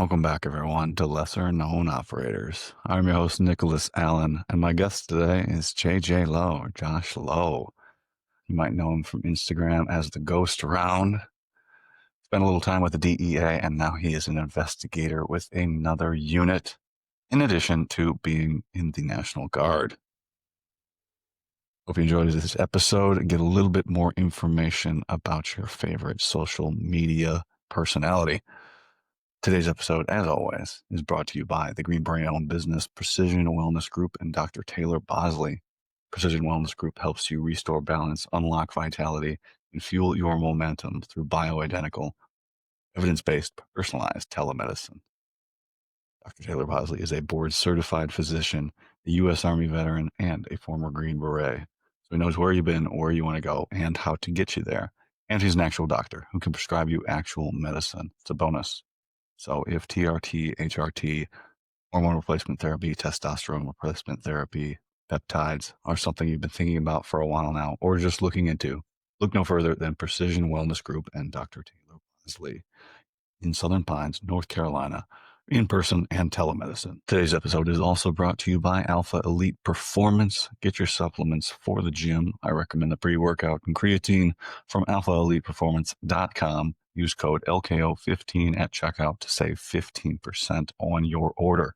Welcome back, everyone, to Lesser Known Operators. I'm your host, Nicholas Allen, and my guest today is JJ Lowe, or Josh Lowe. You might know him from Instagram as the Ghost Round. Spent a little time with the DEA, and now he is an investigator with another unit, in addition to being in the National Guard. Hope you enjoyed this episode and get a little bit more information about your favorite social media personality. Today's episode, as always, is brought to you by the Green Brain-owned business Precision Wellness Group and Dr. Taylor Bosley. Precision Wellness Group helps you restore balance, unlock vitality, and fuel your momentum through bioidentical, evidence-based, personalized telemedicine. Dr. Taylor Bosley is a board-certified physician, a U.S. Army veteran, and a former Green Beret. So he knows where you've been, where you want to go, and how to get you there. And he's an actual doctor who can prescribe you actual medicine. It's a bonus. So if TRT, HRT, hormone replacement therapy, testosterone replacement therapy, peptides are something you've been thinking about for a while now, or just looking into, look no further than Precision Wellness Group and Dr. Taylor Bosley in Southern Pines, North Carolina, in person and telemedicine. Today's episode is also brought to you by Alpha Elite Performance. Get your supplements for the gym. I recommend the pre-workout and creatine from alphaeliteperformance.com. Use code LKO15 at checkout to save 15% on your order.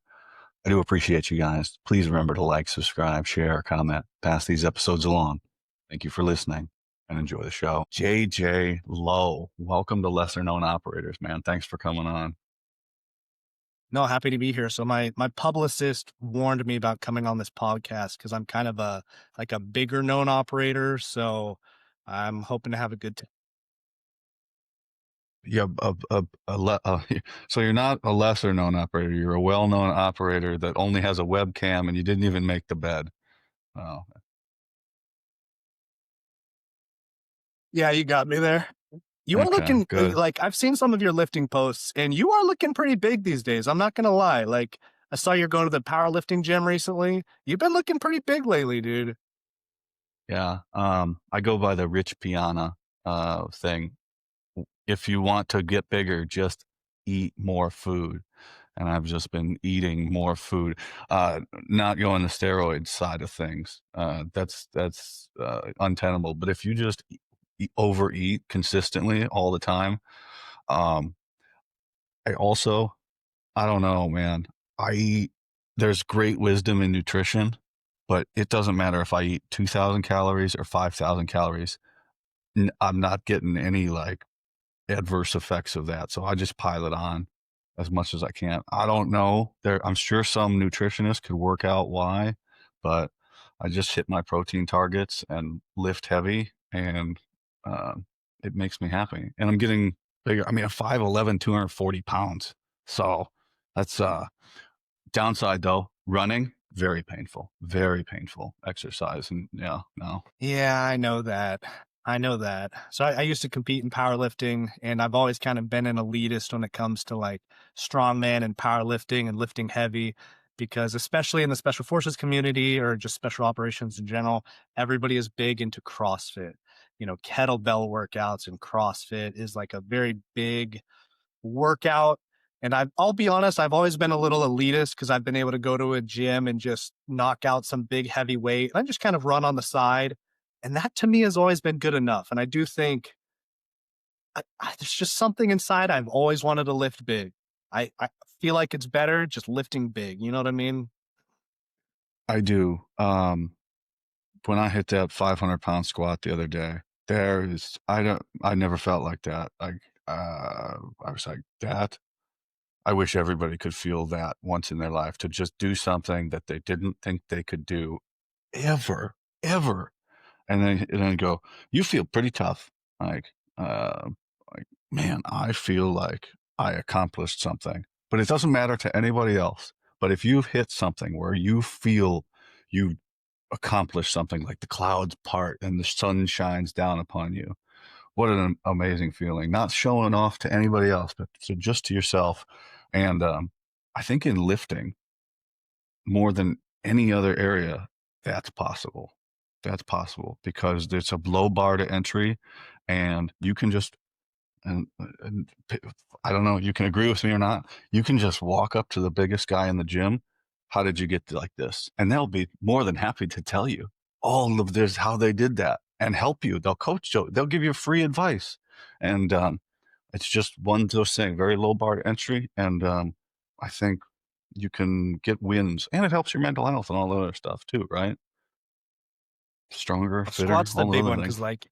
I do appreciate you guys. Please remember to like, subscribe, share, comment, pass these episodes along. Thank you for listening and enjoy the show. JJ Lowe, welcome to Lesser Known Operators, man. Thanks for coming on. No, happy to be here. So my publicist warned me about coming on this podcast because I'm kind of a bigger known operator. So I'm hoping to have a good time. Yeah, so you're not a lesser known operator. You're a well-known operator that only has a webcam, and you didn't even make the bed. Oh, Yeah, you got me there. You are okay, looking good. like I've seen some of your lifting posts, and you are looking pretty big these days. I'm not gonna lie. Like I saw you're going to the powerlifting gym recently. You've been looking pretty big lately, dude. Yeah, I go by the Rich Piana thing. If you want to get bigger, just eat more food. And I've just been eating more food, not going the steroid side of things. That's untenable. But if you just overeat consistently all the time, I don't know, man. There's great wisdom in nutrition, but it doesn't matter if I eat 2,000 calories or 5,000 calories. I'm not getting any like adverse effects of that. So I just pile it on as much as I can. I don't know. I'm sure some nutritionists could work out why, but I just hit my protein targets and lift heavy, and it makes me happy. And I'm getting bigger. I mean, I'm 5'11", 240 pounds. So that's downside though. Running, very painful exercise. And yeah, no. Yeah, I know that. So I used to compete in powerlifting, and I've always kind of been an elitist when it comes to like strongman and powerlifting and lifting heavy, because especially in the special forces community or just special operations in general, everybody is big into CrossFit. You know, kettlebell workouts and CrossFit is like a very big workout. And I'll be honest, I've always been a little elitist because I've been able to go to a gym and just knock out some big heavy weight. I just kind of run on the side. And that to me has always been good enough. And I do think there's just something inside. I've always wanted to lift big. I feel like it's better just lifting big. You know what I mean? I do. When I hit that 500-pound squat the other day, I never felt like that. Like, I was like that. I wish everybody could feel that once in their life, to just do something that they didn't think they could do ever. And then go, you feel pretty tough. Uh, like, man, I feel like I accomplished something, but it doesn't matter to anybody else. But if you've hit something where you feel you accomplished something, like the clouds part and the sun shines down upon you, what an amazing feeling, not showing off to anybody else, but just to yourself. And I think in lifting, more than any other area, that's possible. Because there's a low bar to entry, and you can just And I don't know, you can agree with me or not. You can just walk up to the biggest guy in the gym. How did you get to like this? And they'll be more than happy to tell you all of this, how they did that and help you. They'll coach you. They'll give you free advice. And it's just one of those things, very low bar to entry. And I think you can get wins and it helps your mental health and all the other stuff too, right? Stronger, fitter, Squat's the all the big other one things. because like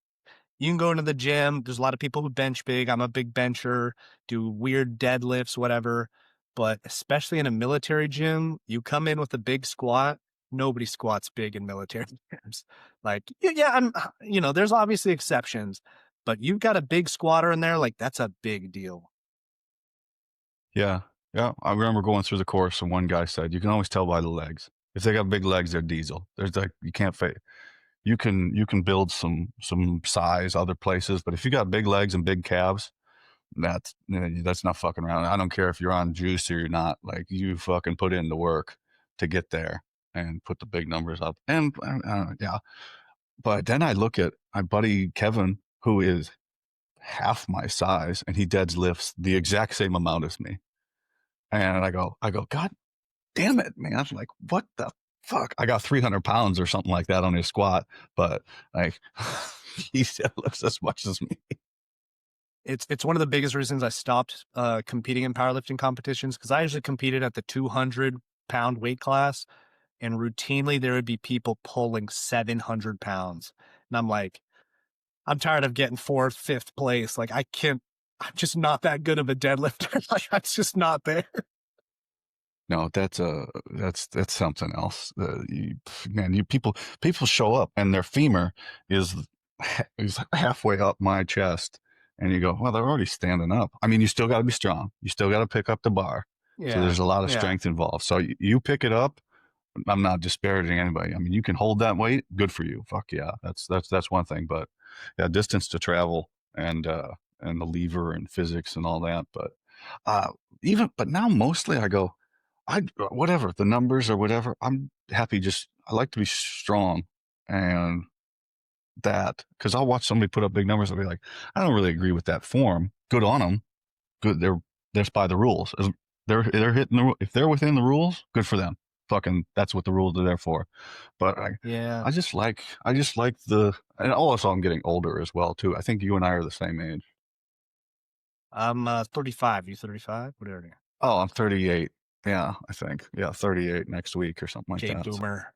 you can go into the gym. There's a lot of people who bench big. I'm a big bencher, do weird deadlifts, whatever. But especially in a military gym, you come in with a big squat. Nobody squats big in military gyms. Like, yeah, there's obviously exceptions, but you've got a big squatter in there. Like, that's a big deal. Yeah, yeah. I remember going through the course, and one guy said, "You can always tell by the legs. If they got big legs, they're diesel. There's like you can't fake. You can build some size other places, but if you got big legs and big calves, that's not fucking around. I don't care if you're on juice or you're not. Like you fucking put in the work to get there and put the big numbers up. And yeah, but then I look at my buddy Kevin, who is half my size, and he deadlifts the exact same amount as me. And I go, God damn it, man. I was like, what the fuck? I got 300 pounds or something like that on his squat, but like, he still lifts as much as me. It's one of the biggest reasons I stopped competing in powerlifting competitions because I usually competed at the 200-pound weight class, and routinely there would be people pulling 700 pounds. And I'm like, I'm tired of getting fourth, fifth place. Like, I'm just not that good of a deadlifter. Like, I'm just not there. No, that's something else. Man, you people show up and their femur is is halfway up my chest, and you go, well, they're already standing up. I mean, you still got to be strong. You still got to pick up the bar. So Yeah. there's a lot of Yeah. strength involved. So you pick it up. I'm not disparaging anybody. I mean, you can hold that weight. Good for you. Fuck yeah. That's one thing. But yeah, distance to travel and the lever and physics and all that. But uh, but now mostly I go, whatever the numbers or whatever. I'm happy. Just I like to be strong and that because I'll watch somebody put up big numbers. I'll be like, I don't really agree with that form. Good on them. Good. They're by the rules. They're hitting if they're within the rules, good for them. Fucking that's what the rules are there for. But Yeah. I just like the and also I'm getting older as well too. I think you and I are the same age. I'm 35. You 35? Whatever. Oh, I'm 38. Yeah, I think. Yeah, 38 next week or something like Okay, that. So, boomer.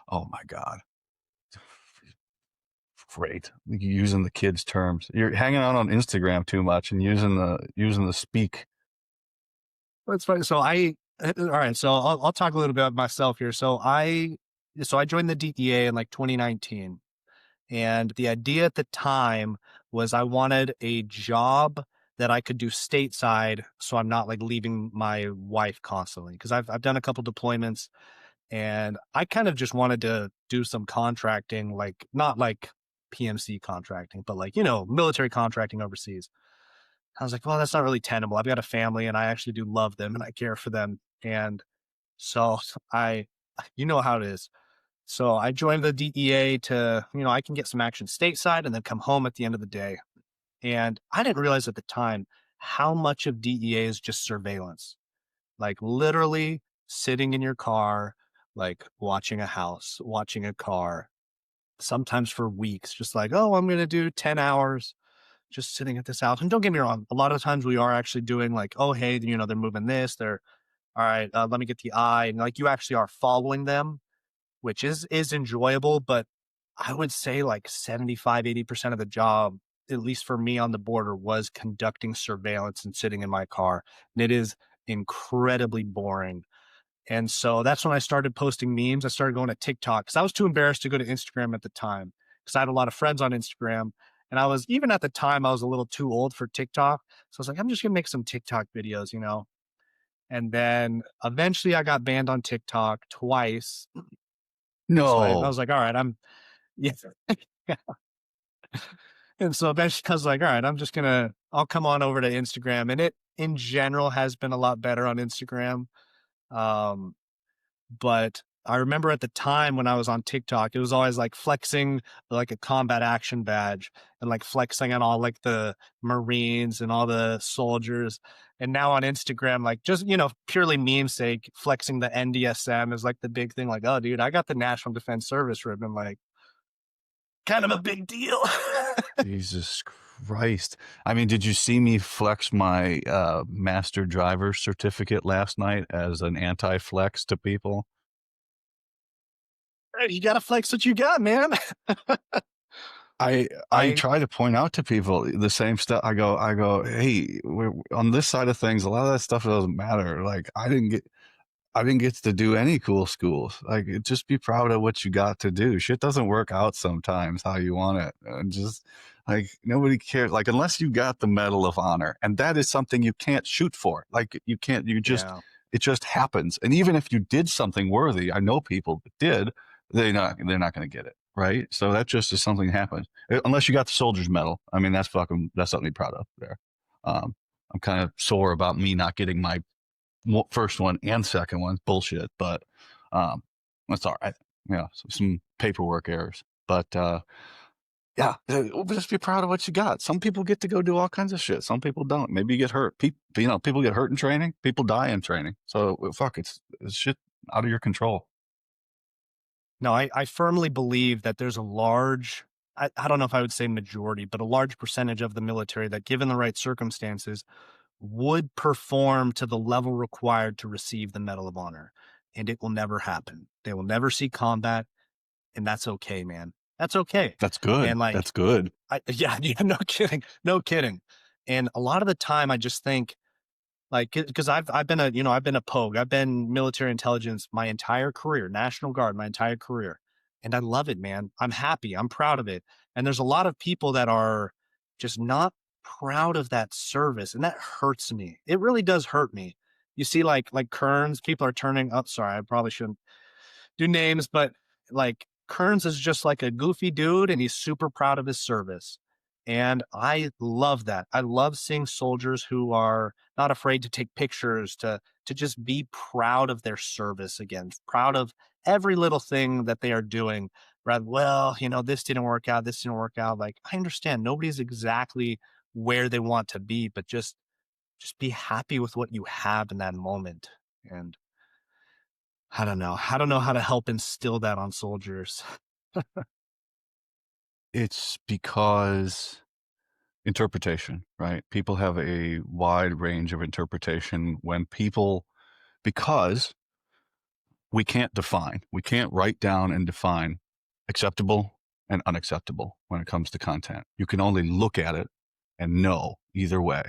oh my God. Great. Using the kids' terms. You're hanging out on Instagram too much and using the speak. That's funny. All right. So I'll talk a little bit about myself here. So I joined the DEA in like 2019. And the idea at the time was I wanted a job that I could do stateside. So I'm not like leaving my wife constantly. Cause I've done a couple deployments and I kind of just wanted to do some contracting, like not like PMC contracting, but like, military contracting overseas. I was like, well, that's not really tenable. I've got a family and I actually do love them and I care for them. And so I, you know how it is. So I joined the DEA to, I can get some action stateside and then come home at the end of the day. And I didn't realize at the time how much of DEA is just surveillance, like literally sitting in your car, like watching a house, watching a car, sometimes for weeks, just like, oh, I'm going to do 10 hours just sitting at this house. And don't get me wrong, a lot of times we are actually doing like, oh, hey, they're moving this. They're all right. Let me get the eye, and like you actually are following them, which is enjoyable. But I would say like 75, 80% of the job, at least for me on the border, was conducting surveillance and sitting in my car. And it is incredibly boring. And so that's when I started posting memes. I started going to TikTok because I was too embarrassed to go to Instagram at the time because I had a lot of friends on Instagram. And I was, even at the time, I was a little too old for TikTok. So I was like, I'm just going to make some TikTok videos. And then eventually I got banned on TikTok twice. So I No. was like, all right, yeah. And so eventually I was like, all right, I'll come on over to Instagram. And it in general has been a lot better on Instagram. Um, but I remember at the time when I was on TikTok, it was always like flexing like a combat action badge and like flexing on all like the Marines and all the soldiers. And now on Instagram, like just, purely meme sake, flexing the NDSM is like the big thing. Like, oh, dude, I got the National Defense Service ribbon. Like, kind of a big deal. Jesus Christ. I mean, did you see me flex my master driver certificate last night as an anti-flex to people? You got to flex what you got, man. I I, try to point out to people the same stuff. I go, hey, we're on this side of things. A lot of that stuff doesn't matter. Like I didn't get to do any cool schools. Like, just be proud of what you got to do. Shit doesn't work out sometimes how you want it. And just like nobody cares. Like, unless you got the Medal of Honor, and that is something you can't shoot for. Like, you can't. You just yeah, it just happens. And even if you did something worthy, I know people that did. They're not going to get it. Right. So that just is something that happens. Unless you got the Soldier's Medal. I mean, that's something to be proud of there. I'm kind of sore about me not getting my first one and second one. Bullshit, but that's all right. Yeah, some paperwork errors, but yeah, just be proud of what you got. Some people get to go do all kinds of shit. Some people don't. Maybe you get hurt. People get hurt in training. People die in training. So fuck, it's shit out of your control. no, I firmly believe that there's a large, I don't know if I would say majority, but a large percentage of the military that, given the right circumstances, would perform to the level required to receive the Medal of Honor. And it will never happen. They will never see combat. And that's okay, man. That's okay. That's good. And like, That's good. yeah, yeah, no kidding. No kidding. And a lot of the time I just think, like, because I've been I've been a pogue. I've been military intelligence my entire career, National Guard my entire career, and I love it, man. I'm happy. I'm proud of it. And there's a lot of people that are just not proud of that service, and that hurts me. It really does hurt me. You see, like Kearns, people are turning up. Sorry, I probably shouldn't do names, but like Kearns is just like a goofy dude and he's super proud of his service. And I love that. I love seeing soldiers who are not afraid to take pictures, to just be proud of their service again, proud of every little thing that they are doing. Rather, well, this didn't work out, this didn't work out. Like, I understand nobody's exactly where they want to be, but just be happy with what you have in that moment. And I don't know. I don't know how to help instill that on soldiers. It's because interpretation, right? People have a wide range of interpretation because we can't write down and define acceptable and unacceptable when it comes to content. You can only look at it and know either way.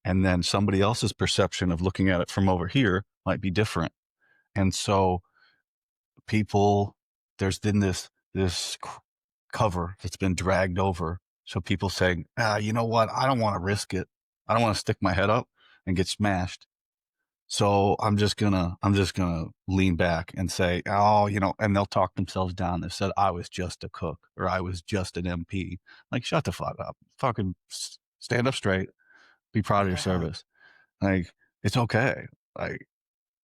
And then somebody else's perception of looking at it from over here might be different. And so people, there's been this cover that's been dragged over. So people saying, you know what? I don't want to risk it. I don't want to stick my head up and get smashed. So I'm just gonna lean back and say, oh, and they'll talk themselves down. They said I was just a cook or I was just an MP. Like, shut the fuck up. Fucking stand up straight. Be proud of your Yeah. service. Like, it's okay. Like,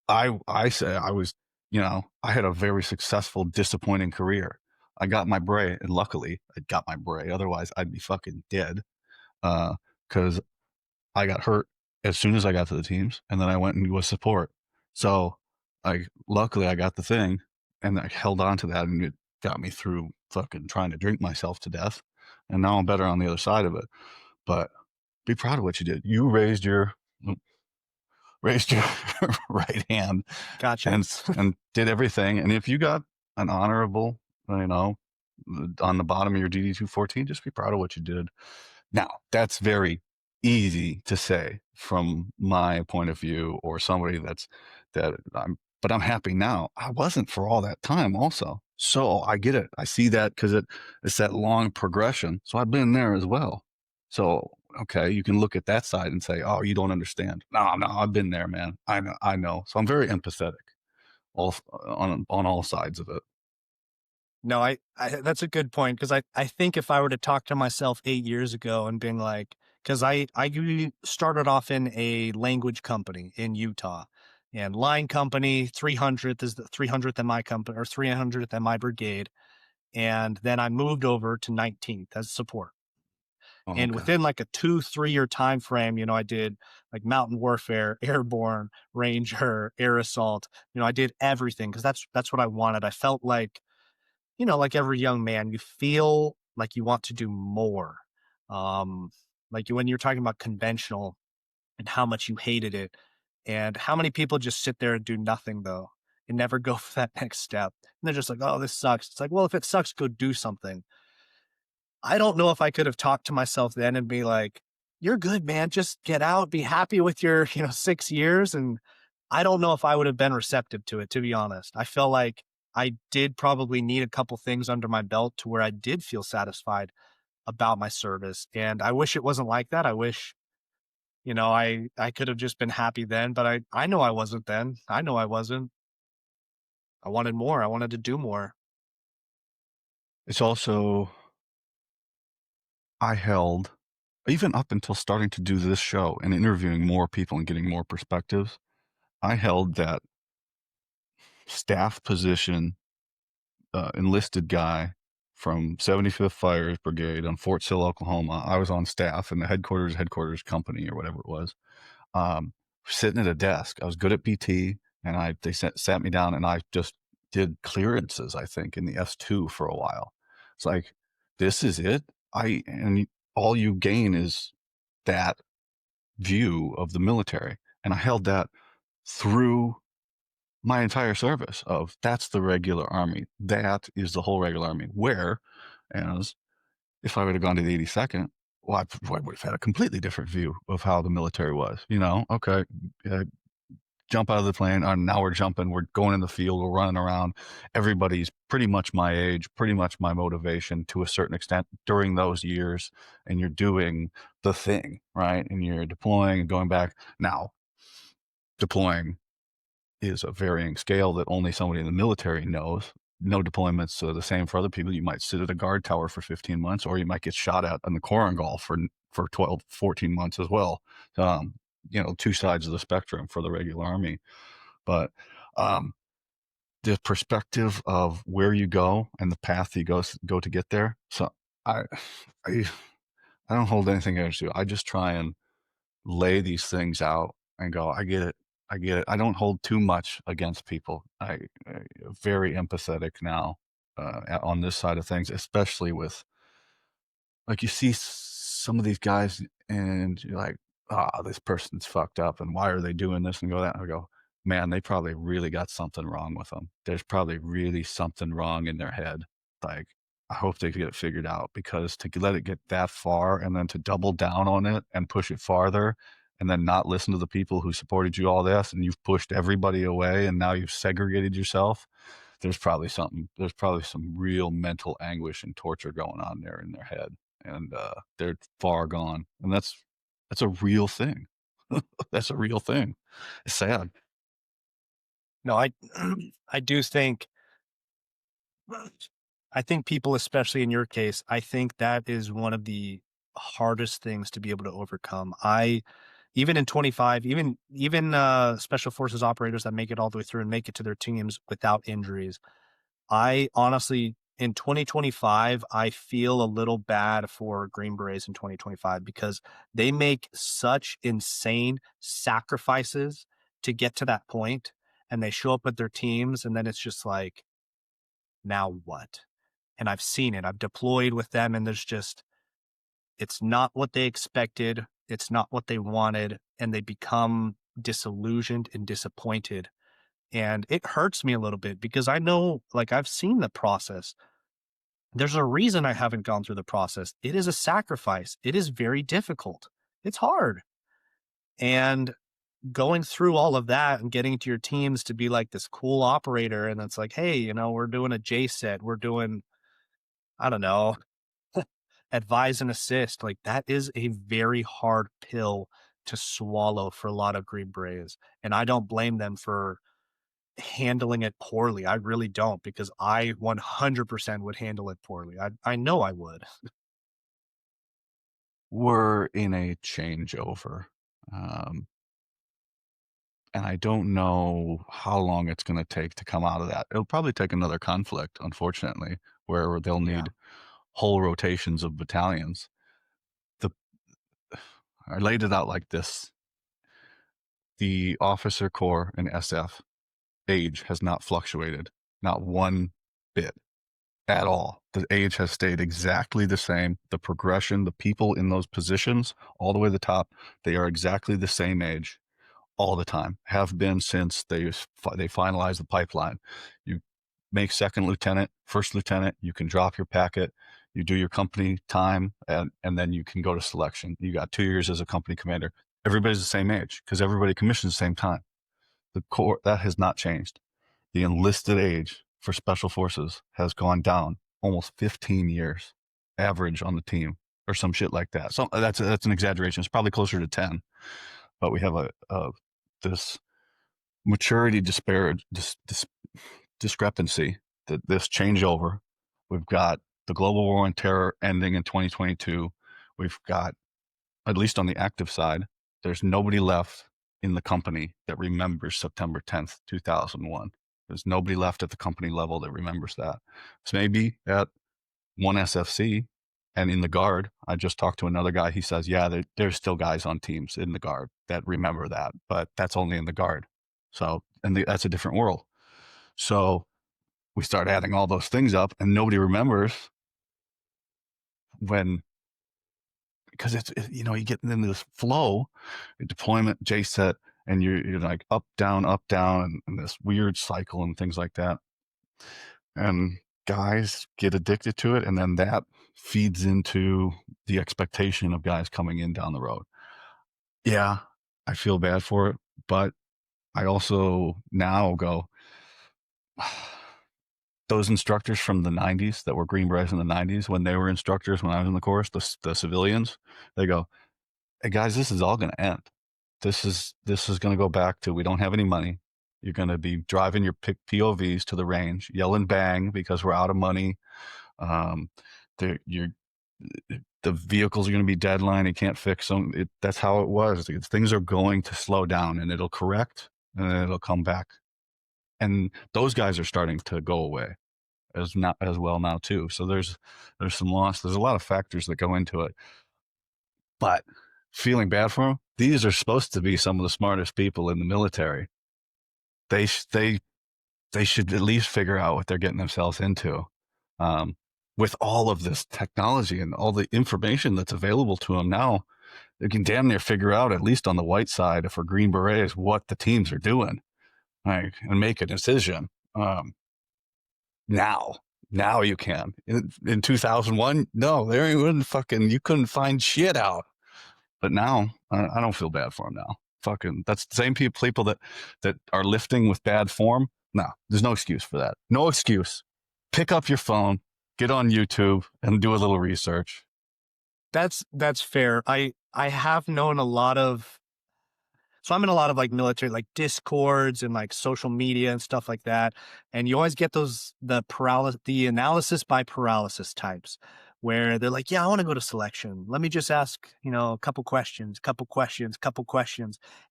I say I was, I had a very successful, disappointing career. I got my bray, and luckily I got my bray. Otherwise, I'd be fucking dead. Because I got hurt as soon as I got to the teams, and then I went and was support. So, like, luckily I got the thing, and I held on to that, and it got me through fucking trying to drink myself to death. And now I'm better on the other side of it. But be proud of what you did. You raised your right hand Gotcha. and did everything. And if you got an honorable, on the bottom of your DD 214, just be proud of what you did. Now, that's very easy to say from my point of view, or somebody but I'm happy now. I wasn't for all that time also. So I get it. I see that because it's that long progression. So I've been there as well. So, okay, you can look at that side and say, oh, you don't understand. No, I've been there, man. I know. So I'm very empathetic on all sides of it. No, I that's a good point because I think if I were to talk to myself 8 years ago and being like, because I started off in a language company in Utah, and line company 300th is the 300th in my company or 300th in my brigade. And then I moved over to 19th as support. Oh, And okay. within like a 2 3 year time frame, I did like mountain warfare, airborne, ranger, air assault. I did everything because that's what I wanted. I felt like, like every young man, you feel like you want to do more. um like when you're talking about conventional and how much you hated it, and how many people just sit there and do nothing though and never go for that next step, and they're just like, oh, this sucks. It's like, well, if it sucks, go do something. I don't know if I could have talked to myself then and be like, "You're good, man. Just get out, be happy with your, 6 years." And I don't know if I would have been receptive to it, to be honest. I felt like I did probably need a couple things under my belt to where I did feel satisfied about my service. And I wish it wasn't like that. I wish, I could have just been happy then, but I know I wasn't then. I know I wasn't. I wanted more. I wanted to do more. It's also I held even up until starting to do this show and interviewing more people and getting more perspectives, I held that staff position, enlisted guy from 75th Fire Brigade on Fort Sill, Oklahoma. I was on staff in the headquarters company or whatever it was. Sitting at a desk. I was good at PT, and they sat me down, and I just did clearances. I think in the S2 for a while. It's like this is it. And all you gain is that view of the military, and I held that through my entire service. Of that's the regular army. That is the whole regular army. Whereas if I would have gone to the 82nd, well, I would have had a completely different view of how the military was. Okay, uh, jump out of the plane. Now we're jumping. We're going in the field. We're running around. Everybody's pretty much my age, pretty much my motivation to a certain extent during those years. And you're doing the thing, right? And you're deploying and going back. Now, deploying is a varying scale that only somebody in the military knows. No deployments are the same for other people. You might sit at a guard tower for 15 months, or you might get shot at in the Korengal for 12, 14 months as well. Um, two sides of the spectrum for the regular army. But um, the perspective of where you go and the path you go to get there. So I, I, I don't hold anything against you. I just try and lay these things out and go, I get it. I get it. I don't hold too much against people. I very empathetic now on this side of things, especially with like you see some of these guys and you're like, ah, this person's fucked up and why are they doing this and go that? And I go, man, they probably really got something wrong with them. There's probably really something wrong in their head. Like, I hope they get it figured out because to let it get that far and then to double down on it and push it farther and then not listen to the people who supported you all this and you've pushed everybody away and now you've segregated yourself. There's probably some real mental anguish and torture going on there in their head and they're far gone, and that's a real thing. That's a real thing. It's sad. No, I I do think people, especially in your case, I think that is one of the hardest things to be able to overcome. I even in 25, even special forces operators that make it all the way through and make it to their teams without injuries. I honestly, in 2025, I feel a little bad for Green Berets in 2025 because they make such insane sacrifices to get to that point, and they show up with their teams, and then it's just like, now what? And I've seen it. I've deployed with them, and it's not what they expected. It's not what they wanted, and they become disillusioned and disappointed. And it hurts me a little bit because I know, like, I've seen the process. There's a reason I haven't gone through the process. It is a sacrifice. It is very difficult. It's hard. And going through all of that and getting to your teams to be like this cool operator, and it's like, hey, we're doing a J set, we're doing, I don't know, advise and assist. Like, that is a very hard pill to swallow for a lot of Green Berets. And I don't blame them for handling it poorly. I really don't, because I 100% would handle it poorly. I know I would. We're in a changeover, um, and I don't know how long it's gonna take to come out of that. It'll probably take another conflict, unfortunately, where they'll Yeah. need whole rotations of battalions. The I laid it out like this: the officer corps in SF age has not fluctuated, not one bit at all. The age has stayed exactly the same. The progression, the people in those positions, all the way to the top, they are exactly the same age all the time. Have been since they finalized the pipeline. You make second lieutenant, first lieutenant. You can drop your packet. You do your company time, and then you can go to selection. You got 2 years as a company commander. Everybody's the same age because everybody commissions the same time. The core that has not changed. The enlisted age for special forces has gone down almost 15 years average on the team or some shit like that. So that's an exaggeration. It's probably closer to 10, but we have this maturity discrepancy, that this changeover. We've got the global war on terror ending in 2022. We've got, at least on the active side, there's nobody left in the company that remembers September 10th, 2001. There's nobody left at the company level that remembers that. So maybe at one SFC and in the Guard, I just talked to another guy. He says, yeah, there's still guys on teams in the Guard that remember that, but that's only in the Guard. So, and that's a different world. So we start adding all those things up and nobody remembers when, because you get into this flow, deployment, JSET, and you're like up, down, and this weird cycle and things like that. And guys get addicted to it, and then that feeds into the expectation of guys coming in down the road. Yeah, I feel bad for it, but I also now go, those instructors from the 90s that were Green Berets in the 90s, when they were instructors when I was in the course, the civilians, they go, hey guys, this is all going to end. This is going to go back to, we don't have any money. You're going to be driving your POVs to the range, yelling bang because we're out of money. The vehicles are going to be deadline. You can't fix them. That's how it was. Things are going to slow down, and it'll correct, and then it'll come back. And those guys are starting to go away as well now too. So there's some loss. There's a lot of factors that go into it. But feeling bad for them, these are supposed to be some of the smartest people in the military. They should at least figure out what they're getting themselves into. With all of this technology and all the information that's available to them now, they can damn near figure out, at least on the white side, if we're Green Berets, what the teams are doing, right, and make a decision. Now you can. In 2001, no, there wouldn't you couldn't find shit out. But now, I don't feel bad for them now. Fucking, that's the same people that are lifting with bad form. No, there's no excuse for that. No excuse. Pick up your phone, get on YouTube, and do a little research. That's fair. I have known a lot of, so I'm in a lot of like military, like discords and like social media and stuff like that. And you always get the analysis by paralysis types where they're like, yeah, I want to go to selection. Let me just ask, a couple questions.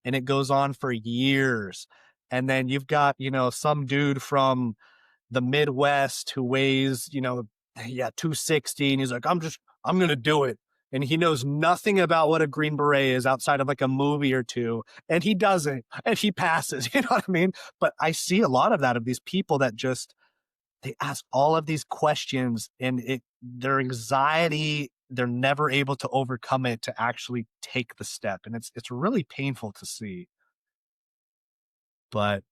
And it goes on for years. And then you've got, some dude from the Midwest who weighs, 260. And he's like, I'm going to do it. And he knows nothing about what a Green Beret is outside of like a movie or two. And he doesn't, and he passes, you know what I mean? But I see a lot of that, of these people that they ask all of these questions and their anxiety, they're never able to overcome it to actually take the step. And it's really painful to see. But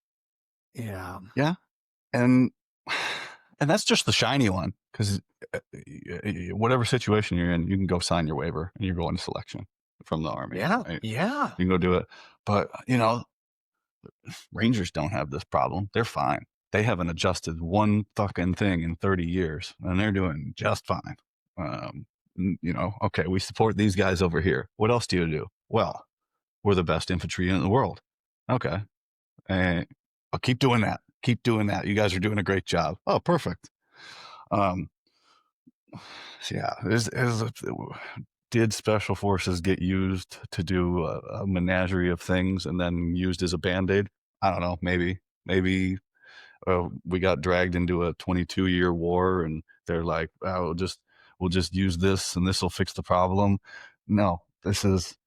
yeah. Yeah. And that's just the shiny one, because whatever situation you're in, you can go sign your waiver and you're going to selection from the Army. Yeah. Right? Yeah. You can go do it. But, Rangers don't have this problem. They're fine. They haven't adjusted one fucking thing in 30 years, and they're doing just fine. Okay, we support these guys over here. What else do you do? Well, we're the best infantry in the world. Okay. And I'll keep doing that. Keep doing that. You guys are doing a great job. Oh, perfect. So yeah, did special forces get used to do a menagerie of things and then used as a band-aid? I don't know. Maybe we got dragged into a 22-year war, and they're like, oh, we'll just use this, and this will fix the problem. No, this is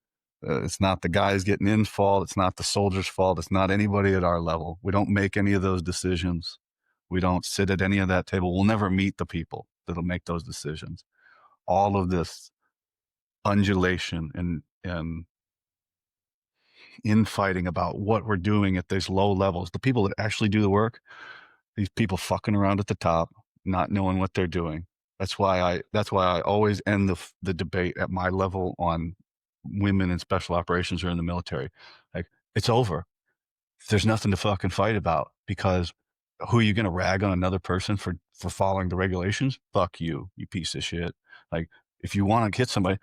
it's not the guys getting in fault. It's not the soldiers' fault. It's not anybody at our level. We don't make any of those decisions. We don't sit at any of that table. We'll never meet the people that'll make those decisions. All of this undulation and infighting about what we're doing at these low levels, the people that actually do the work, these people fucking around at the top, not knowing what they're doing. That's why I always end the debate at my level on women in special operations or in the military. Like, it's over. There's nothing to fucking fight about, because who are you going to rag on another person for following the regulations? Fuck you, you piece of shit. Like, if you want to hit somebody,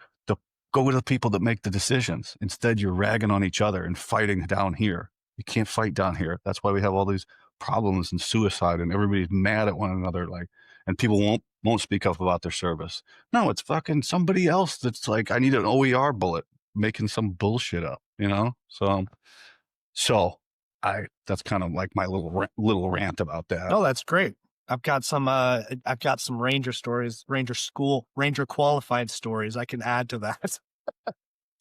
go with the people that make the decisions. Instead, you're ragging on each other and fighting down here. You can't fight down here. That's why we have all these problems and suicide, and everybody's mad at one another. Like, and people won't speak up about their service. No, it's fucking somebody else that's like, I need an OER bullet, making some bullshit up, you know? So that's kind of like my little rant about that. Oh, that's great. I've got some Ranger stories, Ranger qualified stories I can add to that.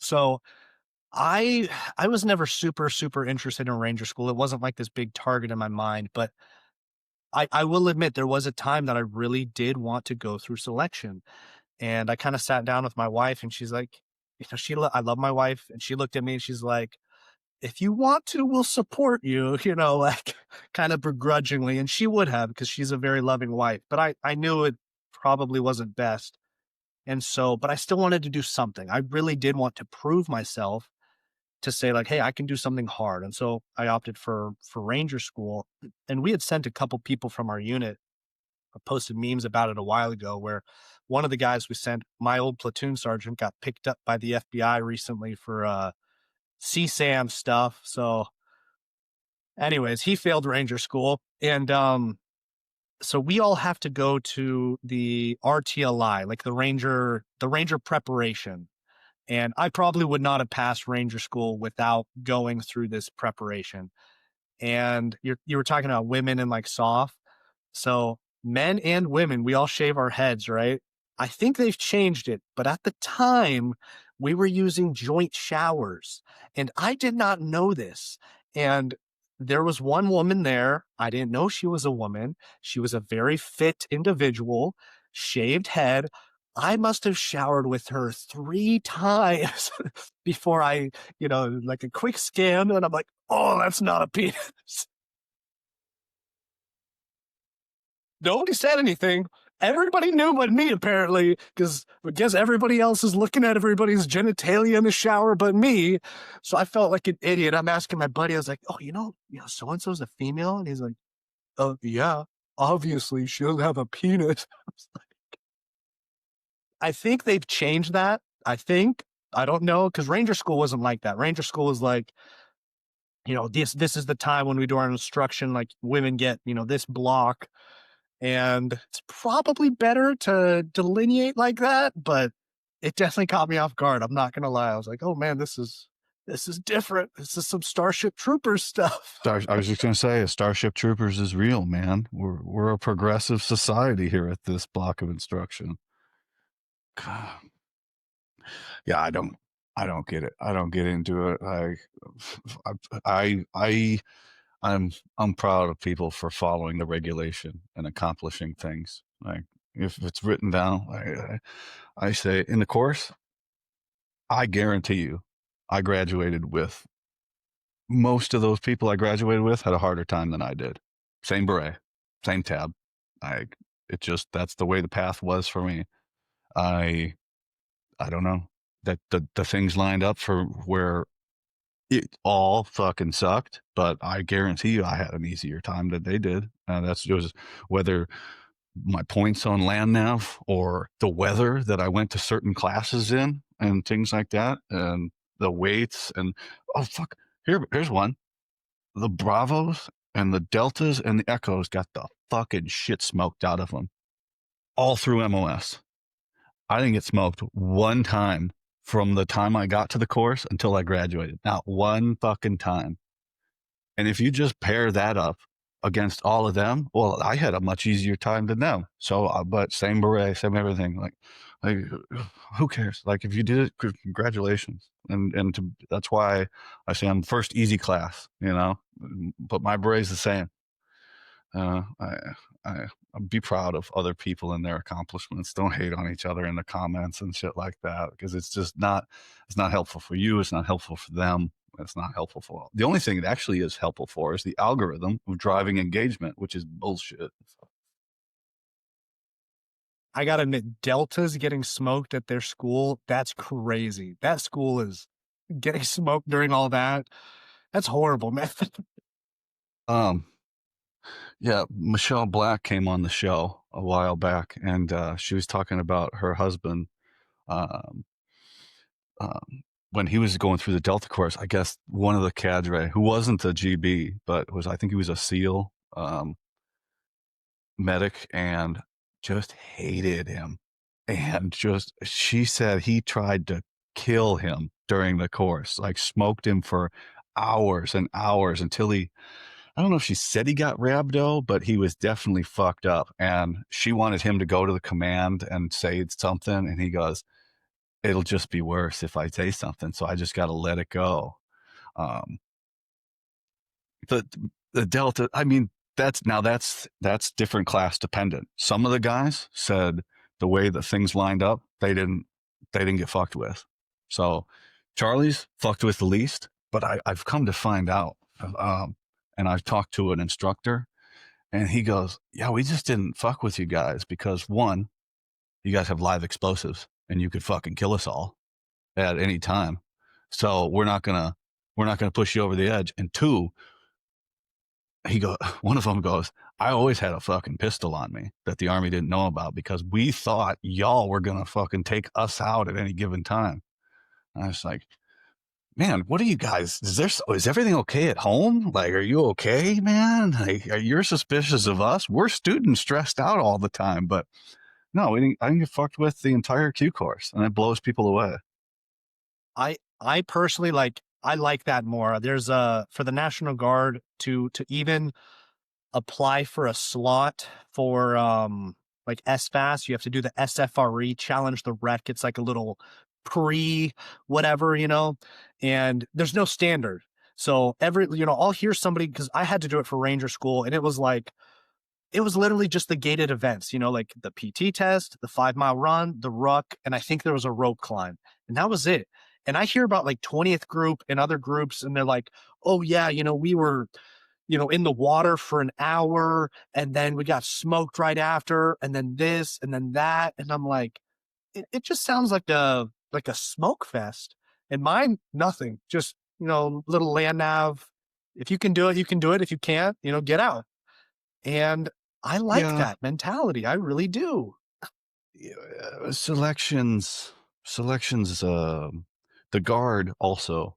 So I was never super interested in Ranger school. It wasn't like this big target in my mind, but I will admit there was a time that I really did want to go through selection. And I kind of sat down with my wife, and she's like, I love my wife, and she looked at me and she's like, if you want to, we'll support you, like kind of begrudgingly. And she would have, because she's a very loving wife, but I knew it probably wasn't best. And so, but I still wanted to do something. I really did want to prove myself, to say like, hey, I can do something hard. And so I opted for Ranger school. And we had sent a couple people from our unit. I posted memes about it a while ago, where one of the guys we sent, my old platoon sergeant, got picked up by the FBI recently for CSAM stuff. So anyways, he failed Ranger school. And so we all have to go to the RTLI, like the Ranger preparation. And I probably would not have passed Ranger school without going through this preparation. And you were talking about women and like soft. So men and women, we all shave our heads, right? I think they've changed it, but at the time we were using joint showers, and I did not know this. And there was one woman there. I didn't know she was a woman. She was a very fit individual, shaved head. I must have showered with her 3 times before like a quick scan. And I'm like, oh, that's not a penis. Nobody said anything. Everybody knew but me, apparently, because I guess everybody else is looking at everybody's genitalia in the shower but me. So I felt like an idiot. I'm asking my buddy, I was like, oh, so-and-so's a female? And he's like, oh, yeah, obviously she doesn't have a penis. I think they've changed that. I don't know, because Ranger school wasn't like that. Ranger school was like, this is the time when we do our instruction, like women get, this block. And it's probably better to delineate like that, but it definitely caught me off guard. I'm not going to lie. I was like, oh man, this is different. This is some Starship Troopers stuff. I was just going to say, Starship Troopers is real, man. We're a progressive society here at this block of instruction. God. Yeah, I don't get it. I don't get into it. I'm proud of people for following the regulation and accomplishing things. Like, if it's written down, I say in the course, I guarantee you, I graduated with most of those people I graduated with had a harder time than I did. Same beret, same tab. That's the way the path was for me. I don't know that the things lined up for where it all fucking sucked, but I guarantee you I had an easier time than they did. That's just whether my points on land nav or the weather that I went to certain classes in and things like that, and the weights and oh fuck, here's one. The Bravos and the Deltas and the Echoes got the fucking shit smoked out of them all through MOS. I didn't get smoked one time from the time I got to the course until I graduated. Not one fucking time. And if you just pair that up against all of them, well, I had a much easier time than them. So, but same beret, same everything. Like, who cares? Like, if you did it, congratulations. And that's why I say I'm first easy class, you know. But my beret's the same. Uh, I, I be proud of other people and their accomplishments. Don't hate on each other in the comments and shit like that, because it's just not. It's not helpful for you. It's not helpful for them. It's not helpful for. The only thing it actually is helpful for is the algorithm of driving engagement, which is bullshit. I gotta admit, Delta's getting smoked at their school. That's crazy. That school is getting smoked during all that. That's horrible, man. Um, yeah, Michelle Black came on the show a while back, and she was talking about her husband. Um, when he was going through the Delta course, I guess one of the cadre who wasn't a GB, but was I think he was a SEAL medic, and just hated him. And just she said he tried to kill him during the course, like smoked him for hours and hours until he. I don't know if she said he got rhabdo, but he was definitely fucked up. And she wanted him to go to the command and say something, and he goes, "It'll just be worse if I say something, so I just got to let it go." Um, the the Delta, I mean, that's different class dependent. Some of the guys said the way that things lined up, they didn't get fucked with. So Charlie's fucked with the least, but I've come to find out, and I've talked to an instructor, and he goes, "Yeah, we just didn't fuck with you guys because one, you guys have live explosives, and you could fucking kill us all at any time. So we're not gonna push you over the edge. And two, one of them goes, I always had a fucking pistol on me that the army didn't know about because we thought y'all were gonna fucking take us out at any given time." And I was like, man, what are you guys? Is everything okay at home? Like, are you okay, man? Like, you're suspicious of us? We're students stressed out all the time, but no, I didn't get fucked with the entire Q course, and it blows people away. I personally I like that more. There's a for the National Guard to even apply for a slot for like SFAS, you have to do the SFRE challenge the wreck. It's like a little pre whatever, and there's no standard. So I'll hear somebody because I had to do it for Ranger School, and it was literally just the gated events, like the PT test, the 5 mile run, the ruck, and I think there was a rope climb, and that was it. And I hear about like 20th group and other groups, and they're like, oh, yeah, we were, in the water for an hour, and then we got smoked right after, and then this, and then that. And I'm like, it just sounds like a smoke fest. And mine, nothing, just, little land nav. If you can do it, you can do it. If you can't, get out. And I like Yeah, that mentality. I really do. selections. The guard also,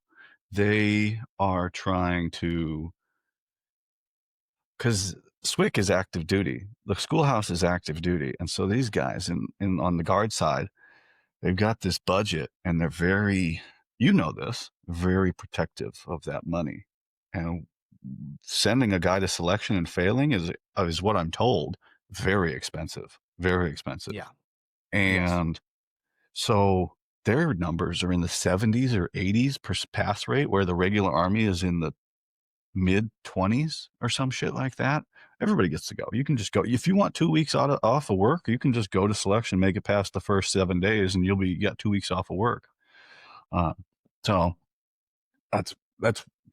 they are trying to, because SWIC is active duty, the schoolhouse is active duty, and so these guys in on the guard side, they've got this budget, and they're very, this, very protective of that money, and sending a guy to selection and failing is what I'm told, very expensive, very expensive. Yeah. Yes. And so their numbers are in the 70s or 80s per pass rate, where the regular army is in the mid 20s or some shit like that. Everybody gets to go. You can just go if you want 2 weeks off of work. You can just go to selection, make it past the first 7 days, and you got 2 weeks off of work. Uh, so that's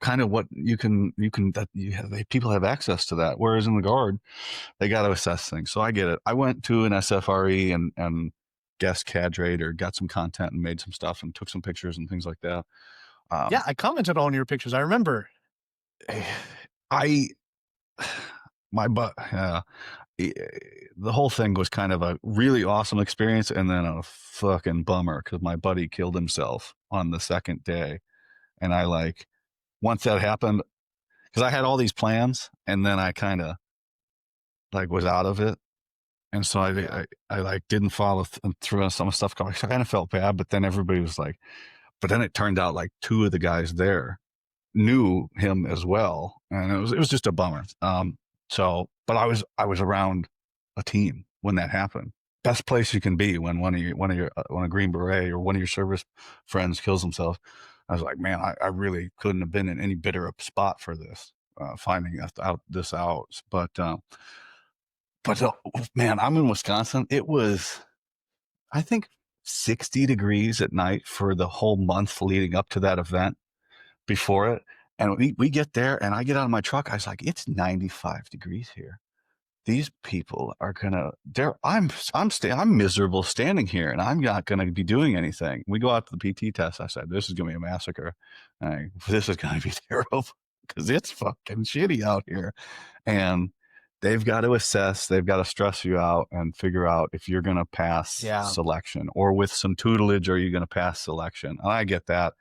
kind of what people have access to that. Whereas in the guard, they got to assess things. So I get it. I went to an SFRE and guest cadre or got some content and made some stuff and took some pictures and things like that. Yeah, I commented on your pictures. I remember. I my butt. The whole thing was kind of a really awesome experience and then a fucking bummer because my buddy killed himself on the second day, and once that happened, because I had all these plans and then I kind of was out of it, And so Yeah. I like didn't follow through on some stuff. I kind of felt bad, but then everybody was like, but then it turned out like two of the guys there knew him as well, and it was just a bummer. So, but I was around a team when that happened. Best place you can be when when a Green Beret or one of your service friends kills himself. I was like, man, I really couldn't have been in any better spot for this, finding out. But man, I'm in Wisconsin. It was, I think, 60 degrees at night for the whole month leading up to that event before it. And we get there and I get out of my truck. I was like, it's 95 degrees here. These people are gonna, I'm miserable standing here and I'm not gonna be doing anything. We go out to the PT test. I said, this is gonna be a massacre. This is gonna be terrible because it's fucking shitty out here. And they've got to assess, they've got to stress you out and figure out if you're going to pass Yeah. selection, or with some tutelage, are you going to pass selection? And I get that.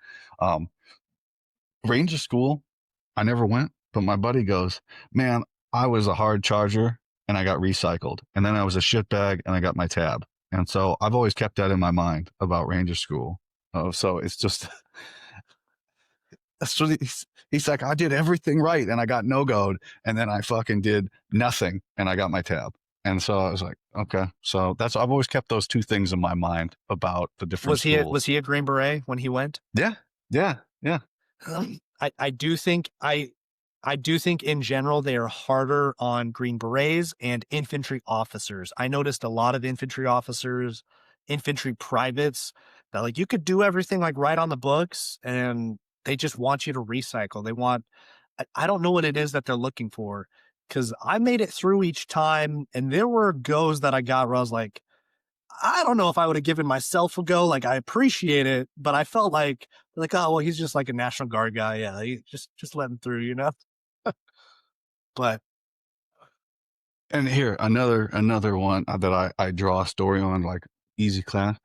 Ranger school, I never went, but my buddy goes, man, I was a hard charger and I got recycled. And then I was a shitbag and I got my tab. And so I've always kept that in my mind about Ranger school. So it's just, so he's like, I did everything right and I got no go'd, and then I fucking did nothing and I got my tab. And so I was like, okay. So I've always kept those two things in my mind about the different schools. Was he a Green Beret when he went? Yeah. Yeah. Yeah. I do think I do think in general they are harder on Green Berets and infantry officers. I noticed a lot of infantry officers, infantry privates that like you could do everything like right on the books and they just want you to recycle. They want I don't know what it is that they're looking for because I made it through each time and there were goes that I got where I was like, I don't know if I would have given myself a go. Like I appreciate it, but I felt like, oh well, he's just like a National Guard guy. Yeah, just let him through, you know. But And here, another one that I draw a story on, like easy class.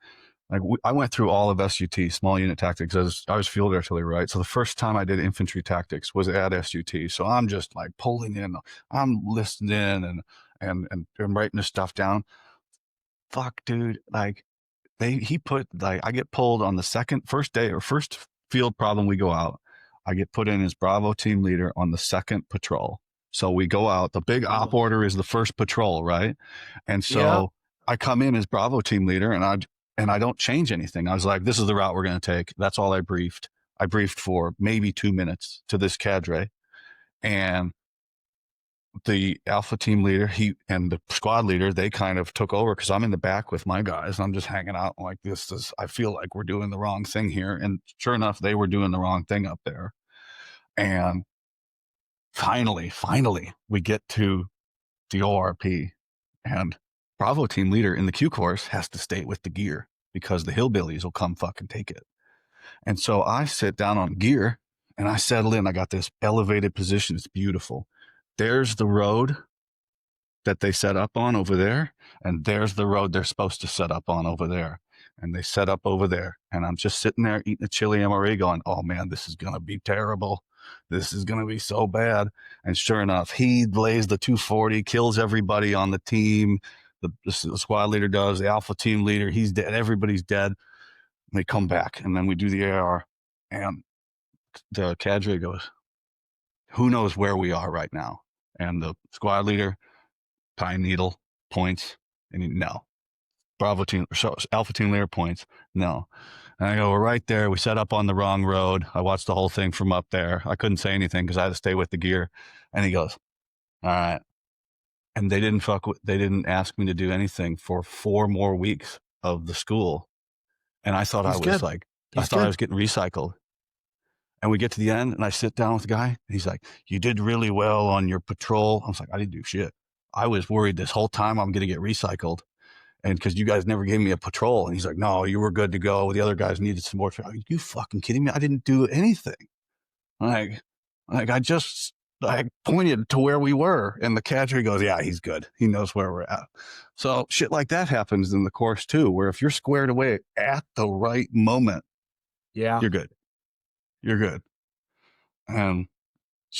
Like I went through all of SUT, small unit tactics. I was field artillery, right? So the first time I did infantry tactics was at SUT. So I'm just like pulling in, I'm listening and writing this stuff down. Fuck, dude. Like I get pulled on the first day or first field problem we go out. I get put in as Bravo team leader on the second patrol. So we go out. The big op oh, order is the first patrol, right? And yeah, so I come in as Bravo team leader, and I don't change anything. I was like, this is the route we're going to take. That's all I briefed. I briefed for maybe 2 minutes to this cadre, and the alpha team leader, he and the squad leader, they kind of took over because I'm in the back with my guys. And I'm just hanging out like I feel like we're doing the wrong thing here. And sure enough, they were doing the wrong thing up there. And finally, we get to the ORP, and Bravo team leader in the Q course has to stay with the gear because the hillbillies will come fucking take it. And so I sit down on gear and I settle in. I got this elevated position. It's beautiful. There's the road that they set up on over there, and there's the road they're supposed to set up on over there. And they set up over there, and I'm just sitting there eating a chili MRE going, oh man, this is going to be terrible. This is going to be so bad. And sure enough, he lays the 240, kills everybody on the team. The squad leader does, the alpha team leader, he's dead. Everybody's dead. And they come back, and then we do the AR, and the cadre goes, who knows where we are right now? And the squad leader, Pine Needle, points, and no. Bravo team, so Alpha team leader points, no. And I go, we're right there. We set up on the wrong road. I watched the whole thing from up there. I couldn't say anything because I had to stay with the gear. And he goes, all right. And they didn't ask me to do anything for 4 more weeks of the school. And I thought he's good. I He's thought I good. was getting recycled. And we get to the end, and I sit down with the guy, and he's like, you did really well on your patrol. I was like, I didn't do shit. I was worried this whole time I'm going to get recycled. And because you guys never gave me a patrol. And he's like, no, you were good to go. The other guys needed some more. Are you fucking kidding me? I didn't do anything. Like, I just pointed to where we were. And the cadre goes, yeah, he's good. He knows where we're at. So shit like that happens in the course too, where if you're squared away at the right moment, Yeah. you're good. You're good. And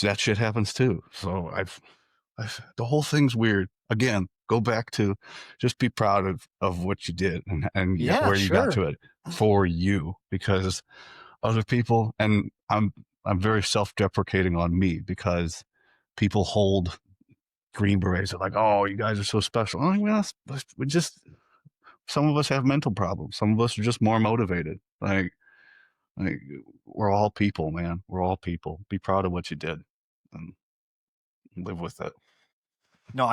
that shit happens too. So the whole thing's weird. Again, Go back to just be proud of what you did and Yeah, where you got sure. to it for you, because other people, and I'm very self-deprecating on me, because people hold Green Berets are like, oh, you guys are so special. I'm like, well, we just, some of us have mental problems. Some of us are just more motivated. Like we're all people, man. We're all people. Be proud of what you did and live with it. No,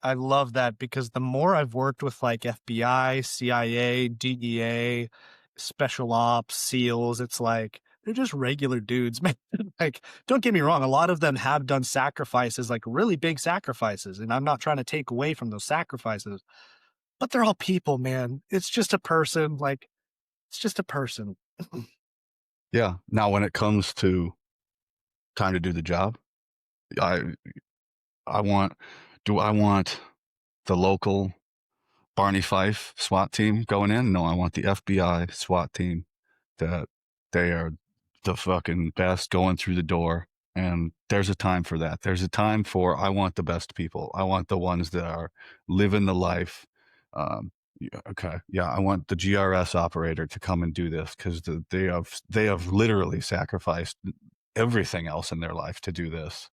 I love that because the more I've worked with like FBI, CIA, DEA, special ops, SEALs, it's like they're just regular dudes, man. Like, don't get me wrong, a lot of them have done sacrifices, like really big sacrifices, and I'm not trying to take away from those sacrifices, but they're all people, man. It's just a person, like it's just a person. Yeah. Now, when it comes to time to do the job, I I want I want the local Barney Fife SWAT team going in? No, I want the FBI SWAT team, that they are the fucking best going through the door. And there's a time for that. There's a time for, I want the best people. I want the ones that are living the life. Yeah, okay, yeah, I want the GRS operator to come and do this, because they have literally sacrificed everything else in their life to do this,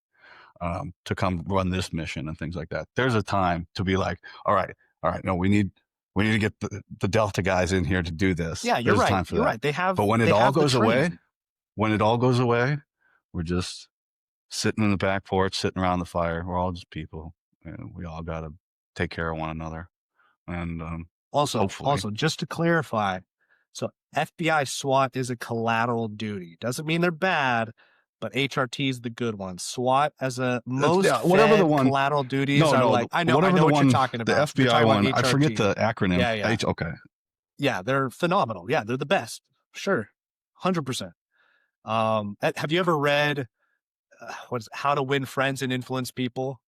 to come run this mission and things like that. There's a time to be like, all right, no, we need to get the Delta guys in here to do this. Yeah, you're There's a right. time for You're that. right. They But have when it they all have the goes away, training. we're just sitting in the back porch, sitting around the fire. We're all just people, and we all got to take care of one another. And hopefully, Also, just to clarify, so FBI SWAT is a collateral duty. Doesn't mean they're bad, but HRT is the good one. SWAT as a most yeah, whatever the Fed one. collateral duties No, are no, like, I whatever know the what you're one, talking the about. You're FBI talking about one. I forget HRT. the acronym. Yeah, yeah. Okay, Yeah, they're phenomenal. Yeah, they're the best. Sure. 100%. Have you ever read what is it, How to Win Friends and Influence People?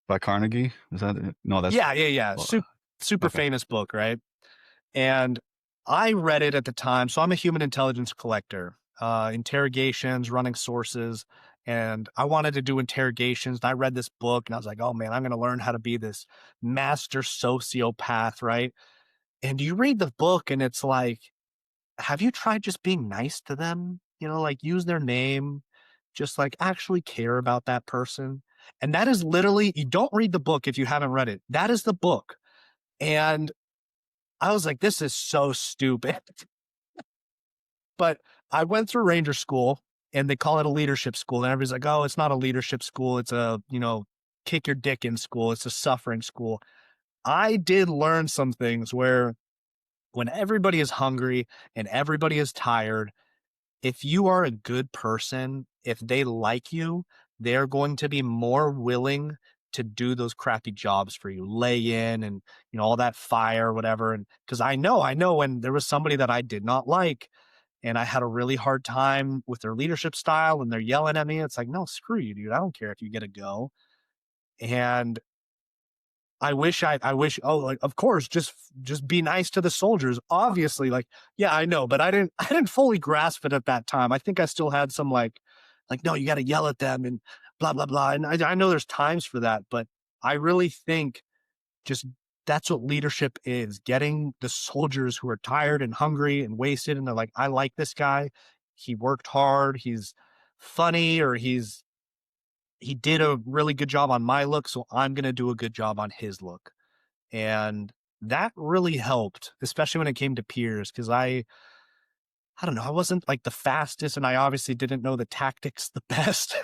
by Carnegie. Is that it? No, that's Yeah, yeah, yeah. uh, Super okay. famous book, right? And I read it at the time. So I'm a human intelligence collector, interrogations, running sources. And I wanted to do interrogations. And I read this book and I was like, oh man, I'm going to learn how to be this master sociopath, right? And you read the book and it's like, have you tried just being nice to them? You know, like use their name, just like actually care about that person. And that is literally, you don't read the book if you haven't read it. That is the book. And I was like, this is so stupid. But I went through Ranger School and they call it a leadership school. And everybody's like, oh, it's not a leadership school. It's a, kick your dick in school. It's a suffering school. I did learn some things where when everybody is hungry and everybody is tired, if you are a good person, if they like you, they're going to be more willing to do those crappy jobs for you, lay in and, all that fire, whatever. And because I know when there was somebody that I did not like, and I had a really hard time with their leadership style and they're yelling at me. It's like, no, screw you, dude. I don't care if you get a go. And I wish, oh, like, of course, just be nice to the soldiers. Obviously, like, yeah, I know, but I didn't fully grasp it at that time. I think I still had some like, no, you got to yell at them and blah, blah, blah. And I know there's times for that, but I really think just that's what leadership is, getting the soldiers who are tired and hungry and wasted. And they're like, I like this guy. He worked hard. He's funny, or he did a really good job on my look. So I'm going to do a good job on his look. And that really helped, especially when it came to peers. Cause I don't know, I wasn't like the fastest and I obviously didn't know the tactics the best.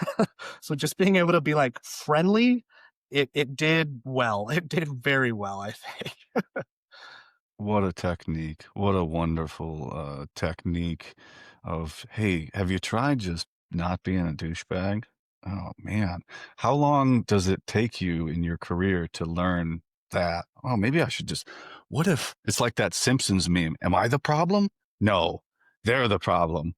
So just being able to be like friendly, it did well. It did very well, I think. What a technique. What a wonderful technique of, hey, have you tried just not being a douchebag? Oh, man. How long does it take you in your career to learn that? Oh, maybe I should just, what if it's like that Simpsons meme? Am I the problem? No, they're the problem.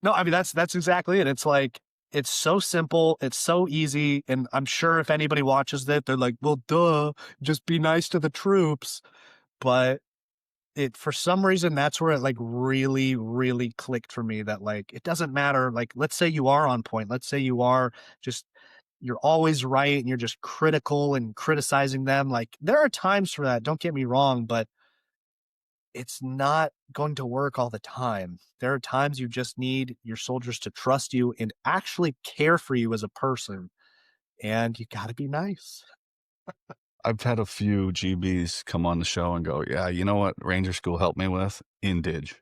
No, I mean that's exactly it. It's like it's so simple, it's so easy, and I'm sure if anybody watches that, they're like, "Well, duh, just be nice to the troops." But it for some reason that's where it like really, really clicked for me that like it doesn't matter. Like, let's say you are on point. Let's say you are just you're always right and you're just critical and criticizing them. Like there are times for that, don't get me wrong, but it's not going to work all the time. There are times you just need your soldiers to trust you and actually care for you as a person, and you got to be nice. I've had a few GBs come on the show and go, "Yeah, you know what Ranger School helped me with? Indige.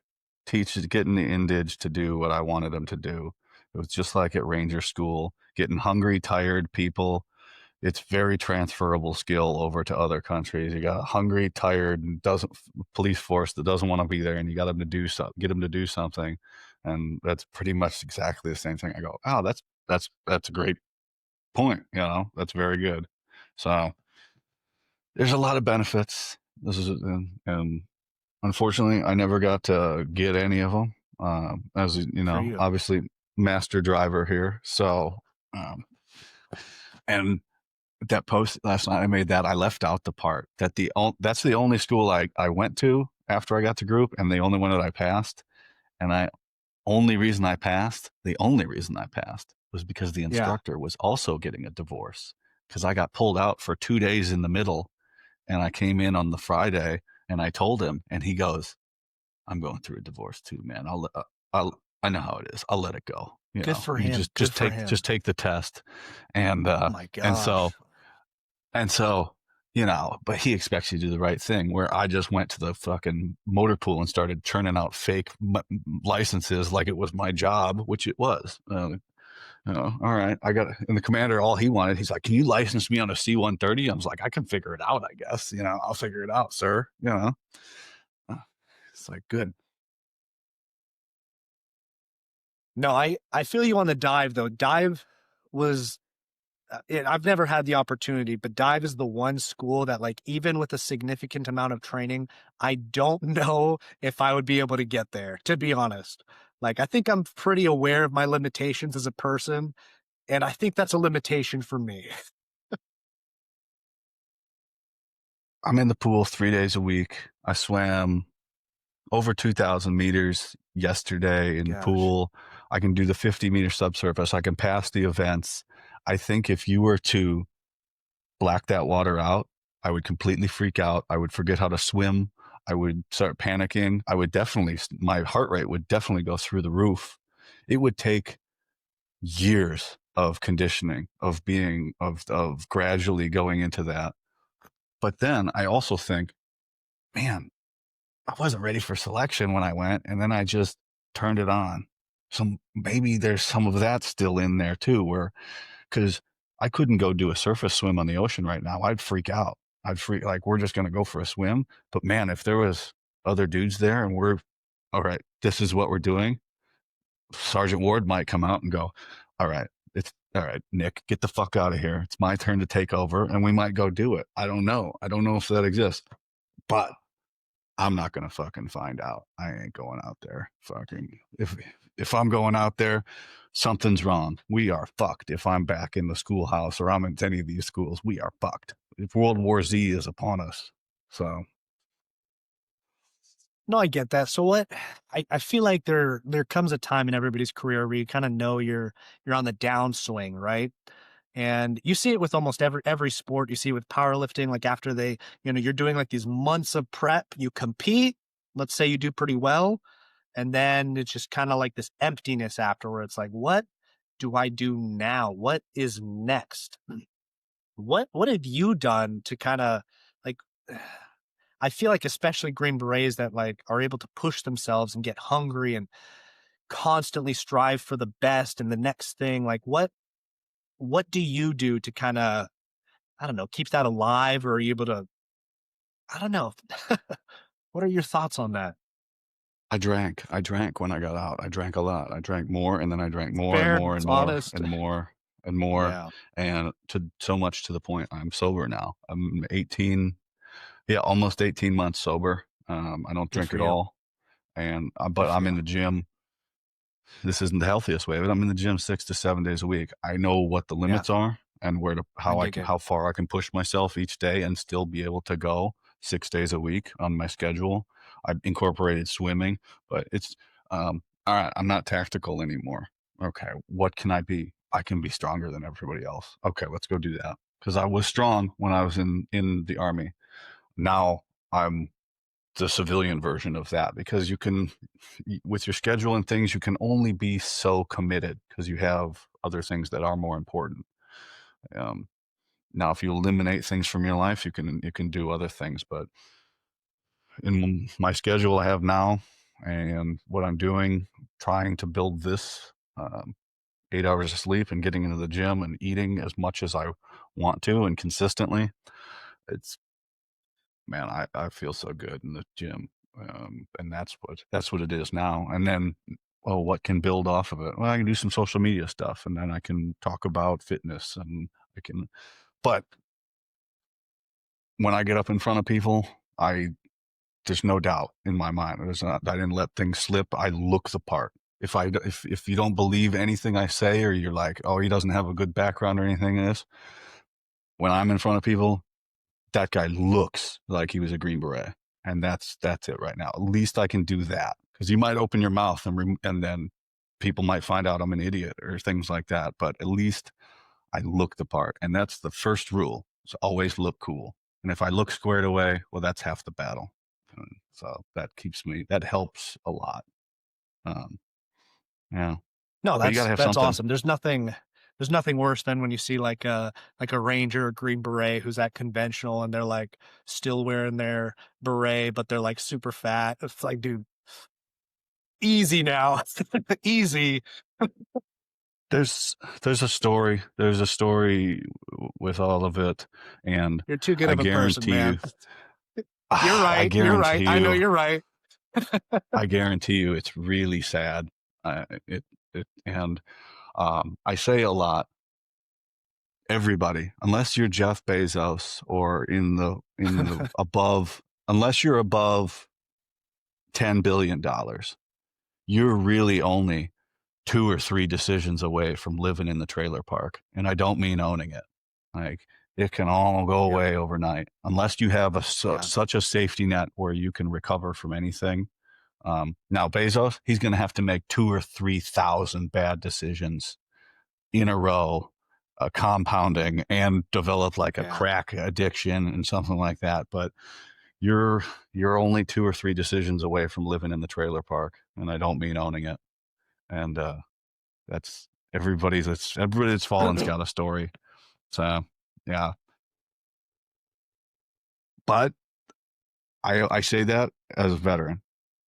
Getting the Indige to do what I wanted them to do. It was just like at Ranger School, getting hungry, tired people. It's very transferable skill over to other countries. You got a hungry, tired, and doesn't police force that doesn't want to be there, and you got them to do so, get them to do something, and that's pretty much exactly the same thing. I go, oh, that's a great point. You know, that's very good. So there's a lot of benefits. This is and unfortunately, I never got to get any of them. As you For know, you. obviously master driver here. So, um, and that post last night I made that I left out the part that that's the only school I went to after I got to group, and the only one that I passed. And the only reason I passed was because the Yeah. instructor was also getting a divorce because I got pulled out for 2 days in the middle, and I came in on the Friday and I told him, and he goes, "I'm going through a divorce too, man. I know how it is. I'll let it go. You Good know, for you him. just Good for just him. take the test." And Oh my and so gosh. and so you know, but he expects you to do the right thing. Where I just went to the fucking motor pool and started churning out fake licenses like it was my job, which it was. All right, I got. And the commander, all he wanted, he's like, "Can you license me on a C-130?" I was like, "I can figure it out, I guess. You know, I'll figure it out, sir." You know, Uh, it's like good. No, I feel you on the dive though. Dive was I've never had the opportunity, but dive is the one school that like even with a significant amount of training, I don't know if I would be able to get there, to be honest. Like I think I'm pretty aware of my limitations as a person, and I think that's a limitation for me. I'm in the pool 3 days a week. I swam over 2,000 meters yesterday in the Gosh. pool. I can do the 50-meter subsurface. I can pass the events. I think if you were to black that water out, I would completely freak out. I would forget how to swim. I would start panicking. My heart rate would definitely go through the roof. It would take years of conditioning, of gradually going into that. But then I also think, man, I wasn't ready for selection when I went, and then I just turned it on. So maybe there's some of that still in there too, where because I couldn't go do a surface swim on the ocean right now. I'd freak out. I'd freak like we're just gonna go for a swim. But man, if there was other dudes there and we're all right, this is what we're doing, Sergeant Ward might come out and go, all right, it's all right, Nick, get the fuck out of here. It's my turn to take over, and we might go do it. I don't know. I don't know if that exists, but I'm not gonna fucking find out. I ain't going out there. Fucking if I'm going out there, something's wrong. We are fucked. If I'm back in the schoolhouse or I'm in any of these schools, we are fucked. If World War Z is upon us. So No, I get that. So what I feel like there comes a time in everybody's career where you kind of know you're on the downswing, right? And you see it with almost every sport. You see it with powerlifting, like after you're doing like these months of prep, you compete, let's say you do pretty well, and then it's just kind of like this emptiness afterwards. Like, what do I do now? What is next? What have you done to kind of like I feel like especially Green Berets that like are able to push themselves and get hungry and constantly strive for the best and the next thing. Like what do you do to kind of I don't know, keep that alive, or are you able to I don't know. What are your thoughts on that? I drank. I drank when I got out. I drank a lot. I drank more, and then I drank more and Fair, more it's and more honest. and more and more, Yeah, and to so much to the point I'm sober now. I'm 18, yeah, almost 18 months sober. I don't good drink for at you. all, and Good but for I'm you. in the gym. This isn't the healthiest way, but I'm in the gym 6 to 7 days a week. I know what the Yeah, limits are and I dig it. how far I can push myself each day and still be able to go 6 days a week on my schedule. I've incorporated swimming, but it's all right. I'm not tactical anymore. Okay, what can I be? I can be stronger than everybody else. Okay, let's go do that. Because I was strong when I was in the army. Now I'm the civilian version of that because you can, with your schedule and things, you can only be so committed because you have other things that are more important. Um, Now, if you eliminate things from your life, you can do other things. But in my schedule I have now and what I'm doing, trying to build this 8 hours of sleep and getting into the gym and eating as much as I want to and consistently, it's man, I feel so good in the gym. And that's what it is now. And then, oh, what can build off of it? Well, I can do some social media stuff, and then I can talk about fitness, and I can. But when I get up in front of people, I there's no doubt in my mind. There's not. I didn't let things slip. I look the part. If you don't believe anything I say, or you're like, oh, he doesn't have a good background or anything in this, when I'm in front of people, that guy looks like he was a Green Beret, and that's it right now. At least I can do that, because you might open your mouth and then people might find out I'm an idiot or things like that. But at least I look the part, and that's the first rule: is always look cool. And if I look squared away, well, that's half the battle. And so that helps a lot. Um, yeah, No, but you got to have that's something. awesome. There's nothing worse than when you see like a ranger or green beret who's at conventional and they're like still wearing their beret, but they're like super fat. It's like, dude, easy now. Easy. There's a story with all of it, and You're too good I of a person, guarantee man. you, You're I right. You're right. guarantee I know you, you're right. I guarantee you, it's really sad. And I say a lot. Everybody, unless you're Jeff Bezos or in the above, unless you're above $10 billion, you're really only 2 or 3 decisions away from living in the trailer park. And I don't mean owning it. Like, it can all go Yeah. away overnight unless you have Yeah. such a safety net where you can recover from anything. Now Bezos, he's going to have to make 2 or 3 thousand bad decisions in a row, compounding, and develop like a Yeah. crack addiction and something like that. But you're you're only 2 or 3 decisions away from living in the trailer park, and I don't mean owning it. And that's everybody that's fallen's got a story. So yeah, but I say that as a veteran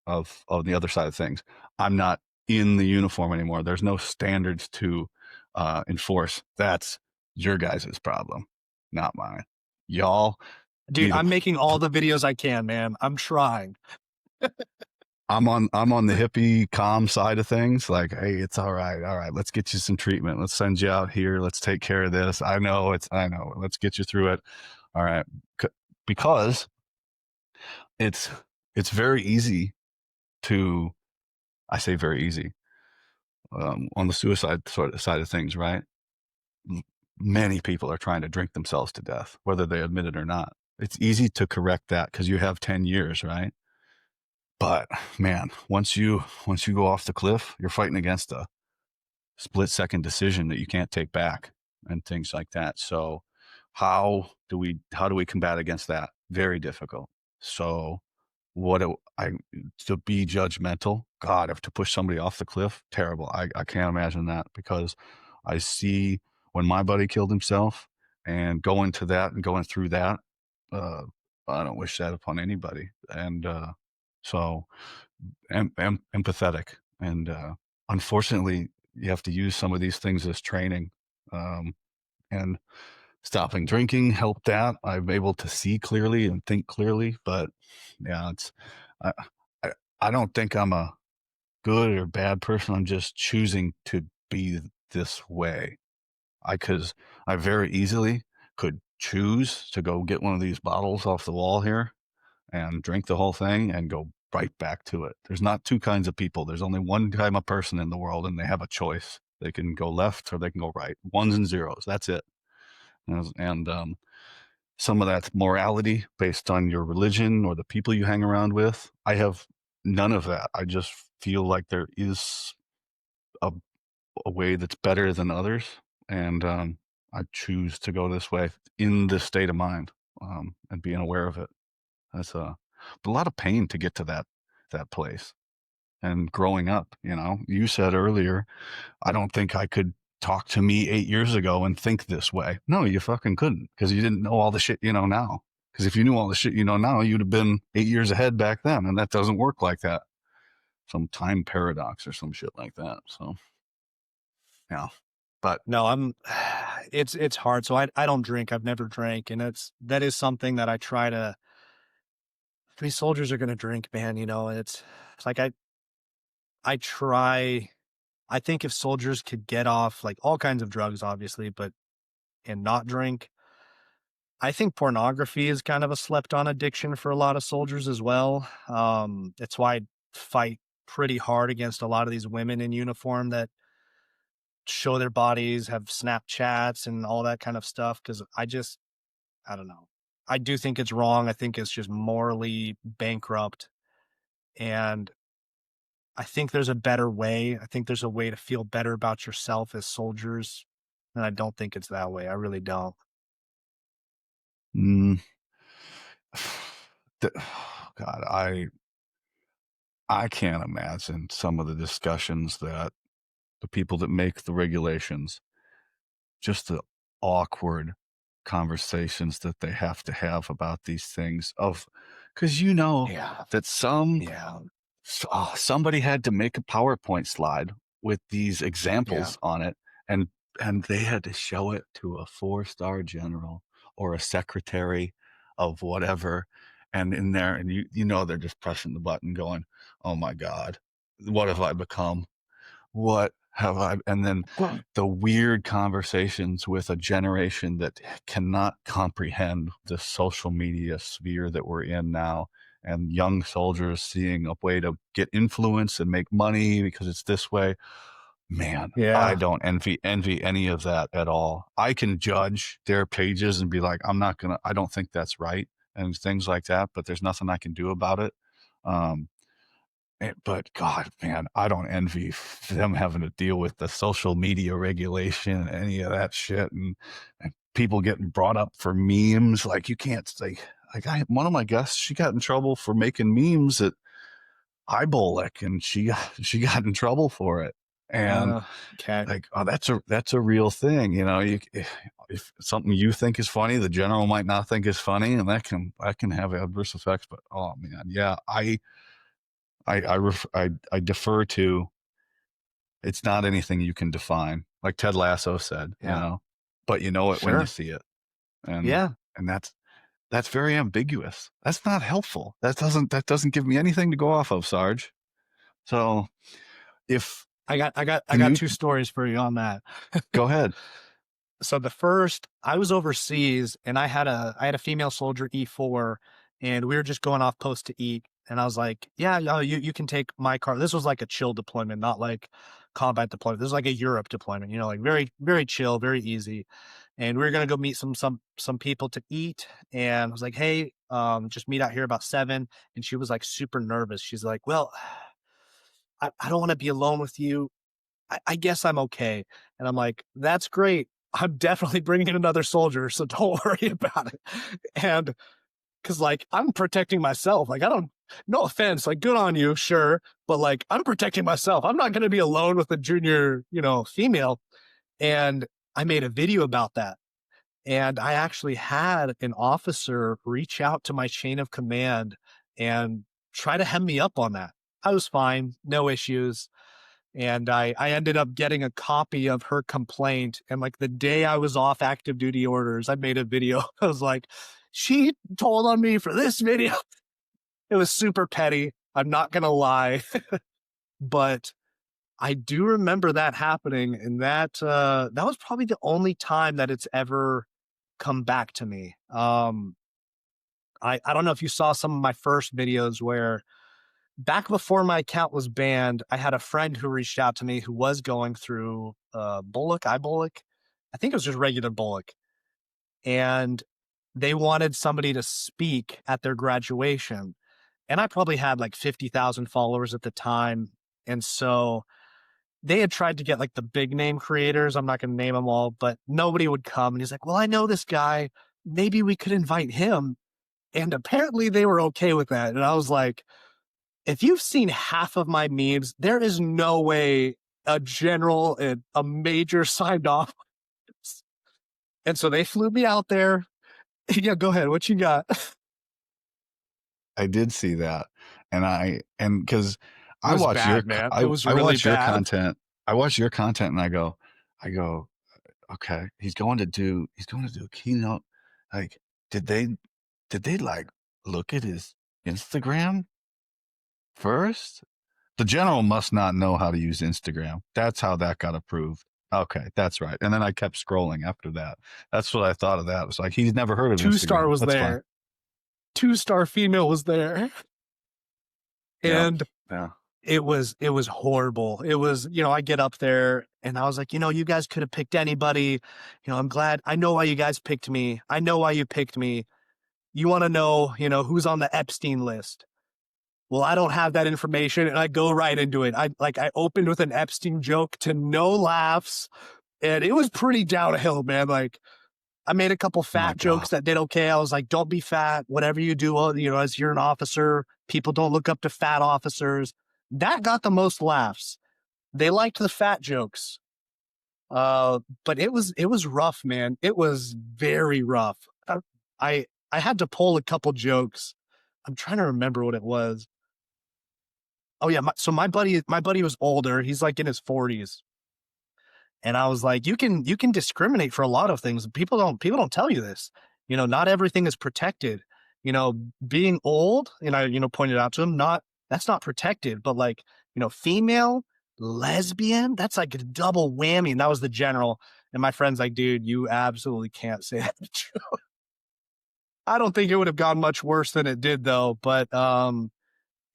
of the other side of things. I'm not in the uniform anymore. There's no standards to enforce. That's your guys' problem, not mine. Y'all Dude, need to. I'm making all the videos I can, man. I'm trying. I'm on the hippie calm side of things. Like, hey, it's all right. All right, let's get you some treatment. Let's send you out here. Let's take care of this. I know. Let's get you through it. All right. Because it's it's very easy to, I say very easy, on the suicide sort of side of things, right? Many people are trying to drink themselves to death, whether they admit it or not. It's easy to correct that because you have 10 years, right? But man, once you go off the cliff, you're fighting against a split-second decision that you can't take back and things like that. So how do we combat against that? Very difficult. So what do I to be judgmental? God, if to push somebody off the cliff, terrible. I can't imagine that, because I see when my buddy killed himself and going to that and going through that, uh, I don't wish that upon anybody. And so empathetic. And unfortunately, you have to use some of these things as training. And stopping drinking helped that. I'm able to see clearly and think clearly. But yeah, I, I, I don't think I'm a good or bad person. I'm just choosing to be this way. Because I very easily could choose to go get one of these bottles off the wall here and drink the whole thing and go right back to it. There's not two kinds of people. There's only one kind of person in the world, and they have a choice. They can go left or they can go right. Ones and zeros. That's it. And some of that's morality based on your religion or the people you hang around with. I have none of that. I just feel like there is a a way that's better than others, and I choose to go this way in this state of mind, and being aware of it. That's a lot of pain to get to that place. And growing up, you said earlier, I don't think I could talk to me 8 years ago and think this way. No, you fucking couldn't, because you didn't know all the shit you know now. Because if you knew all the shit you know now, you'd have been 8 years ahead back then, and that doesn't work like that. Some time paradox or some shit like that. So yeah, but No, I'm it's hard. So I don't drink. I've never drank, and that is something that I try to. I mean, soldiers are gonna drink, man. It's like I try. I think if soldiers could get off like all kinds of drugs, obviously, but and not drink, I think pornography is kind of a slept on addiction for a lot of soldiers as well. That's why I fight pretty hard against a lot of these women in uniform that show their bodies, have Snapchats and all that kind of stuff. Cause I don't know. I do think it's wrong. I think it's just morally bankrupt. And I think there's a better way. I think there's a way to feel better about yourself as soldiers. And I don't think it's that way. I really don't. mm, God, I can't imagine some of the discussions that the people that make the regulations, just the awkward conversations that they have to have about these things of, because Yeah. that Yeah. somebody had to make a PowerPoint slide with these Yeah. examples on it, and they had to show it to a four-star general or a secretary of whatever, and in there, and they're just pressing the button going, oh my God, what have I become? What have I? And then the weird conversations with a generation that cannot comprehend the social media sphere that we're in now, and young soldiers seeing a way to get influence and make money because it's this way. Man, I Yeah. don't envy any of that at all. I can judge their pages and be like, I don't think that's right, and things like that, but there's nothing I can do about it. Um, but God, man, I don't envy them having to deal with the social media regulation and any of that shit, and people getting brought up for memes. Like, you can't say, like, one of my guests, she got in trouble for making memes at Ibolic, and she got in trouble for it. And Okay. like, oh, that's a real thing. If something you think is funny, the general might not think is funny, and that can have adverse effects. But oh man, yeah, I defer to, it's not anything you can define, like Ted Lasso said, Yeah. but you know it when you Sure. see it, and Yeah. that's very ambiguous. That's not helpful. That doesn't give me anything to go off of, Sarge. So if I got can you two stories for you on that. go ahead? So the first, I was overseas and I had a female soldier E4 and we were just going off post to eat. And I was like, yeah, no, you can take my car. This was like a chill deployment, not like combat deployment. This was like a Europe deployment, like very, very chill, very easy. And we were gonna go meet some people to eat. And I was like, hey, just meet out here about 7. And she was like super nervous. She's like, well, I don't want to be alone with you. I guess I'm okay. And I'm like, that's great. I'm definitely bringing in another soldier, so don't worry about it. And because like I'm protecting myself, like I don't, no offense, like good on you, sure, but like I'm protecting myself. I'm not going to be alone with a junior, female. And I made a video about that. And I actually had an officer reach out to my chain of command and try to hem me up on that. I was fine, no issues. And I ended up getting a copy of her complaint. And like the day I was off active duty orders, I made a video. I was like, she told on me for this video. It was super petty. I'm not going to lie. But I do remember that happening. And that was probably the only time that it's ever come back to me. I don't know if you saw some of my first videos where back before my account was banned, I had a friend who reached out to me who was going through Bullock, iBullock. I think it was just regular Bullock. And they wanted somebody to speak at their graduation. And I probably had like 50,000 followers at the time. And so they had tried to get like the big name creators. I'm not going to name them all, but nobody would come. And he's like, well, I know this guy. Maybe we could invite him. And apparently they were okay with that. And I was like, if you've seen half of my memes, there is no way a general and a major signed off. And so they flew me out there. Yeah, go ahead. What you got? It I did see that, and because I was watch bad, man. It was I really watch your bad. content. I watch your content, and I go, okay, he's going to do a keynote. Like, did they like look at his Instagram first? The general must not know how to use Instagram. That's how that got approved. Okay, that's right. And then I kept scrolling after that. That's what I thought of that. It was like he's never heard of 2 star Instagram. was That's fine. there. 2 star female was there. Yeah, And yeah. it was horrible. It was, I get up there and I was like, you guys could have picked anybody. I'm glad. I know why you guys picked me. I know why you picked me. You want to know, who's on the Epstein list. Well, I don't have that information, and I go right into it. I opened with an Epstein joke to no laughs, and it was pretty downhill, man. Like, I made a couple Oh my fat god. jokes that did okay. I was like, don't be fat. Whatever you do, as you're an officer, people don't look up to fat officers. That got the most laughs. They liked the fat jokes. But it was rough, man. It was very rough. I had to pull a couple jokes. I'm trying to remember what it was. Oh yeah, so my buddy was older. He's like in his 40s. And I was like, you can discriminate for a lot of things. People don't tell you this. Not everything is protected. Being old, and I, pointed out to him, not that's not protected, but like, female, lesbian, that's like a double whammy. And that was the general. And my friend's like, dude, you absolutely can't say that. I don't think it would have gone much worse than it did though. But Oh my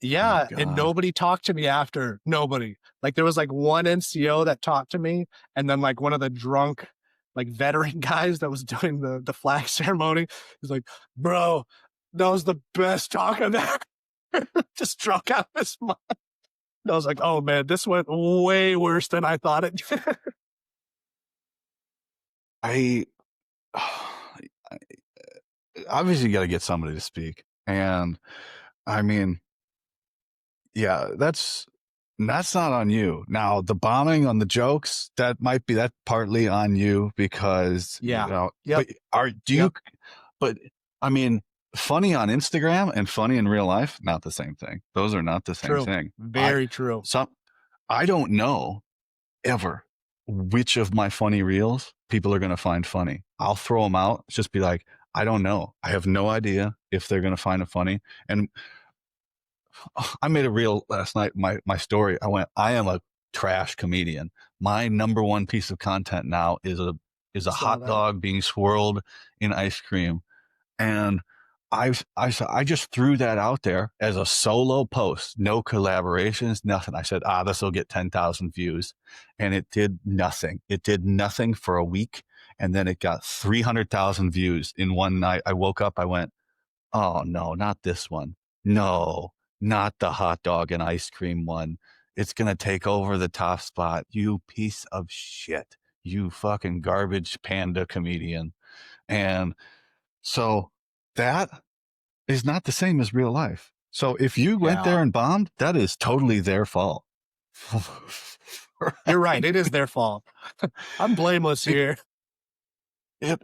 yeah, and god. nobody talked to me after. Nobody. Like there was like one NCO that talked to me, and then like one of the drunk, like veteran guys that was doing the flag ceremony. He's like, "Bro, that was the best talk of that." Just drunk out of his mind. I was like, "Oh man, this went way worse than I thought it did." I obviously got to get somebody to speak, and I mean, yeah, that's not on you. Now, the bombing on the jokes, that partly on you because, Yeah. but Yep. do you, Yep. but I mean, funny on Instagram and funny in real life, not the same thing. Those are not the same True. thing. Very true. Some, I don't know ever which of my funny reels people are going to find funny. I'll throw them out, just be like, I don't know. I have no idea if they're going to find it funny. And I made a reel last night. My story. I am a trash comedian. My number one piece of content now is a Saw hot that. dog being swirled in ice cream, and I just threw that out there as a solo post, no collaborations, nothing. I said, this will get 10,000 views, and it did nothing. It did nothing for a week, and then it got 300,000 views in one night. I woke up. I went, oh no, not this one. No, not the hot dog and ice cream one. It's going to take over the top spot. You piece of shit. You fucking garbage panda comedian. And so that is not the same as real life. So if you went Yeah. there and bombed, that is totally their fault. You're right. It is their fault. I'm blameless here. It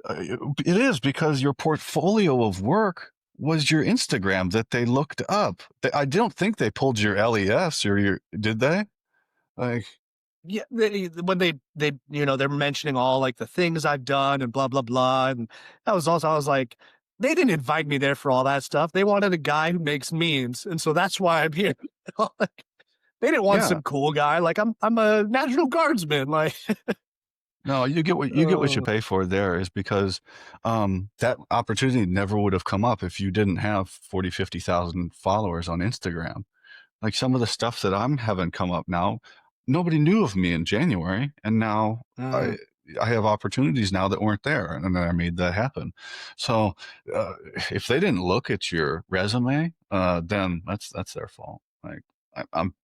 is because your portfolio of work was your Instagram that they looked up. I don't think they pulled your LES or did they? Like, Yeah, when they they're mentioning all like the things I've done and blah blah blah, and that was also I was like, they didn't invite me there for all that stuff. They wanted a guy who makes memes, and so that's why I'm here. Like, they didn't want yeah, some cool guy. Like I'm a National Guardsman. Like, no, you get what you uh, pay for there is because that opportunity never would have come up if you didn't have 40, 50,000 followers on Instagram. Like some of the stuff that I'm having come up now, nobody knew of me in January, and now mm, I have opportunities now that weren't there, and then I made that happen. So uh, if they didn't look at your resume, then that's their fault. Like I'm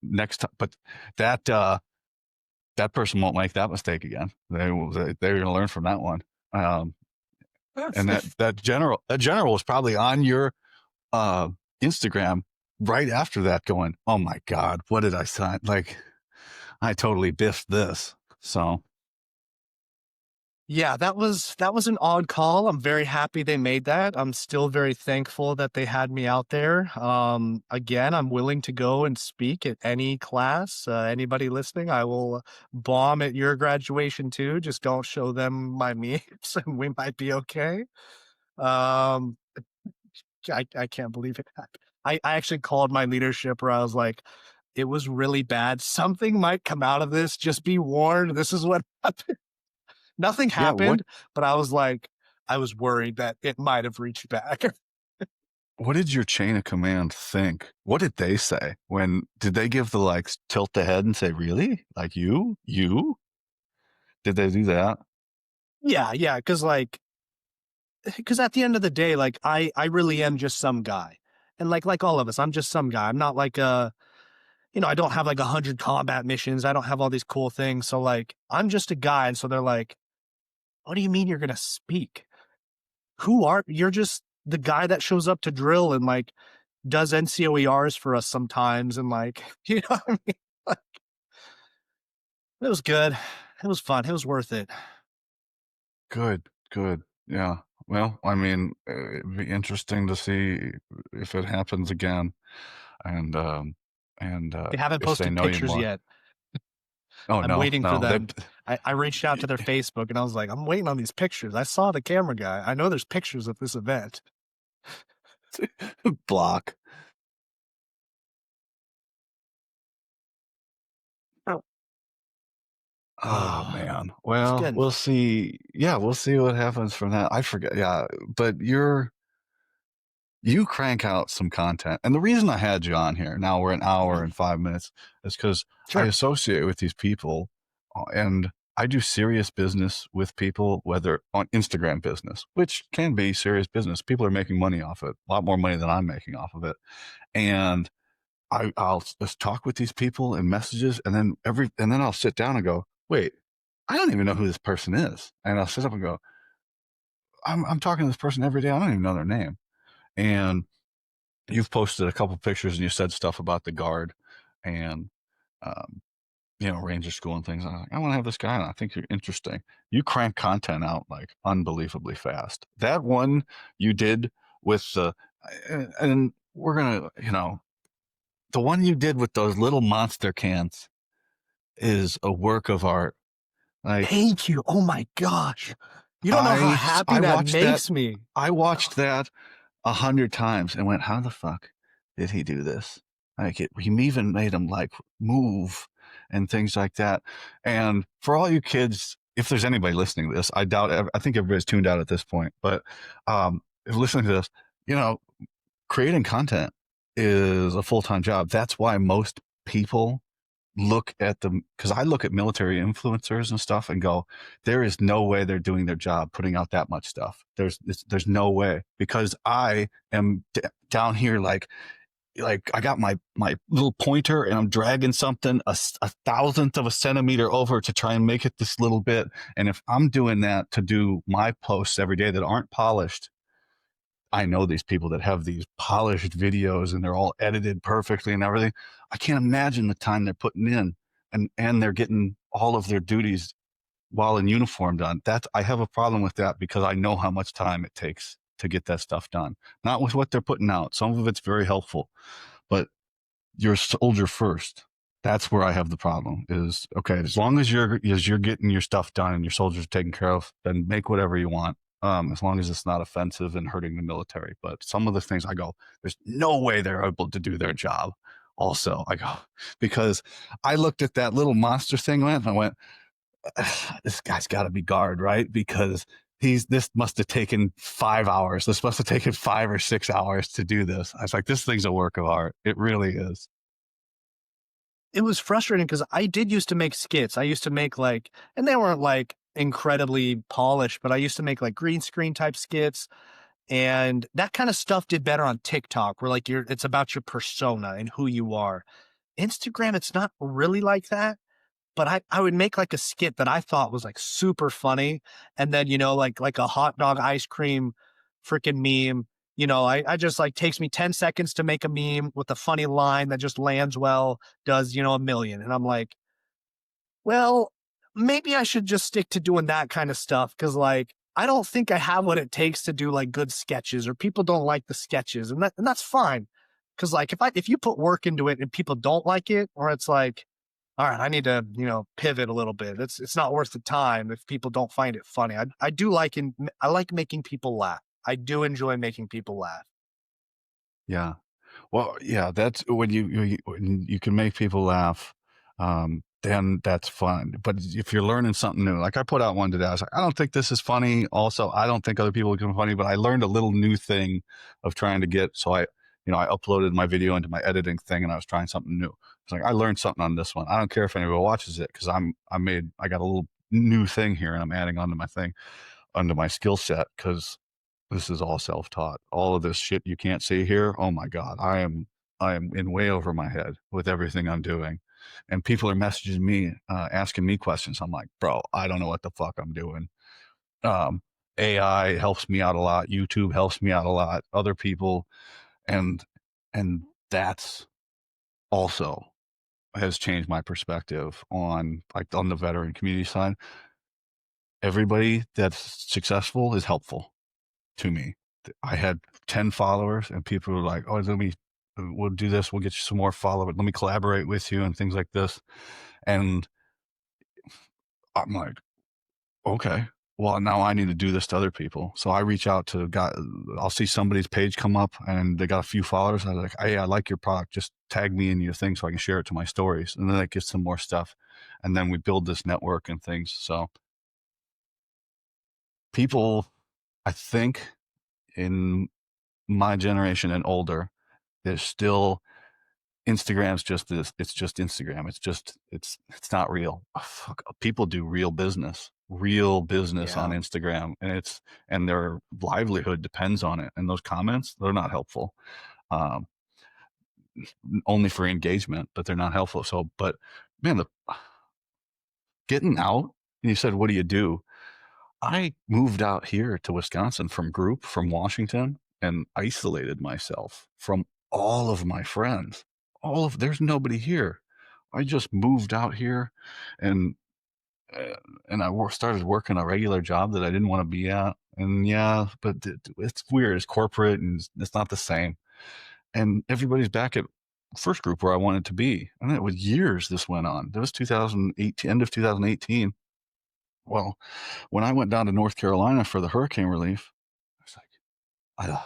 next time, but that that person won't make that mistake again. They're going to learn from that one. Um, and that general was probably on your uh, Instagram right after that, going, "Oh my God, what did I sign? Like, I totally biffed this." So Yeah, that was an odd call. I'm very happy they made that. I'm still very thankful that they had me out there. Again, I'm willing to go and speak at any class. Anybody listening, I will bomb at your graduation too. Just don't show them my memes, and we might be okay. Um, I can't believe it. I actually called my leadership where I was like, "It was really bad. Something might come out of this. Just be warned. This is what happened." Nothing yeah, what happened, but I was like, I was worried that it might have reached back. what did your chain of command think? What did they say? When did they give the like tilt the head and say, "Really? Like you? Did they do that?" Yeah, yeah, because at the end of the day, like I really am just some guy, and like all of us, I'm just some guy. I'm not like I don't have like 100 combat missions. I don't have all these cool things. So like, I'm just a guy, and so they're like, "What do you mean you're gonna speak? Who are you're just the guy that shows up to drill and like does NCOERs for us sometimes, and like you know what I mean." Like, it was good. It was fun. It was worth it. Good, good. Yeah. Well, I mean, it'd be interesting to see if it happens again, and They haven't if they posted know you pictures more. yet. Oh I'm no, waiting for no, they them. I reached out to their Facebook and I was like, I'm waiting on these pictures. I saw the camera guy. I know there's pictures of this event. block. Oh, Oh man. it's Well, good. we'll see. Yeah, we'll see what happens from that. I forget. Yeah, but you crank out some content. And the reason I had you on here, now we're an hour and 5 minutes, is because I Sure. associate with these people and I do serious business with people, whether on Instagram business, which can be serious business. People are making money off it, a lot more money than I'm making off of it. And I'll just talk with these people in messages, and then I'll sit down and go, wait, I don't even know who this person is. And I'll sit up and go, I'm talking to this person every day. I don't even know their name. And you've posted a couple pictures and you said stuff about the guard and um, ranger school and things. I'm like, I want to have this guy on. I think you're interesting. You crank content out like unbelievably fast. That one you did with the and we're gonna the one you did with those little monster cans is a work of art. Like Thank you. Oh my gosh. You don't know how I happy I that watched that makes me. I watched that 100 times and went, how the fuck did he do this? Like he even made him like move and things like that. And for all you kids, if there's anybody listening to this, I think everybody's tuned out at this point, but if listening to this, you know, creating content is a full-time job. That's why most people look at them, because I look at military influencers and stuff and go, there is no way they're doing their job putting out that much stuff. There's no way, because I am down here like I got my little pointer and I'm dragging something a thousandth of a centimeter over to try and make it this little bit. And if I'm doing that to do my posts every day that aren't polished, I know these people that have these polished videos and they're all edited perfectly and everything. I can't imagine the time they're putting in, and they're getting all of their duties while in uniform done. I have a problem with that because I know how much time it takes to get that stuff done. Not with what they're putting out. Some of it's very helpful, but you're a soldier first. That's where I have the problem is, okay, as long as you're getting your stuff done and your soldiers taken care of, then make whatever you want. As long as it's not offensive and hurting the military. But some of the things I go, there's no way they're able to do their job. Also, I go, because I looked at that little monster thing and I went, this guy's got to be guard, right? Because this must have taken 5 hours. This must have taken 5 or 6 hours to do this. I was like, this thing's a work of art. It really is. It was frustrating because I did used to make skits. I used to make like, and they weren't like incredibly polished, but I used to make like green screen type skits. And that kind of stuff did better on TikTok, where like it's about your persona and who you are. Instagram, it's not really like that. but I would make like a skit that I thought was like super funny. And then, like a hot dog ice cream freaking meme. I just like takes me 10 seconds to make a meme with a funny line that just lands well, does, a million. And I'm like, well, maybe I should just stick to doing that kind of stuff because, like, I don't think I have what it takes to do like good sketches, or people don't like the sketches, and that's fine. Because like if you put work into it and people don't like it, or it's like, all right, I need to pivot a little bit. It's not worth the time if people don't find it funny. I like making people laugh. I do enjoy making people laugh. Yeah. Well, yeah, that's when you can make people laugh, then that's fun. But if you're learning something new, like I put out one today, I was like, I don't think this is funny. Also, I don't think other people can be funny, but I learned a little new thing of trying to get. So I uploaded my video into my editing thing, and I was trying something new. It's like I learned something on this one. I don't care if anybody watches it because I got a little new thing here, and I'm adding onto my thing, onto my skill set because this is all self-taught. All of this shit you can't see here. Oh my God. I am in way over my head with everything I'm doing. And people are messaging me, asking me questions. I'm like, bro, I don't know what the fuck I'm doing. Um, AI helps me out a lot. YouTube helps me out a lot. Other people. And, and that's also has changed my perspective on like on the veteran community side. Everybody that's successful is helpful to me. I had 10 followers and people were like, oh, we'll do this. We'll get you some more followers. Let me collaborate with you and things like this. And I'm like, okay, well, now I need to do this to other people. So I reach out to guys. I'll see somebody's page come up and they got a few followers. I was like, hey, I like your product. Just tag me in your thing so I can share it to my stories. And then that gets some more stuff. And then we build this network and things. So people, I think in my generation and older, there's still Instagram's just this. It's just Instagram. It's not real. Oh, fuck. People do real business on Yeah. Instagram, and their livelihood depends on it. And those comments, they're not helpful. Um, Only for engagement, but they're not helpful. So, but man, the getting out. And you said, what do you do? I moved out here to Wisconsin from Washington and isolated myself from all of my friends. There's nobody here. I just moved out here and uh, and started working a regular job that I didn't want to be at. And yeah, but it's weird. It's corporate and it's not the same. And everybody's back at first group where I wanted to be. And it was years this went on. That was 2018, end of 2018. Well, when I went down to North Carolina for the hurricane relief, I was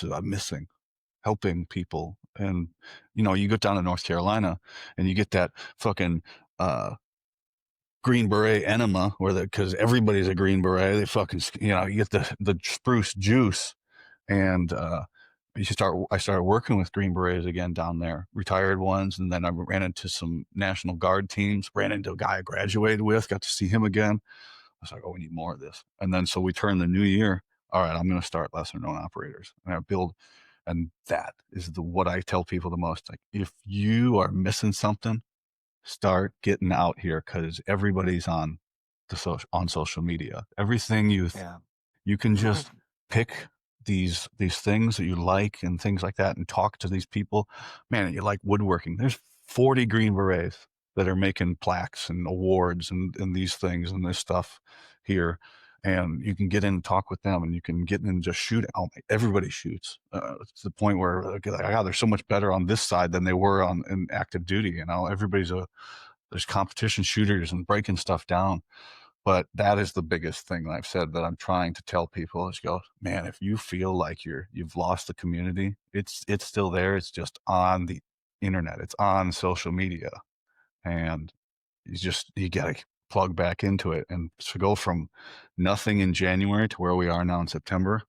like, I'm missing helping people. And, you go down to North Carolina and you get that fucking, Green Beret enema because everybody's a Green Beret. They fucking, you get the spruce juice and, I started working with Green Berets again down there, retired ones. And then I ran into some National Guard teams, ran into a guy I graduated with, got to see him again. I was like, oh, we need more of this. And then so we turned the new year. All right, I'm going to start lesser known operators. And I build, and that is what I tell people the most. Like, if you are missing something, start getting out here because everybody's on social media. Everything Yeah. you can just pick these things that you like and things like that and talk to these people. Man, you like woodworking. There's 40 Green Berets that are making plaques and awards and these things and this stuff here. And you can get in and talk with them and you can get in and just shoot. Everybody shoots. It's the point where like, oh, they're so much better on this side than they were in active duty. There's competition shooters and breaking stuff down. But that is the biggest thing that I've said that I'm trying to tell people is go, man, if you feel like you've lost the community, it's still there. It's just on the internet. It's on social media. And you got to plug back into it. And to go from nothing in January to where we are now in September,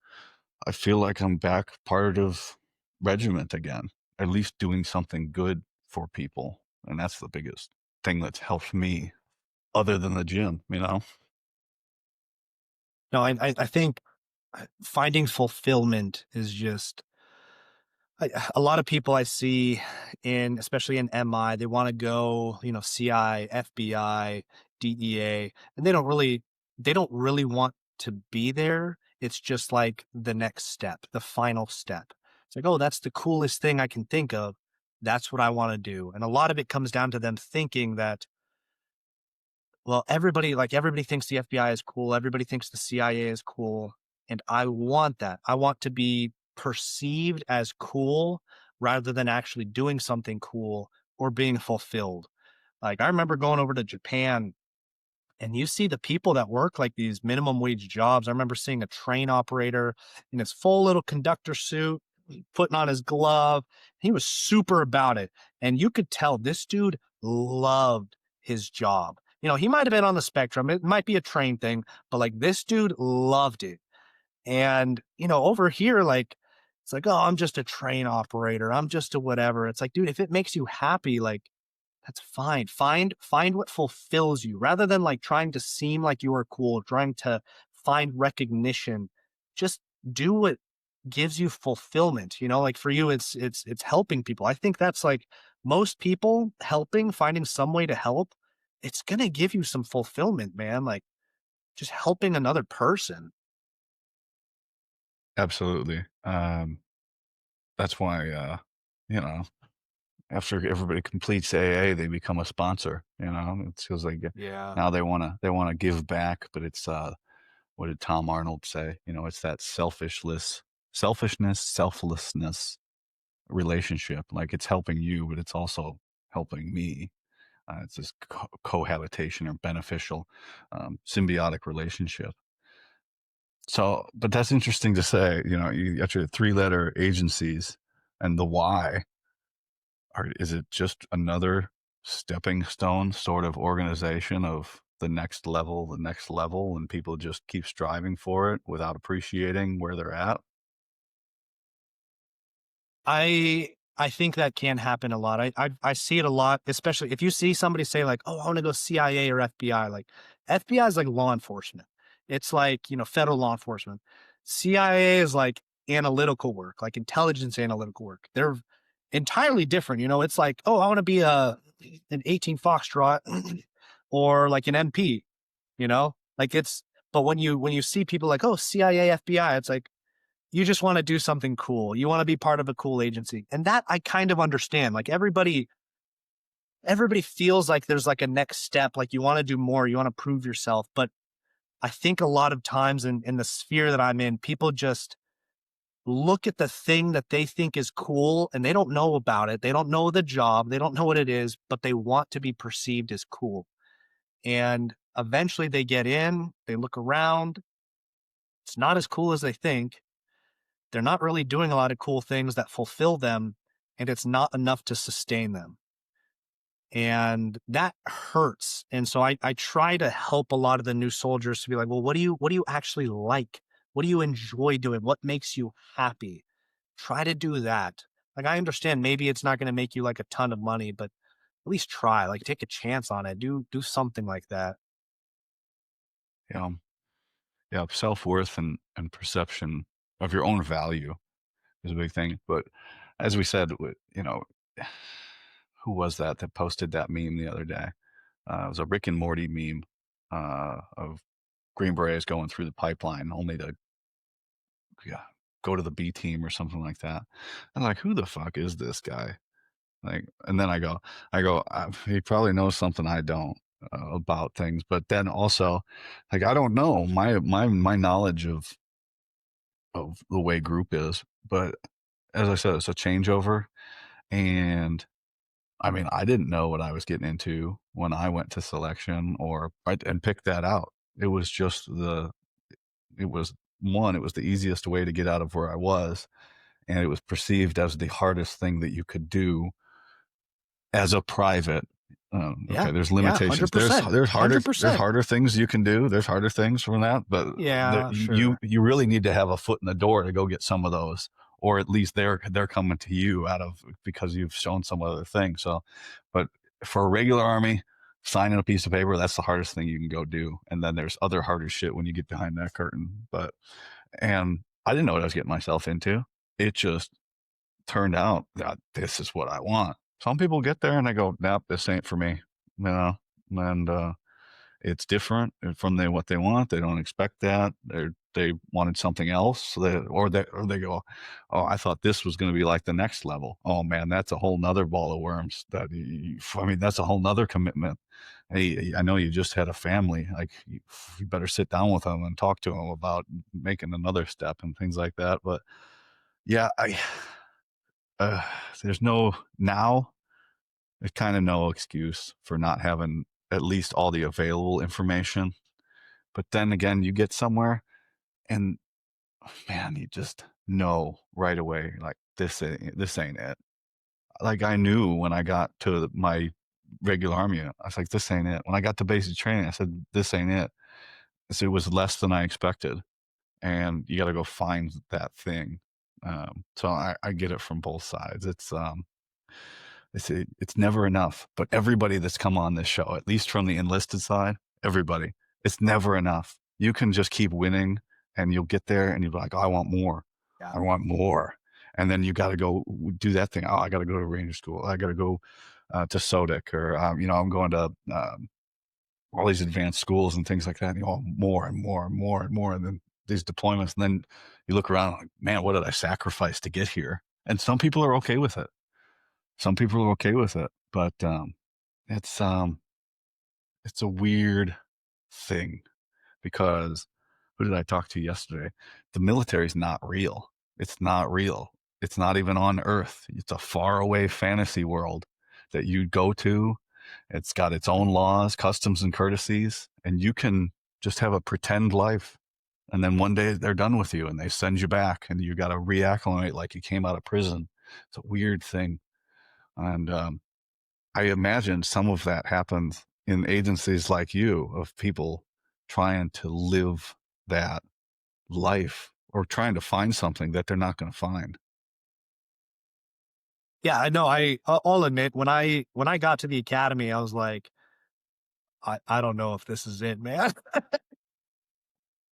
I feel like I'm back part of regiment again, at least doing something good for people. And that's the biggest thing that's helped me other than the gym. No, I think finding fulfillment is just a lot of people I see in, especially in MI, they want to go, CI, FBI, DEA, and they don't really want to be there. It's just like the next step, the final step. It's like, oh, that's the coolest thing I can think of. That's what I want to do. And a lot of it comes down to them thinking that, well, everybody thinks the FBI is cool. Everybody thinks the CIA is cool. And I want that. I want to be perceived as cool rather than actually doing something cool or being fulfilled. Like I remember going over to Japan and you see the people that work like these minimum wage jobs. I remember seeing a train operator in his full little conductor suit, putting on his glove. He was super about it. And you could tell this dude loved his job. He might have been on the spectrum. It might be a train thing, but like this dude loved it. And, over here, like, it's like, oh, I'm just a train operator. I'm just a whatever. It's like, dude, if it makes you happy, like, that's fine. Find what fulfills you rather than like trying to seem like you are cool, trying to find recognition. Just do what gives you fulfillment. Like for you, it's helping people. I think that's like most people helping, finding some way to help, it's gonna give you some fulfillment, man. Like just helping another person. Absolutely. That's why, you know, after everybody completes AA, they become a sponsor. It feels like Yeah. now they wanna give back, but it's what did Tom Arnold say? It's that selfishness, selflessness relationship. Like it's helping you, but it's also helping me. It's this cohabitation or beneficial, symbiotic relationship. So, but that's interesting to say. You got your three-letter agencies, and the why. Is it just another stepping stone sort of organization of the next level, and people just keep striving for it without appreciating where they're at? I think that can happen a lot. I see it a lot, especially if you see somebody say like, "Oh, I want to go CIA or FBI." Like FBI is like law enforcement. It's like, federal law enforcement. CIA is like analytical work, like intelligence analytical work. They're entirely different. It's like, "Oh, I want to be an 18 Foxtrot or like an MP," Like it's but when you see people like, "Oh, CIA, FBI," it's like you just want to do something cool. You want to be part of a cool agency. And that I kind of understand. Like everybody feels like there's like a next step, like you want to do more, you want to prove yourself. But I think a lot of times in the sphere that I'm in, people just look at the thing that they think is cool and they don't know about it. They don't know the job, they don't know what it is, but they want to be perceived as cool. And eventually they get in, they look around, it's not as cool as they think. They're not really doing a lot of cool things that fulfill them, and it's not enough to sustain them. And that hurts. And so I try to help a lot of the new soldiers to be like, well, what do you actually like? What do you enjoy doing? What makes you happy? Try to do that. Like I understand maybe it's not going to make you like a ton of money, but at least try. Like take a chance on it. Do something like that. Yeah, yeah. Self-worth and perception of your own value is a big thing. But as we said, who was that posted that meme the other day? It was a Rick and Morty meme of Green Berets going through the pipeline only to, yeah, go to the B team or something like that. I'm like, who the fuck is this guy? Like, and then I go, he probably knows something I don't about things. But then also, like, I don't know my knowledge of the way group is. But as I said, it's a changeover, and I mean, I didn't know what I was getting into when I went to selection and picked that out. It was just it was it was the easiest way to get out of where I was, and it was perceived as the hardest thing that you could do as a private. Yeah. Okay, there's Yeah. limitations. There's 100%. there's harder there's 100%. harder things you can do. There's harder things from that, but Yeah, you sure. you really need to have a foot in the door to go get some of those, or at least they're coming to you out of because you've shown some other thing. So, but for a regular army, signing a piece of paper, that's the hardest thing you can go do. And then there's other harder shit when you get behind that curtain. And I didn't know what I was getting myself into. It just turned out that this is what I want. Some people get there and they go, nope, this ain't for me. You know, and it's different from what they want. They don't expect that. They wanted something else. So they go, oh, I thought this was going to be like the next level. Oh man, that's a whole nother ball of worms. I mean, that's a whole nother commitment. Hey, I know you just had a family. Like you better sit down with them and talk to them about making another step and things like that. But yeah, uh, there's no now. There's kind of no excuse for not having at least all the available information. But then again, you get somewhere and man, you just know right away, like this ain't it. Like I knew when I got to my regular army, I was like, this ain't it. When I got to basic training, I said, this ain't it. So it was less than I expected. And you got to go find that thing. So I get it from both sides. It's never enough. But everybody that's come on this show, at least from the enlisted side, everybody, it's never enough. You can just keep winning, and you'll get there, and you'll be like, "Oh, I want more. Yeah. I want more." And then you got to go do that thing. Oh, I got to go to Ranger School. I got to go to SODIC, or I'm going to all these advanced schools and things like that. And you want more and more and more and more, and then these deployments, and then you look around, like, man, what did I sacrifice to get here? And some people are okay with it. Some people are okay with it, but it's um, it's a weird thing because who did I talk to yesterday? The military's not real. It's not real. It's not even on Earth. It's a faraway fantasy world that you go to. It's got its own laws, customs, and courtesies, and you can just have a pretend life. And then one day they're done with you and they send you back, and you got to reacclimate like you came out of prison. It's a weird thing. And I imagine some of that happens in agencies like you of people trying to live that life or trying to find something that they're not going to find. Yeah, I know. I'll admit when I got to the academy, I was like, I don't know if this is it, man. I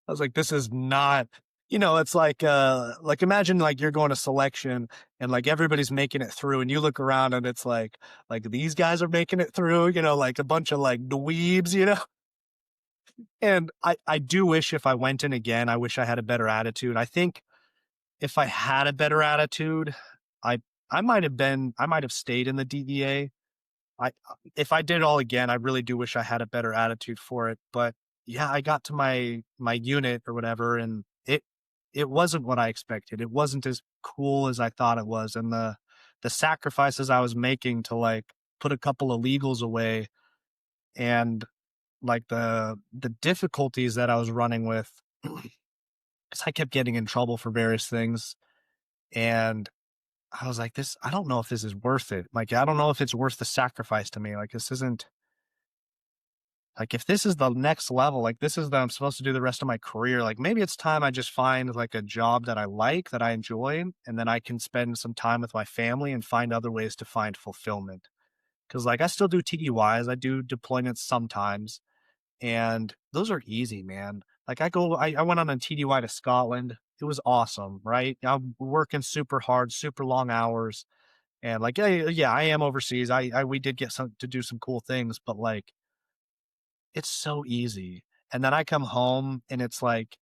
was like, this is not, it's like imagine like you're going to selection and like everybody's making it through and you look around and it's like these guys are making it through, like a bunch of like dweebs. And I do wish if I went in again, I wish I had a better attitude. I think if I had a better attitude, I I might have stayed in the DEA. I if I did it all again, I really do wish I had a better attitude for it. But yeah, I got to my unit or whatever, and it wasn't what I expected. It wasn't as cool as I thought it was, and the sacrifices I was making to like put a couple of legals away, and like the difficulties that I was running with, because I kept getting in trouble for various things, and I was like, this. I don't know if this is worth it. Like, I don't know if it's worth the sacrifice to me. Like, this isn't like if this is the next level, like this is that I'm supposed to do the rest of my career, like maybe it's time I just find like a job that I like, that I enjoy, and then I can spend some time with my family and find other ways to find fulfillment. Cause like I still do TDYs, I do deployments sometimes, and those are easy, man. Like I went on a TDY to Scotland. It was awesome, right? I'm working super hard, super long hours. And like, yeah, I am overseas. We did get some to do some cool things, but like, it's so easy. And then I come home and it's like,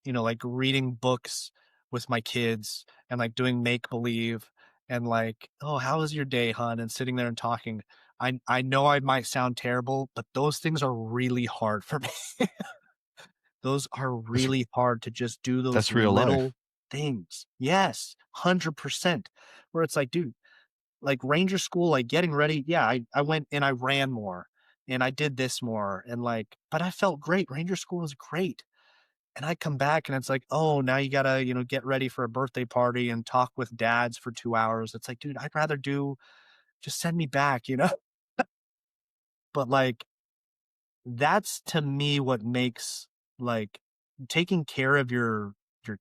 like reading books with my kids and like doing make believe and like, "Oh, how was your day, hon?" And sitting there and talking. I know I might sound terrible, but those things are really hard for me. Those are That's, really hard to just do those that's real little life. things. Yes, 100%. Where it's like, dude, like ranger school, like getting ready, yeah, I went and I ran more and I did this more and like, but I felt great. Ranger school was great. And I come back and it's like, oh, now you gotta, get ready for a birthday party and talk with dads for 2 hours. It's like, dude, I'd rather just send me back. But like, that's to me what makes like taking care of your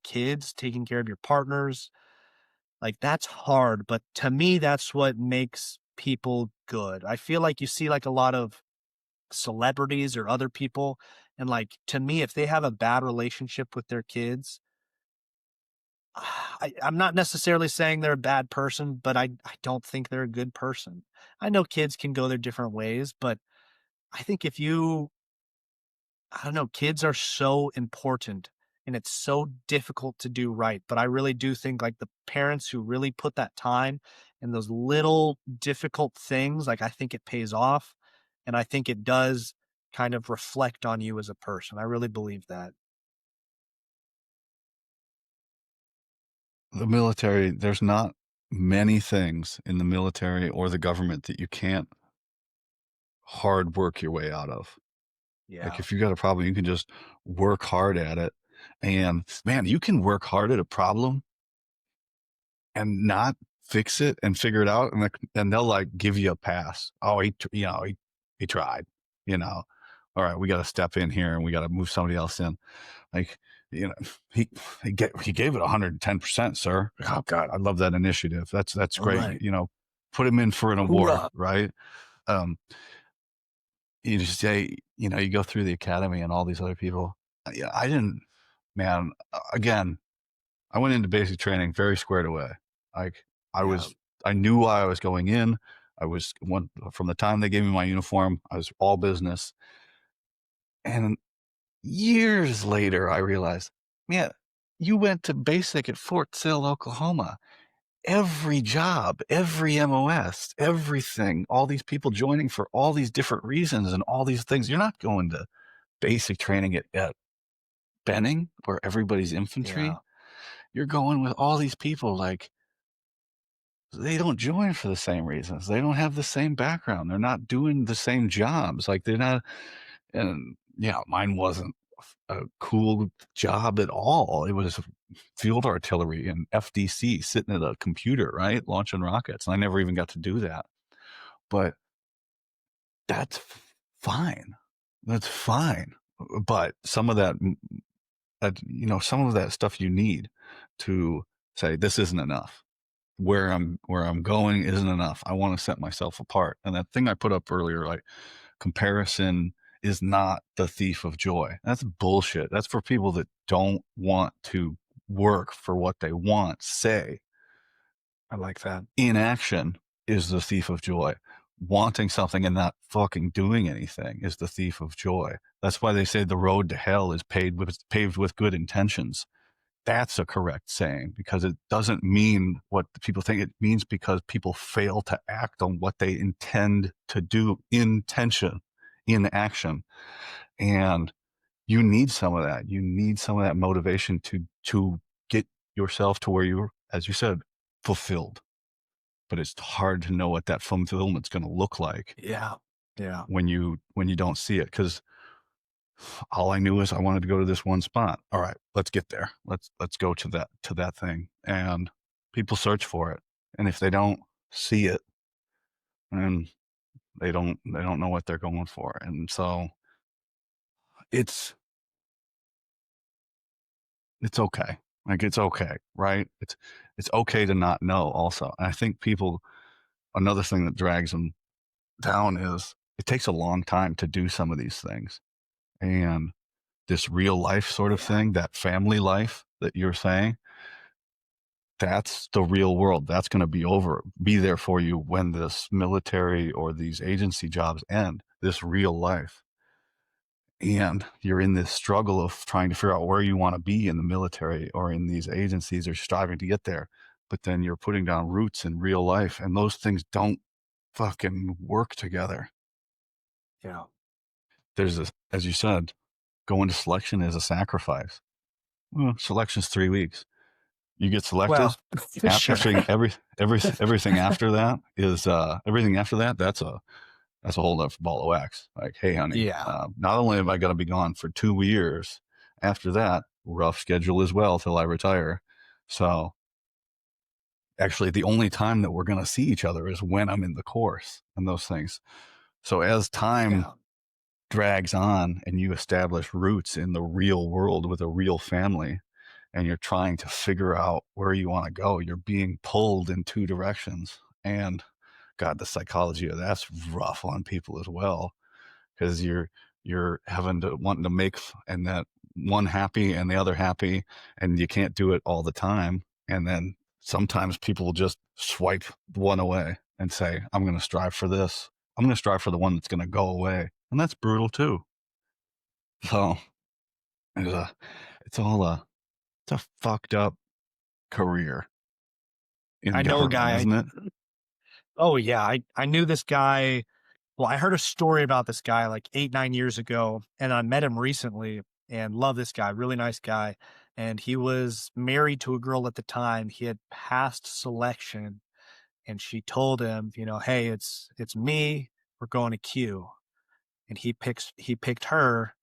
kids, taking care of your partners, like, that's hard, but to me, that's what makes people good. I feel like you see, like, a lot of celebrities or other people, and, like, to me, if they have a bad relationship with their kids, I'm not necessarily saying they're a bad person, but I don't think they're a good person. I know kids can go their different ways, but I think if you I don't know, kids are so important and it's so difficult to do right. But I really do think like the parents who really put that time and those little difficult things, like I think it pays off. And I think it does kind of reflect on you as a person. I really believe that. The military, there's not many things in the military or the government that you can't hard work your way out of. Like, Yeah. if you got a problem, you can just work hard at it. And man, you can work hard at a problem and not fix it and figure it out. And they'll like give you a pass. Oh, he tried, you know, all right, we got to step in here and we got to move somebody else in. Like, you know, he, he gave it 110%, sir. Oh God, I love that initiative. That's All great. right. You know, put him in for an award, Hoorah. right? Um, you just say, you know, you go through the academy and all these other people. Yeah, I didn't, man. Again, I went into basic training very squared away. Like I Yeah. was, I knew why I was going in. I was one from the time they gave me my uniform. I was all business. And years later, I realized, man, you went to basic at Fort Sill, Oklahoma. Every job, every MOS, everything, all these people joining for all these different reasons and all these things. You're not going to basic training at Benning, where everybody's Yeah. infantry. You're going with all these people like they don't join for the same reasons. They don't have the same background. They're not doing the same jobs. Like they're not, and yeah, mine wasn't a cool job at all. It was field artillery and FDC sitting at a computer, right? Launching rockets. And I never even got to do that. But that's fine. That's fine. But some of that, some of that stuff you need to say, this isn't enough. Where I'm going isn't enough. I want to set myself apart. And that thing I put up earlier, like comparison is not the thief of joy. That's bullshit. That's for people that don't want to work for what they want. Say I like that. inaction is the thief of joy. Wanting something and not fucking doing anything is the thief of joy. That's why they say the road to hell is paved with good intentions. That's a correct saying because it doesn't mean what people think. It means because people fail to act on what they intend to do in action. And you need some of that. You need some of that motivation to get yourself to where you're, as you said, fulfilled. But it's hard to know what that fulfillment's going to look like Yeah. Yeah. when you don't see it. Because all I knew is I wanted to go to this one spot. All right, let's get there. Let's go to that thing. And people search for it. And if they don't see it, then they don't know what they're going for. And so it's it's okay. Like it's okay, right? It's okay to not know also. And I think people another thing that drags them down is it takes a long time to do some of these things. And this real life sort of Yeah. thing, that family life that you're saying, that's the real world. That's going to be there for you when this military or these agency jobs end, this real life. And you're in this struggle of trying to figure out where you want to be in the military or in these agencies or striving to get there. But then you're putting down roots in real life, and those things don't fucking work together. Yeah. There's this, as you said, going to selection is a sacrifice. Well, selection's 3 weeks. You get selected. Well, sure. Everything after that is everything after that. That's a whole other ball of wax. Like, hey, honey, Yeah. not only am I going to be gone for 2 years, after that, rough schedule as well till I retire. So actually, the only time that we're going to see each other is when I'm in the course and those things. So as time Yeah. drags on and you establish roots in the real world with a real family, and you're trying to figure out where you want to go, you're being pulled in two directions. And God, the psychology of that's rough on people as well, because you're having to wanting to make and that one happy and the other happy, and you can't do it all the time. And then sometimes people will just swipe one away and say, I'm going to strive for this. I'm going to strive for the one that's going to go away. And that's brutal too. So it's a, it's all it's a fucked up career in I know a government, guy. isn't it? Oh yeah, I knew this guy. Well, I heard a story about this guy like 8, 9 years ago, and I met him recently and love this guy, really nice guy. And he was married to a girl at the time. He had passed selection and she told him, "Hey, it's me. We're going to Q." And he picked her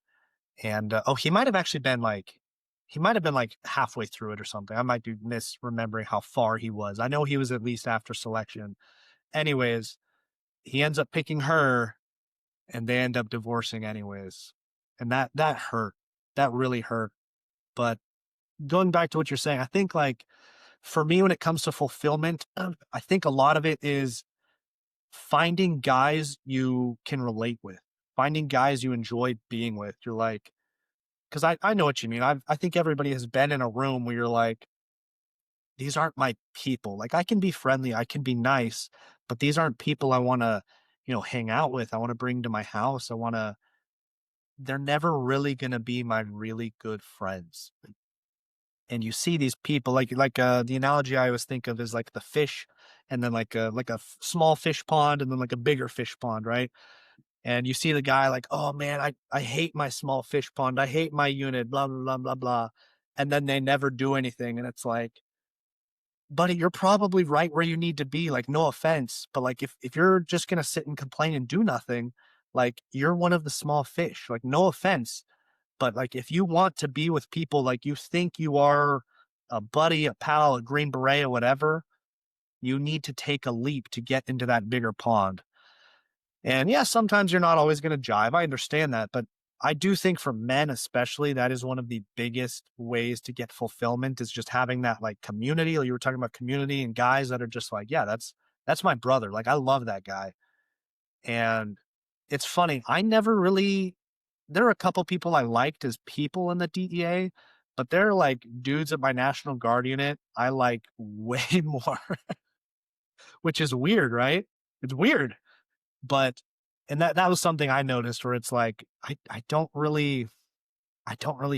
and oh, he might have been like halfway through it or something. I might be misremembering how far he was. I know he was at least after selection. Anyways, he ends up picking her and they end up divorcing anyways. And that hurt. That really hurt. But going back to what you're saying, I think like for me when it comes to fulfillment, I think a lot of it is finding guys you can relate with, finding guys you enjoy being with. You're like, because I know what you mean. I think everybody has been in a room where you're like, these aren't my people. Like I can be friendly, I can be nice, but these aren't people I want to, hang out with. I want to bring to my house. They're never really going to be my really good friends. And you see these people the analogy I always think of is like the fish and then like a small fish pond and then like a bigger fish pond, right? And you see the guy like, oh man, I hate my small fish pond. I hate my unit, blah, blah, blah, blah, blah. And then they never do anything. And it's like, buddy, you're probably right where you need to be. Like, no offense, but like if you're just gonna sit and complain and do nothing, like you're one of the small fish. Like, no offense. But like if you want to be with people like you think you are a buddy, a pal, a green beret, or whatever, you need to take a leap to get into that bigger pond. And yeah, sometimes you're not always going to jive. I understand that. But I do think for men, especially, that is one of the biggest ways to get fulfillment is just having that like community. Like you were talking about community and guys that are just like, yeah, that's my brother. Like I love that guy. And it's funny. I never really, there are a couple people I liked as people in the DEA, but they're like dudes at my National Guard unit I like way more, which is weird, right? It's weird. But and that was something I noticed where it's like I don't really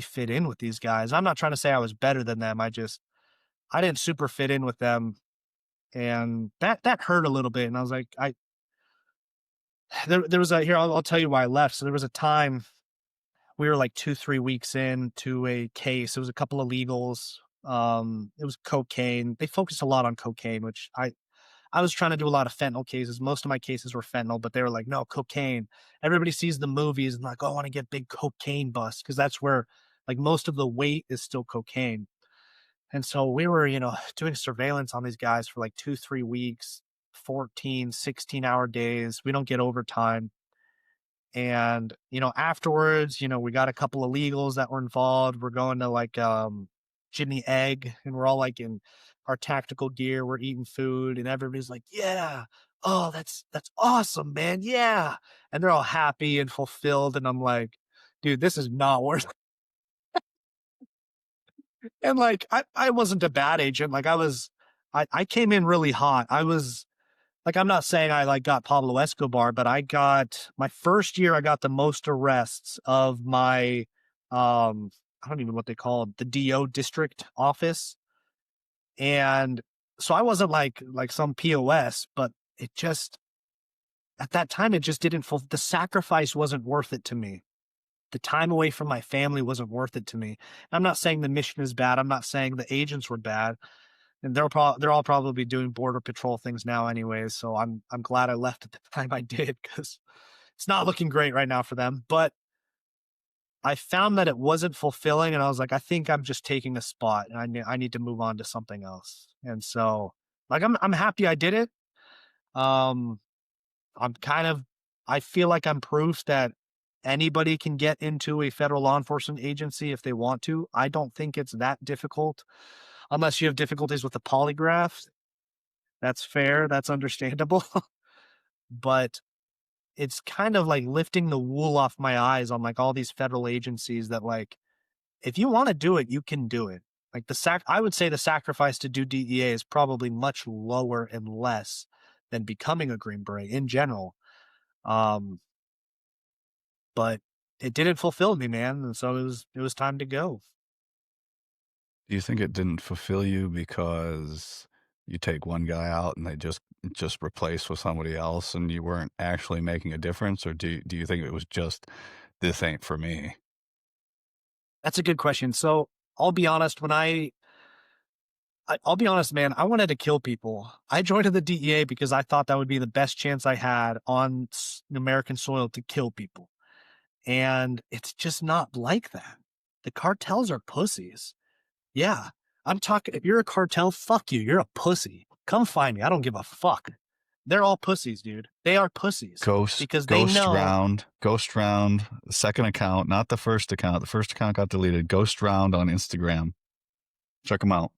fit in with these guys. I'm not trying to say I was better than them. I didn't super fit in with them and that hurt a little bit and I was like I there was a here I'll tell you why I left. So there was a time we were like 2 3 weeks into a case. It was a couple of legals. It was cocaine. They focused a lot on cocaine, which I was trying to do a lot of fentanyl cases. Most of my cases were fentanyl, but they were like, no, cocaine. Everybody sees the movies and like, oh, I want to get big cocaine busts because that's where like most of the weight is still cocaine. And so we were, doing surveillance on these guys for like 2, 3 weeks, 14, 16-hour days. We don't get overtime. And, afterwards, we got a couple of legals that were involved. We're going to like Jimmy Egg and we're all like in our tactical gear. We're eating food and everybody's like, yeah, oh, that's awesome, man. Yeah. And they're all happy and fulfilled. And I'm like, dude, this is not worth it. And like I wasn't a bad agent. Like I came in really hot. I was like, I'm not saying I like got Pablo Escobar, but I got my first year, I got the most arrests of my, I don't even know what they call it, the DO district office. And so I wasn't like some POS, but it just, at that time, it just didn't the sacrifice wasn't worth it to me. The time away from my family wasn't worth it to me. I'm not saying the mission is bad. I'm not saying the agents were bad and they're all probably doing border patrol things now anyways. So I'm glad I left at the time I did because it's not looking great right now for them. But I found that it wasn't fulfilling, and I was like, I think I'm just taking a spot, and I need to move on to something else. And so, like, I'm happy I did it. Um, I'm kind of I feel like I'm proof that anybody can get into a federal law enforcement agency if they want to. I don't think it's that difficult unless you have difficulties with the polygraph. That's fair. That's understandable. But it's kind of like lifting the wool off my eyes on like all these federal agencies that like, if you want to do it, you can do it. Like I would say the sacrifice to do DEA is probably much lower and less than becoming a Green Beret in general. Um, but it didn't fulfill me, man. And so it was time to go. Do you think it didn't fulfill you because you take one guy out and they just replace with somebody else and you weren't actually making a difference? Or do you think it was just, this ain't for me? That's a good question. So I'll be honest, I'll be honest, man, I wanted to kill people. I joined the DEA because I thought that would be the best chance I had on American soil to kill people. And it's just not like that. The cartels are pussies. Yeah. I'm talking, if you're a cartel, fuck you. You're a pussy. Come find me. I don't give a fuck. They're all pussies, dude. They are pussies because they know, Ghost round, the second account, not the first account. The first account got deleted. Ghost round on Instagram. Check them out.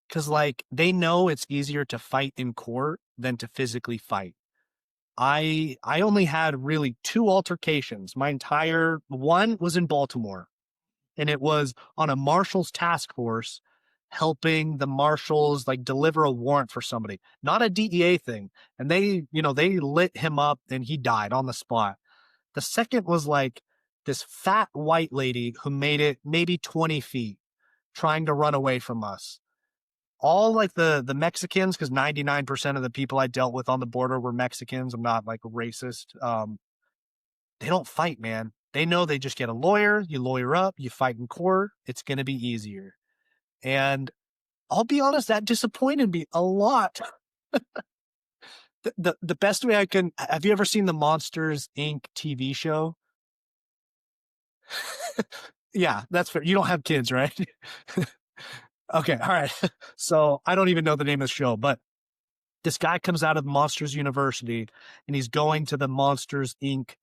because like they know it's easier to fight in court than to physically fight. I only had really two altercations. My entire one was in Baltimore, and it was on a marshal's task force helping the marshals like deliver a warrant for somebody, not a DEA thing. And they lit him up and he died on the spot. The second was like this fat white lady who made it maybe 20 feet trying to run away from us. All like the Mexicans, because 99% of the people I dealt with on the border were Mexicans. I'm not like racist. They don't fight, man. They know they just get a lawyer, you lawyer up, you fight in court, it's going to be easier. And I'll be honest, that disappointed me a lot. The best way I can, have you ever seen the Monsters Inc. TV show? Yeah, that's fair. You don't have kids, right? Okay, all right. So I don't even know the name of the show, but this guy comes out of Monsters University and he's going to the Monsters Inc.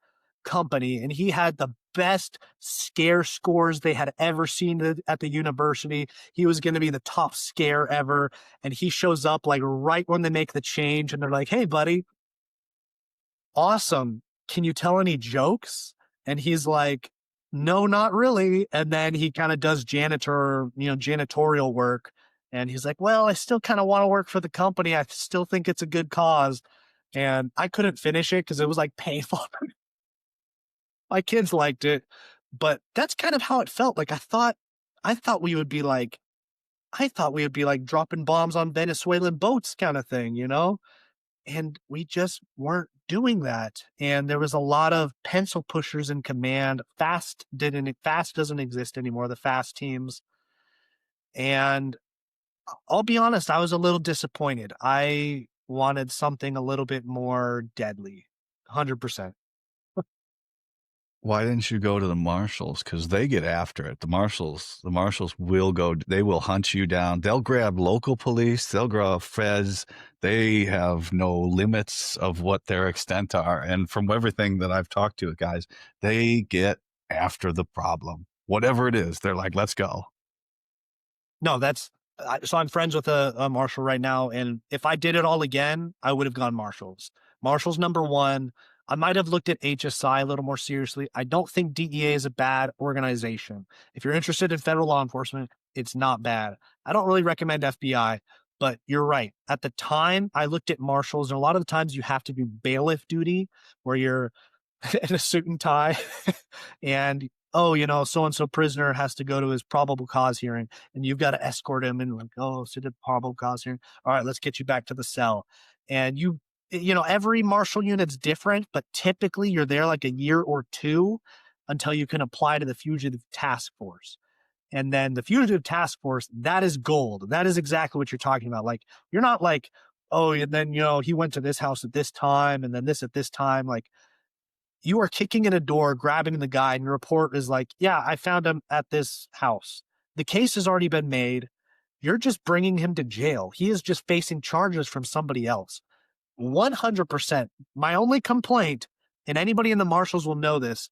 company, and he had the best scare scores they had ever seen at the university. He was going to be the top scare ever. And he shows up like right when they make the change and they're like, "Hey, buddy, awesome. Can you tell any jokes?" And he's like, "No, not really." And then he kind of does janitorial work. And he's like, "Well, I still kind of want to work for the company. I still think it's a good cause." And I couldn't finish it because it was like painful. My kids liked it, but that's kind of how it felt. Like I thought we would be like, I thought we would be like dropping bombs on Venezuelan boats kind of thing, you know? And we just weren't doing that. And there was a lot of pencil pushers in command. Fast doesn't exist anymore, the fast teams. And I'll be honest, I was a little disappointed. I wanted something a little bit more deadly. 100%. Why didn't you go to the marshals? Because they get after it. The marshals will go. They will hunt you down. They'll grab local police. They'll grab feds. They have no limits of what their extent are. And from everything that I've talked to, guys, they get after the problem, whatever it is. They're like, let's go. No, so I'm friends with a marshal right now, and if I did it all again, I would have gone marshals. Marshals number one. I might have looked at HSI a little more seriously. I don't think DEA is a bad organization. If you're interested in federal law enforcement, it's not bad. I don't really recommend FBI, but you're right. At the time, I looked at marshals, and a lot of the times you have to do bailiff duty where you're in a suit and tie and oh, so and so prisoner has to go to his probable cause hearing and you've got to escort him and like, oh, so the probable cause hearing, all right, let's get you back to the cell. And every marshal unit's different, but typically you're there like a year or two until you can apply to the fugitive task force. And then the fugitive task force, that is gold. That is exactly what you're talking about. Like, you're not like, oh, and then he went to this house at this time and then this at this time. Like, you are kicking in a door, grabbing the guy, and your report is like, yeah, I found him at this house. The case has already been made. You're just bringing him to jail. He is just facing charges from somebody else. 100%. My only complaint, and anybody in the marshals will know this,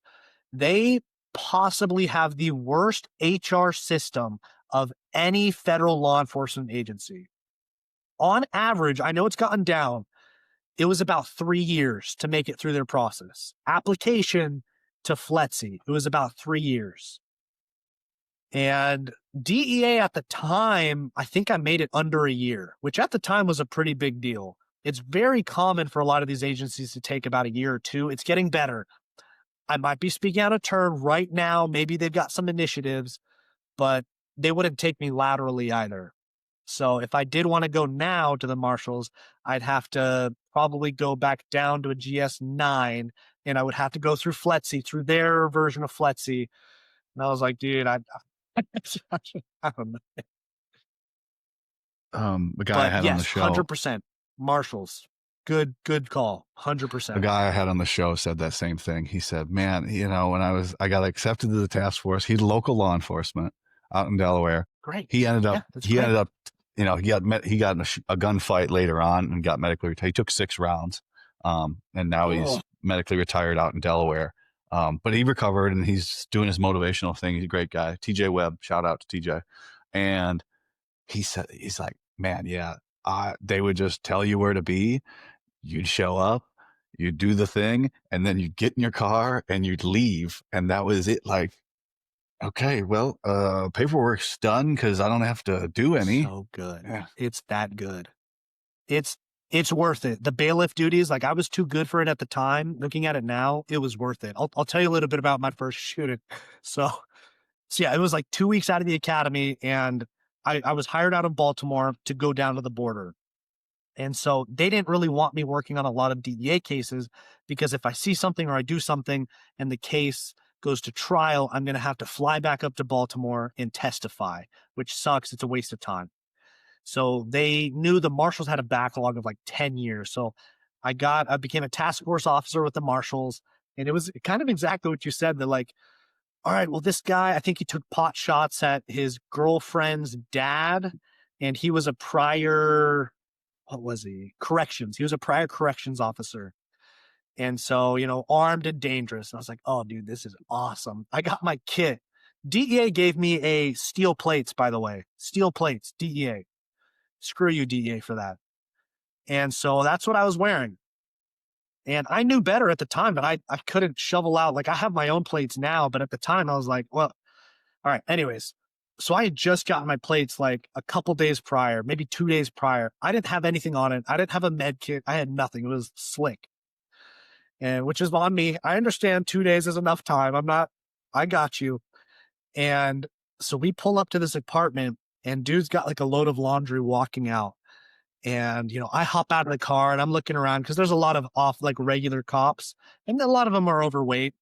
they possibly have the worst HR system of any federal law enforcement agency. On average, I know it's gotten down. It was about 3 years to make it through their process. Application to FLETC, it was about 3 years. And DEA at the time, I think I made it under a year, which at the time was a pretty big deal. It's very common for a lot of these agencies to take about a year or two. It's getting better. I might be speaking out of turn right now. Maybe they've got some initiatives, but they wouldn't take me laterally either. So if I did want to go now to the marshals, I'd have to probably go back down to a GS9 and I would have to go through FLETC, through their version of FLETC. And I was like, dude, I don't know. The guy I But had on the yes, show, 100% marshals. Good call. the 100%. guy I had on the show said that same thing. He said, "Man, when I got accepted to the task force, he's local law enforcement out in Delaware. Great. He ended up, Yeah, that's he great. ended up, he got in a gunfight later on and got medically retired. He took 6 rounds, and now he's Oh, medically retired out in Delaware. But he recovered and he's doing his motivational thing. He's a great guy. TJ Webb, shout out to TJ. And he said, he's like, man, yeah, they would just tell you where to be. You'd show up, you'd do the thing, and then you'd get in your car and you'd leave. And that was it. Like, okay, well, paperwork's done because I don't have to do any. so good. Yeah. It's that good. It's it's worth it. The bailiff duties, like I was too good for it at the time. Looking at it now, it was worth it. I'll tell you a little bit about my first shooting. So so yeah, it was like 2 weeks out of the academy and I was hired out of Baltimore to go down to the border. And so they didn't really want me working on a lot of DEA cases because if I see something or I do something and the case goes to trial, I'm going to have to fly back up to Baltimore and testify, which sucks. It's a waste of time. So they knew the marshals had a backlog of like 10 years. So I became a task force officer with the marshals. And it was kind of exactly what you said. They're like, all right, well, this guy, I think he took pot shots at his girlfriend's dad. And he was a prior, what was he? Corrections. He was a prior corrections officer. And so, armed and dangerous. And I was like, oh, dude, this is awesome. I got my kit. DEA gave me a steel plates, by the way. Steel plates, DEA. Screw you, DEA, for that. And so that's what I was wearing. And I knew better at the time, but I couldn't shovel out. Like I have my own plates now, but at the time I was like, well, all right. Anyways, so I had just gotten my plates like a couple days prior, maybe 2 days prior. I didn't have anything on it. I didn't have a med kit. I had nothing. It was slick. And which is on me. I understand 2 days is enough time. I got you. And so we pull up to this apartment and dude's got like a load of laundry walking out. And, I hop out of the car and I'm looking around because there's a lot of off like regular cops and a lot of them are overweight.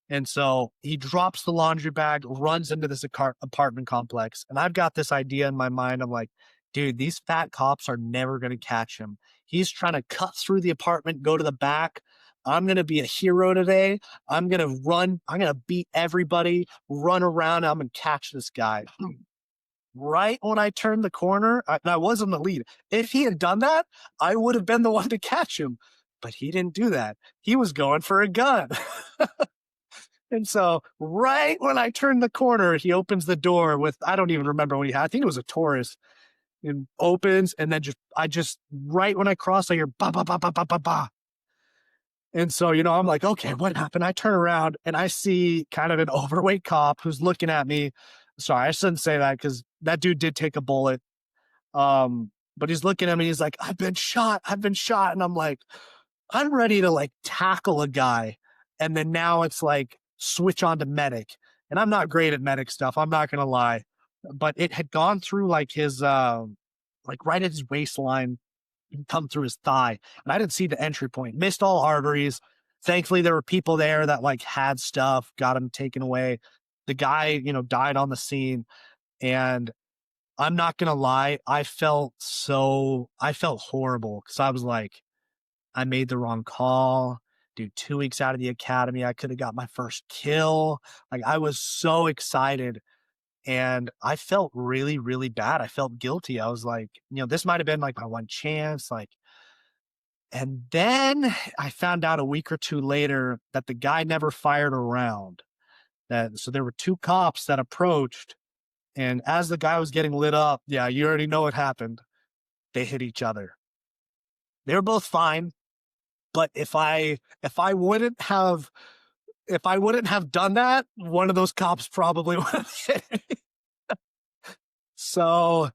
And so he drops the laundry bag, runs into this apartment complex. And I've got this idea in my mind. I'm like, dude, these fat cops are never going to catch him. He's trying to cut through the apartment, go to the back. I'm going to be a hero today. I'm going to run. I'm going to beat everybody, run around. I'm going to catch this guy. Right when I turned the corner, I was in the lead. If he had done that, I would have been the one to catch him. But he didn't do that. He was going for a gun. And so right when I turned the corner, he opens the door with, I don't even remember what he had. I think it was a Taurus, and opens. And then right when I cross, I hear ba, ba, ba, ba, ba, ba, ba. And so, I'm like, okay, what happened? I turn around and I see kind of an overweight cop who's looking at me. Sorry, I shouldn't say that because that dude did take a bullet. But he's looking at me. He's like, I've been shot. I've been shot. And I'm like, I'm ready to like tackle a guy. And then now it's like switch on to medic. And I'm not great at medic stuff. I'm not going to lie, but it had gone through like his, like right at his waistline and come through his thigh. And I didn't see the entry point, missed all arteries. Thankfully, there were people there that like had stuff, got him taken away. The guy, died on the scene. And I'm not going to lie. I felt horrible because I was like, I made the wrong call. Dude, 2 weeks out of the academy, I could have got my first kill. Like I was so excited and I felt really, really bad. I felt guilty. I was like, this might have been like my one chance. And then I found out a week or two later that the guy never fired a round. So there were 2 cops that approached, and as the guy was getting lit up, yeah, you already know what happened. They hit each other. They were both fine. But if I wouldn't have done that, one of those cops probably would have hit me. So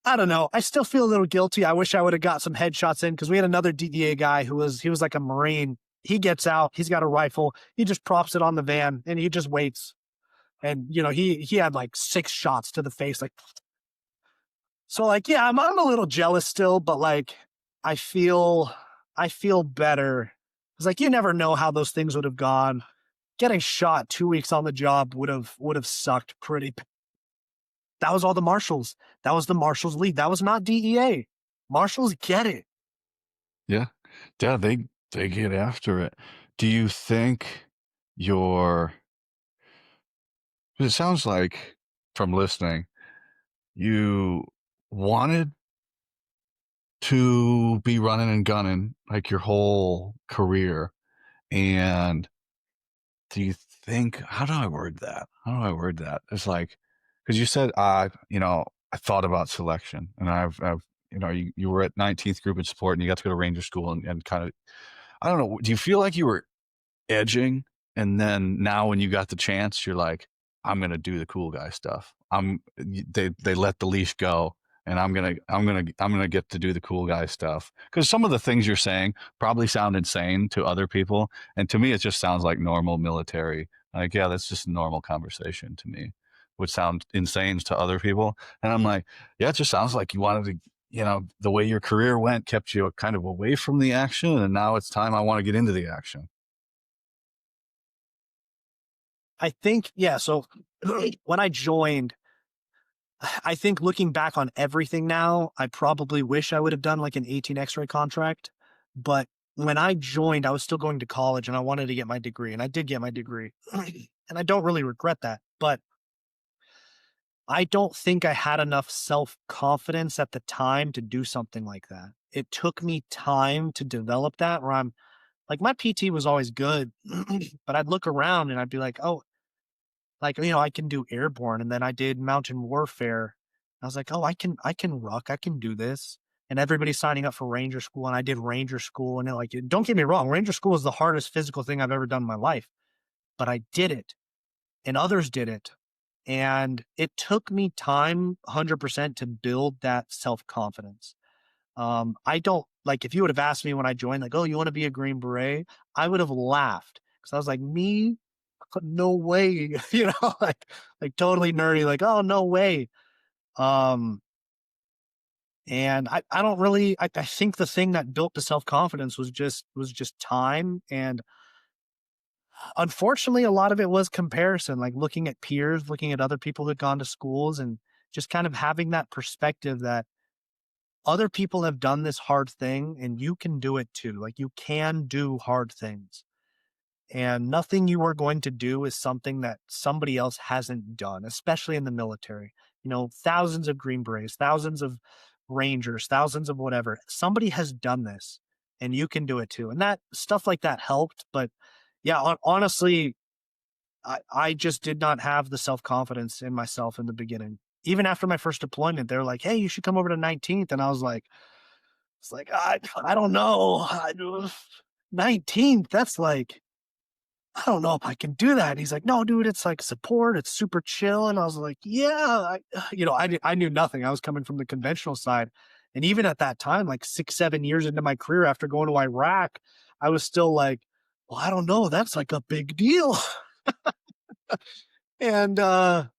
I don't know. I still feel a little guilty. I wish I would have got some headshots in because we had another DEA guy he was like a Marine. He gets out, he's got a rifle, he just props it on the van and he just waits. And he had like 6 shots to the face. Like, so like, yeah, I'm a little jealous still, but like I feel I feel better. It's like you never know how those things would have gone. Getting shot 2 weeks on the job would have sucked pretty. That was all the marshals. That was the marshals lead. That was not DEA. Marshals get it. Yeah. Yeah, they get after it. Do you think your it sounds like from listening, you wanted to be running and gunning like your whole career. And do you think, how do I word that? How do I word that? It's like, because you said, I thought about selection and I've you were at 19th group in sport and you got to go to Ranger school and kind of, I don't know. Do you feel like you were edging, and then now when you got the chance, you're like, I'm gonna do the cool guy stuff. They let the leash go, and I'm gonna get to do the cool guy stuff. Because some of the things you're saying probably sound insane to other people, and to me, it just sounds like normal military. Like, yeah, that's just a normal conversation to me. Would sound insane to other people, and I'm like, yeah, it just sounds like you wanted to. The way your career went kept you kind of away from the action, and now it's time I want to get into the action. I think, yeah. So when I joined, I think looking back on everything now, I probably wish I would have done like an 18 X-ray contract. But when I joined, I was still going to college and I wanted to get my degree, and I did get my degree. And I don't really regret that. But I don't think I had enough self confidence at the time to do something like that. It took me time to develop that where I'm like, my PT was always good, but I'd look around and I'd be like, oh, like, I can do airborne. And then I did mountain warfare. I was like, oh, I can ruck, I can do this. And everybody's signing up for ranger school. And I did ranger school. And don't get me wrong, ranger school is the hardest physical thing I've ever done in my life, but I did it and others did it. And it took me time 100% to build that self confidence. I don't like if you would have asked me when I joined, like, oh, you want to be a Green Beret? I would have laughed because I was like, me? No way, like totally nerdy, like, oh, no way. Um, and I don't really, I think the thing that built the self confidence was just time. And unfortunately, a lot of it was comparison, like looking at peers, looking at other people who'd gone to schools and just kind of having that perspective that other people have done this hard thing and you can do it too. Like you can do hard things. And nothing you are going to do is something that somebody else hasn't done, especially in the military. Thousands of Green Berets, thousands of Rangers, thousands of whatever. Somebody has done this and you can do it too. And that stuff like that helped. But yeah, honestly, I just did not have the self confidence in myself in the beginning. Even after my first deployment, they were like, hey, you should come over to 19th. And I was like, it's like, I don't know. 19th, that's like, I don't know if I can do that. And he's like, no, dude, it's like support. It's super chill. And I was like, yeah, I knew nothing. I was coming from the conventional side. And even at that time, like 6, 7 years into my career after going to Iraq, I was still like, well, I don't know. That's like a big deal. And I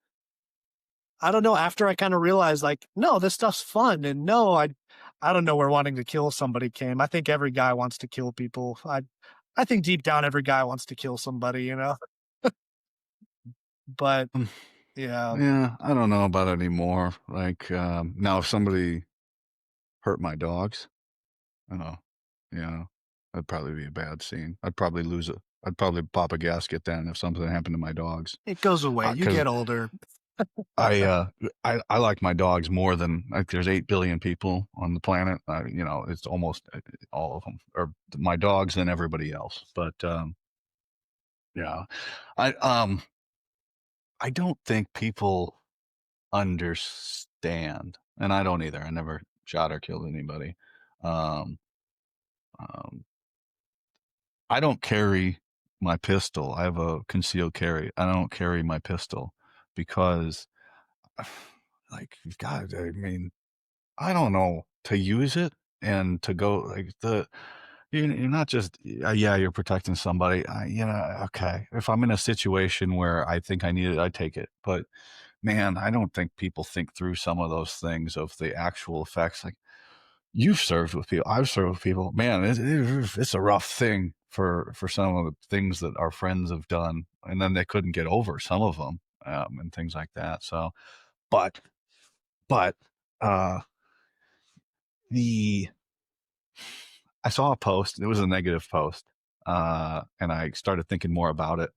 don't know. After I kind of realized, like, no, this stuff's fun. And no, I don't know where wanting to kill somebody came. I think every guy wants to kill people. I think deep down, every guy wants to kill somebody. But Mm, yeah, Yeah, I don't know about it anymore. Like, now if somebody hurt my dogs, I know, that'd probably be a bad scene. I'd probably pop a gasket then if something happened to my dogs. it goes away. You Because get older. I, I like my dogs more than like. There's 8 billion people on the planet. It's almost all of them are my dogs than everybody else. But yeah, I I don't think people understand, and I don't either. I never shot or killed anybody. Um, um, I don't carry my pistol. I have a concealed carry. I don't carry my pistol because, like, God, I mean, I don't know, to use it and to go like you're not just yeah, you're protecting somebody. Okay. If I'm in a situation where I think I need it, I take it. But man, I don't think people think through some of those things of the actual effects. Like you've served with people, I've served with people. Man, it's a rough thing for some of the things that our friends have done, and then they couldn't get over some of them and things like that. So, but but uh, the I saw a post. It was a negative post, and I started thinking more about it.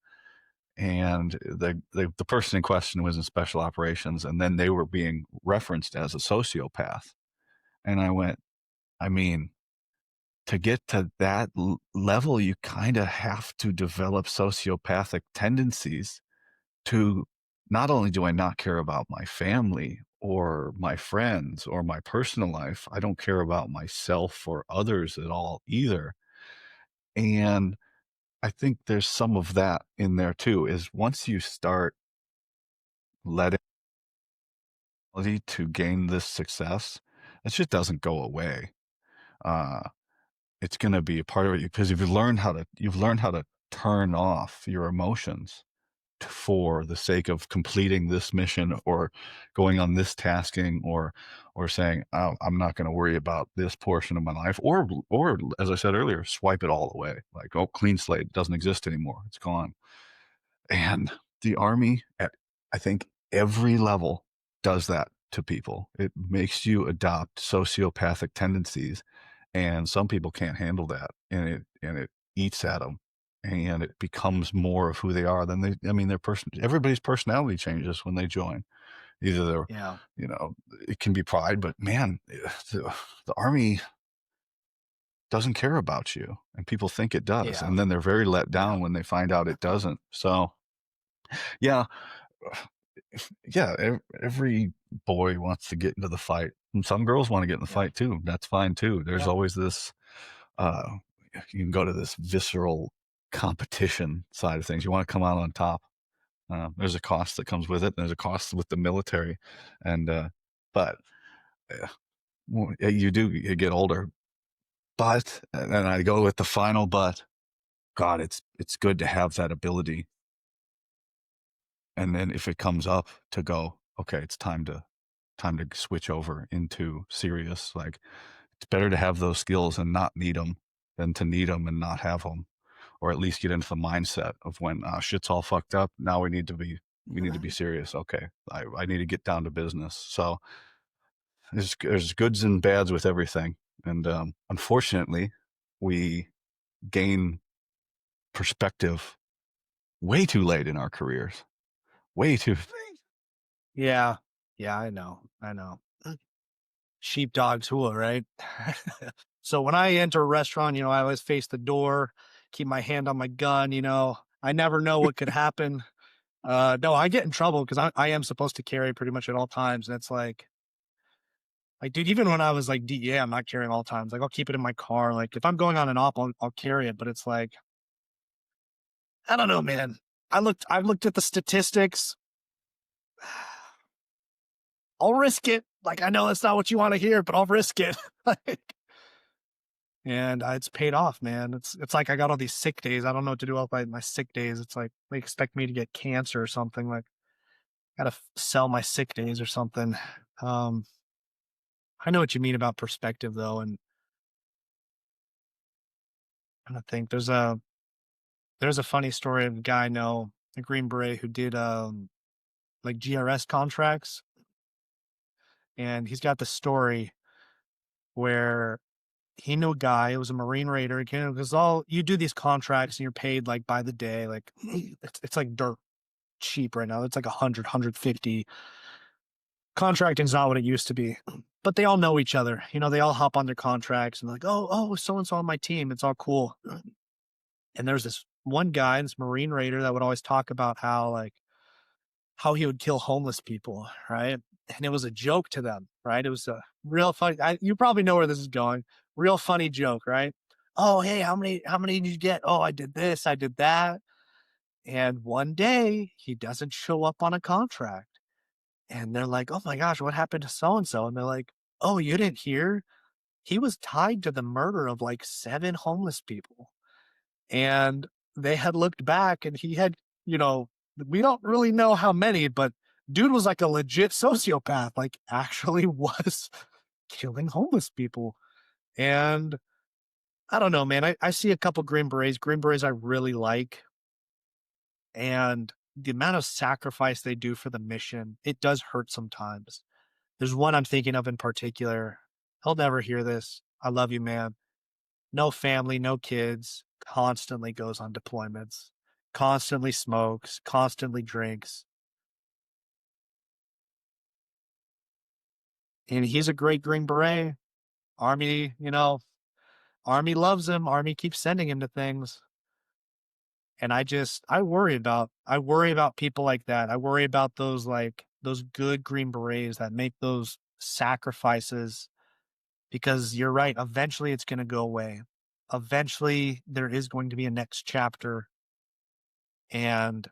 And the person in question was in special operations, and then they were being referenced as a sociopath. And I went, I mean, to get to that level, you kind of have to develop sociopathic tendencies to not only do I not care about my family or my friends or my personal life, I don't care about myself or others at all either. And I think there's some of that in there too, is once you start letting to gain this success, it just doesn't go away. Uh, it's going to be a part of it because you've learned how to turn off your emotions for the sake of completing this mission or going on this tasking or saying, oh, I'm not going to worry about this portion of my life or as I said earlier, swipe it all away. Like, oh, clean slate, it doesn't exist anymore. It's gone. And the Army at, I think, every level does that to people. It makes you adopt sociopathic tendencies, and some people can't handle that, and it eats at them, and it becomes more of who they are than they. I mean, everybody's personality changes when they join. Either they're, Yeah. you know, it can be pride, but man, the Army doesn't care about you, and people think it does, Yeah. and then they're very let Yeah. down when they find out it doesn't. So, yeah, yeah, every boy wants to get into the fight, and some girls want to get in the Yeah. fight too. That's fine too. There's Yeah. always this. Uh, you can go to this visceral competition side of things. You want to come out on top. There's a cost that comes with it. There's a cost with the military, and but uh, you do you get older. But and I go with the final but. God, it's good to have that ability, and then if it comes up to go, okay, it's time to switch over into serious. Like it's better to have those skills and not need them than to need them and not have them, or at least get into the mindset of when shit's all fucked up. Now we need to be serious. Okay, I need to get down to business. So there's goods and bads with everything, and unfortunately, we gain perspective way too late in our careers. Way too. Yeah. Yeah. I know. I know. Sheepdog's hua, right? So when I enter a restaurant, I always face the door, keep my hand on my gun, I never know what could happen. No, I get in trouble because I am supposed to carry pretty much at all times. And it's like, dude, even when I was like DEA, I'm not carrying all times. Like I'll keep it in my car. Like if I'm going on an op, I'll carry it. But it's like, I don't know, man. I've looked at the statistics. I'll risk it. Like I know that's not what you want to hear, but I'll risk it. Like, and it's paid off, man. It's like I got all these sick days. I don't know what to do with my sick days. It's like they expect me to get cancer or something. Like, gotta sell my sick days or something. Um, I know what you mean about perspective, though, and I think there's a funny story of a guy I know, a Green Beret, who did like GRS contracts, and he's got the story where he knew a guy. It was a Marine Raider. Because all you do these contracts and you're paid like by the day. Like it's like dirt cheap right now. It's like 100, 150. Contracting's not what it used to be. But they all know each other. They all hop on their contracts and like, oh, so and so on my team. It's all cool. And there's this one guy, this Marine Raider, that would always talk about how he would kill homeless people, right? And it was a joke to them, right? It was a real funny. You probably know where this is going. Real funny joke, right? "Oh, hey, how many did you get? Oh, I did this, I did that." And one day, he doesn't show up on a contract, and they're like, "Oh my gosh, what happened to so and so?" And they're like, "Oh, you didn't hear? He was tied to the murder of, like, 7 homeless people." And they had looked back and he had, you know, we don't really know how many, but dude was like a legit sociopath, like actually was killing homeless people. And I don't know, man. I see a couple Green Berets, Green Berets I really like. And the amount of sacrifice they do for the mission, it does hurt sometimes. There's one I'm thinking of in particular. He'll never hear this. I love you, man. No family, no kids, constantly goes on deployments, constantly smokes, constantly drinks. And he's a great Green Beret. Army, Army loves him. Army keeps sending him to things. And I worry about people like that. I worry about those good Green Berets that make those sacrifices because you're right. Eventually it's going to go away. Eventually there is going to be a next chapter. And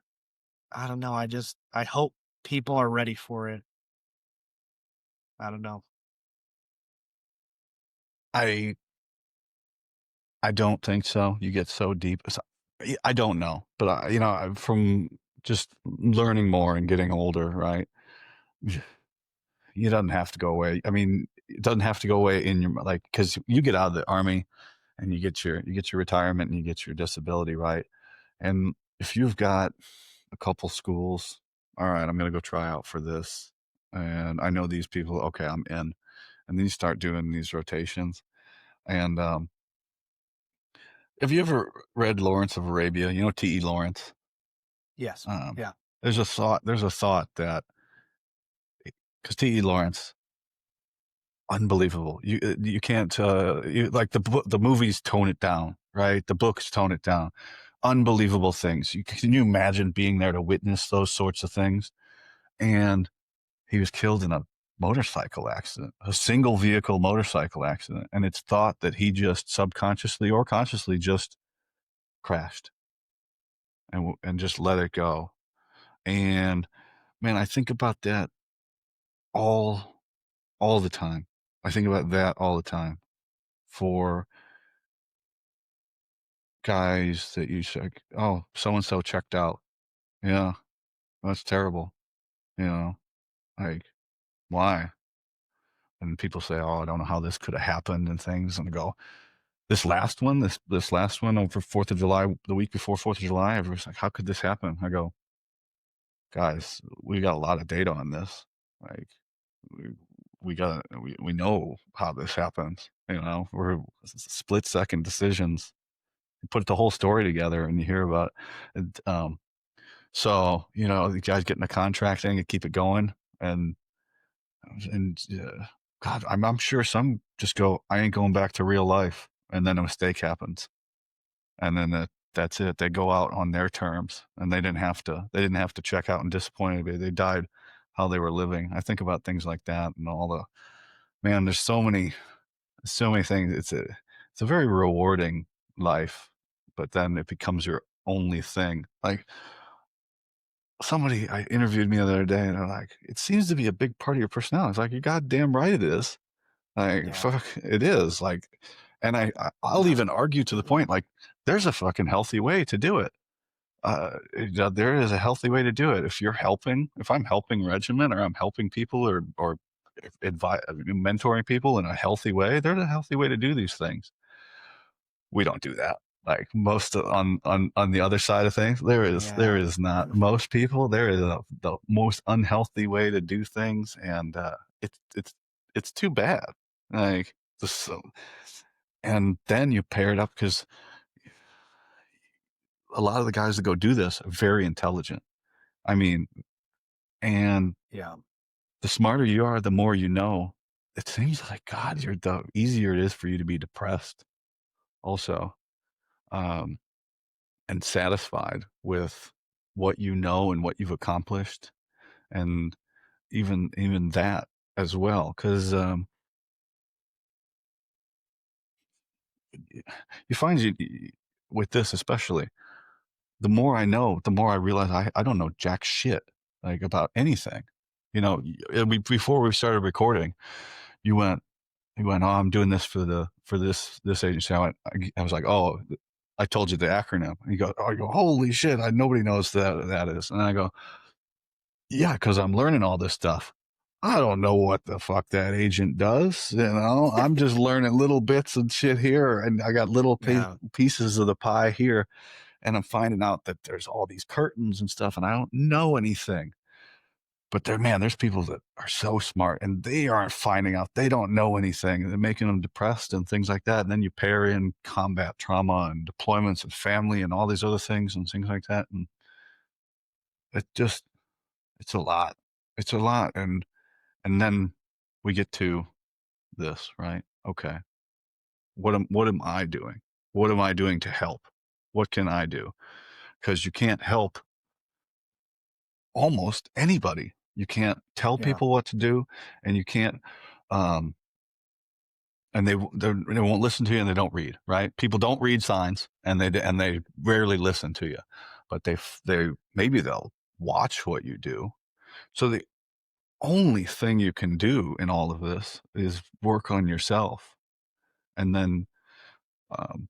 I don't know, I hope people are ready for it. I don't know. I I don't think so. You get so deep. I don't know, but from just learning more and getting older, right? It doesn't have to go away. I mean, it doesn't have to go away in your like because you get out of the army and you get your retirement and you get your disability, right? And if you've got a couple schools, all right, I'm gonna go try out for this, and I know these people. Okay, I'm in, and then you start doing these rotations. And have you ever read Lawrence of Arabia? You know T.E. Lawrence. Yes. Um, Yeah. there's a thought that because T.E. Lawrence, unbelievable. You can't like the movies tone it down, right? The books tone it down. Unbelievable things. Can you imagine being there to witness those sorts of things? And he was killed in a motorcycle accident, a single vehicle motorcycle accident, and it's thought that he just subconsciously or consciously just crashed and just let it go. And man, I think about that all all the time. I think about that all the time for guys that you say, "Oh, so and so checked out." Yeah, that's terrible. You know, like why? And people say, "Oh, I don't know how this could have happened," and things. And I go, this last one over Fourth of July, the week before Fourth of July, everyone's like, "How could this happen?" I go, "Guys, we got a lot of data on this. Like, we we know how this happens. We're split second decisions. You put the whole story together, and you hear about it. So the guys getting a contract thing and keep it going, and God, I'm sure some just go, I ain't going back to real life, and then a mistake happens, and then that's it. They go out on their terms, and they didn't have to check out and disappointed. They died how they were living. I think about things like that, and all the man. There's so many things. It's a very rewarding life, but then it becomes your only thing. Like somebody I interviewed me the other day, and they're like, "It seems to be a big part of your personality." It's like, "You're goddamn right it is." Like, Yeah. fuck, it is. Like, and I'll even argue to the point like, there's a fucking healthy way to do it. There is a healthy way to do it. If I'm helping regiment or I'm helping people or mentoring people in a healthy way, there's a healthy way to do these things. We don't do that. Like on the other side of things, there Yeah. is not most people. There is the most unhealthy way to do things, and it's too bad. Like this, and then you pair it up because a lot of the guys that go do this are very intelligent. I mean, and Yeah. the smarter you are, the more you know. It seems like God, the easier it is for you to be depressed. Also, um, and satisfied with what you know and what you've accomplished, and even that as well. Because you find with this especially, the more I know, the more I realize I don't know jack shit like about anything. You know, before we started recording, you went he went, "Oh, I'm doing this for this agency." I was like, "Oh, I told you the acronym." And you go, "Holy shit, nobody knows that is." And I go, "Yeah, because I'm learning all this stuff. I don't know what the fuck that agent does. You know, I'm just learning little bits and shit here, and I got little Yeah. pieces of the pie here, and I'm finding out that there's all these curtains and stuff, and I don't know anything." But there's people that are so smart and they aren't finding out. They don't know anything. They're making them depressed and things like that. And then you pair in combat trauma and deployments and family and all these other things and things like that. And it just, it's a lot. It's a lot. And then we get to this, right? Okay. What am I doing? What am I doing to help? What can I do? Because you can't help almost anybody. You can't tell Yeah. people what to do, and you can't um, and they won't listen to you and they don't read, right? People don't read signs and they rarely listen to you, but they maybe they'll watch what you do. So the only thing you can do in all of this is work on yourself. And then um,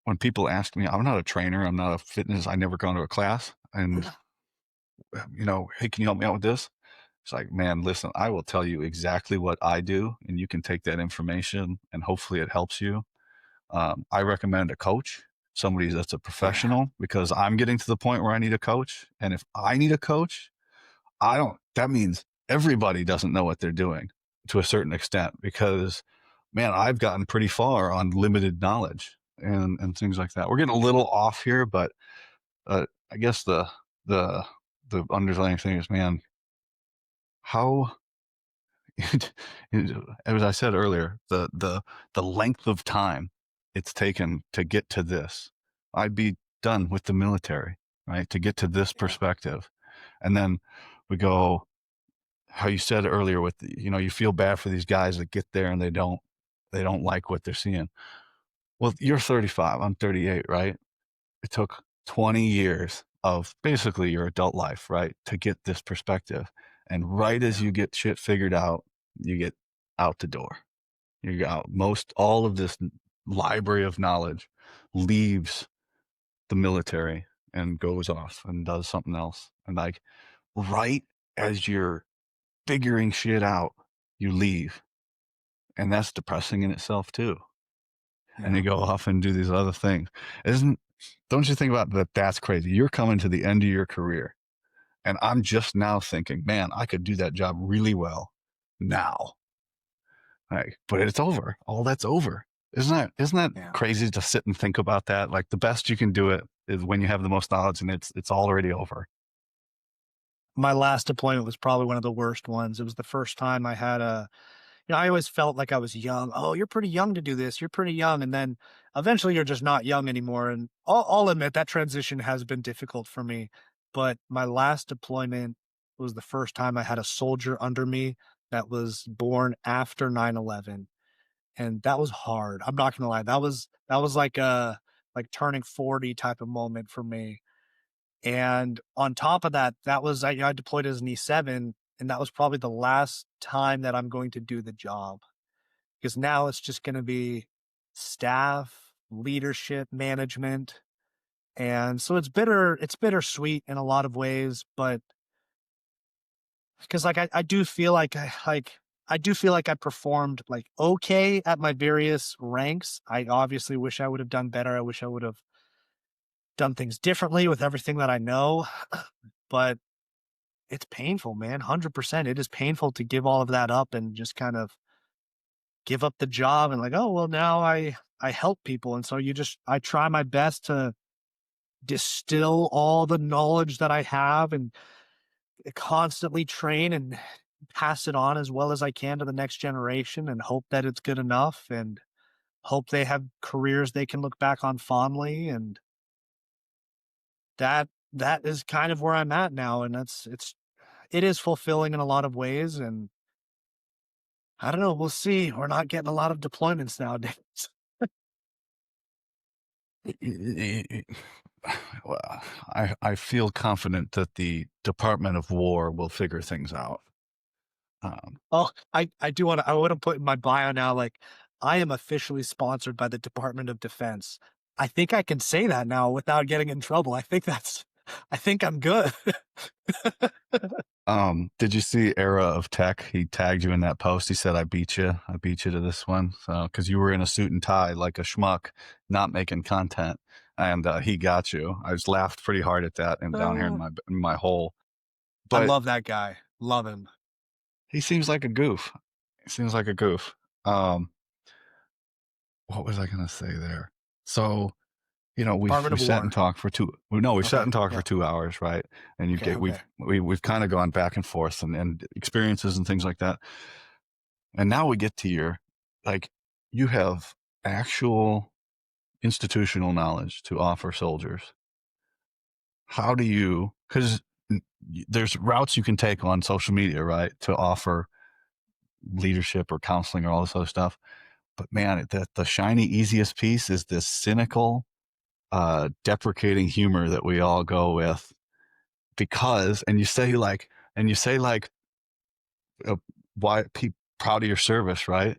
when people ask me, I'm not a trainer, I'm not a fitness, I never gone to a class, and hey, can you help me out with this? It's like, man, listen, I will tell you exactly what I do, and you can take that information, and hopefully it helps you. I recommend a coach, somebody that's a Yeah. professional, because I'm getting to the point where I need a coach. And if I need a coach, that means everybody doesn't know what they're doing to a certain extent because, man, I've gotten pretty far on limited knowledge and things like that. We're getting a little off here, but I guess the, the underlying thing is, man, how as I said earlier, the length of time it's taken to get to this, I'd be done with the military, right? To get to this Yeah. perspective, and then we go how you said earlier with you feel bad for these guys that get there and they don't like what they're seeing. Well, you're 35, I'm 38, right? It took 20 years of basically your adult life, right, to get this perspective. And right as Yeah. you get shit figured out, you get out the door. You got most all of this library of knowledge leaves the military and goes off and does something else. And like right as you're figuring shit out, you leave. And that's depressing in itself too. And you Yeah. go off and do these other things. Isn't don't you think about that? That's crazy. You're coming to the end of your career. And I'm just now thinking, man, I could do that job really well now. Like, but it's over. All that's over. Isn't that Yeah. crazy to sit and think about that? Like the best you can do it is when you have the most knowledge and it's already over. My last deployment was probably one of the worst ones. It was the first time I had I always felt like I was young. Oh, you're pretty young to do this. You're pretty young. And then eventually you're just not young anymore. And I'll admit that transition has been difficult for me. But my last deployment was the first time I had a soldier under me that was born after 9/11, and that was hard. I'm not gonna lie. That was like a like turning 40 type of moment for me. And on top of that, that was I deployed as an E7, and that was probably the last time that I'm going to do the job because now it's just going to be staff, leadership, management. And so it's bittersweet in a lot of ways, but because I do feel like I do feel like I performed like okay at my various ranks. I obviously wish I would have done better. I wish I would have done things differently with everything that I know. But it's painful, man. 100%. It is painful to give all of that up and just kind of give up the job and like, oh well, now I help people, and so I try my best to distill all the knowledge that I have and constantly train and pass it on as well as I can to the next generation and hope that it's good enough and hope they have careers they can look back on fondly. And that is kind of where I'm at now, and it is fulfilling in a lot of ways. And I don't know, we'll see. We're not getting a lot of deployments nowadays. Well, I feel confident that the Department of War will figure things out. Um, Oh, I wanna put in my bio now, like, I am officially sponsored by the Department of Defense. I think I can say that now without getting in trouble. I think I'm good. did you see Era of Tech? He tagged you in that post. He said, I beat you to this one." So, because you were in a suit and tie like a schmuck, not making content, and he got you. I just laughed pretty hard at that, and down here in Uh, my hole. I But love that guy. Love him. he seems like a goof. He seems like a goof. What was I going to say there? So, Department we of sat and War. talked for two. No, we sat Okay, and talked for yeah. 2 hours, right? And Okay, okay. we've kind of gone back and forth and experiences and things like that. And now we get to like, you have actual institutional knowledge to offer soldiers. How do you? Because there's routes you can take on social media, right, to offer leadership or counseling or all this other stuff. But man, the shiny easiest piece is this cynical, deprecating humor that we all go with because, and you say like, uh, why proud of your service, right?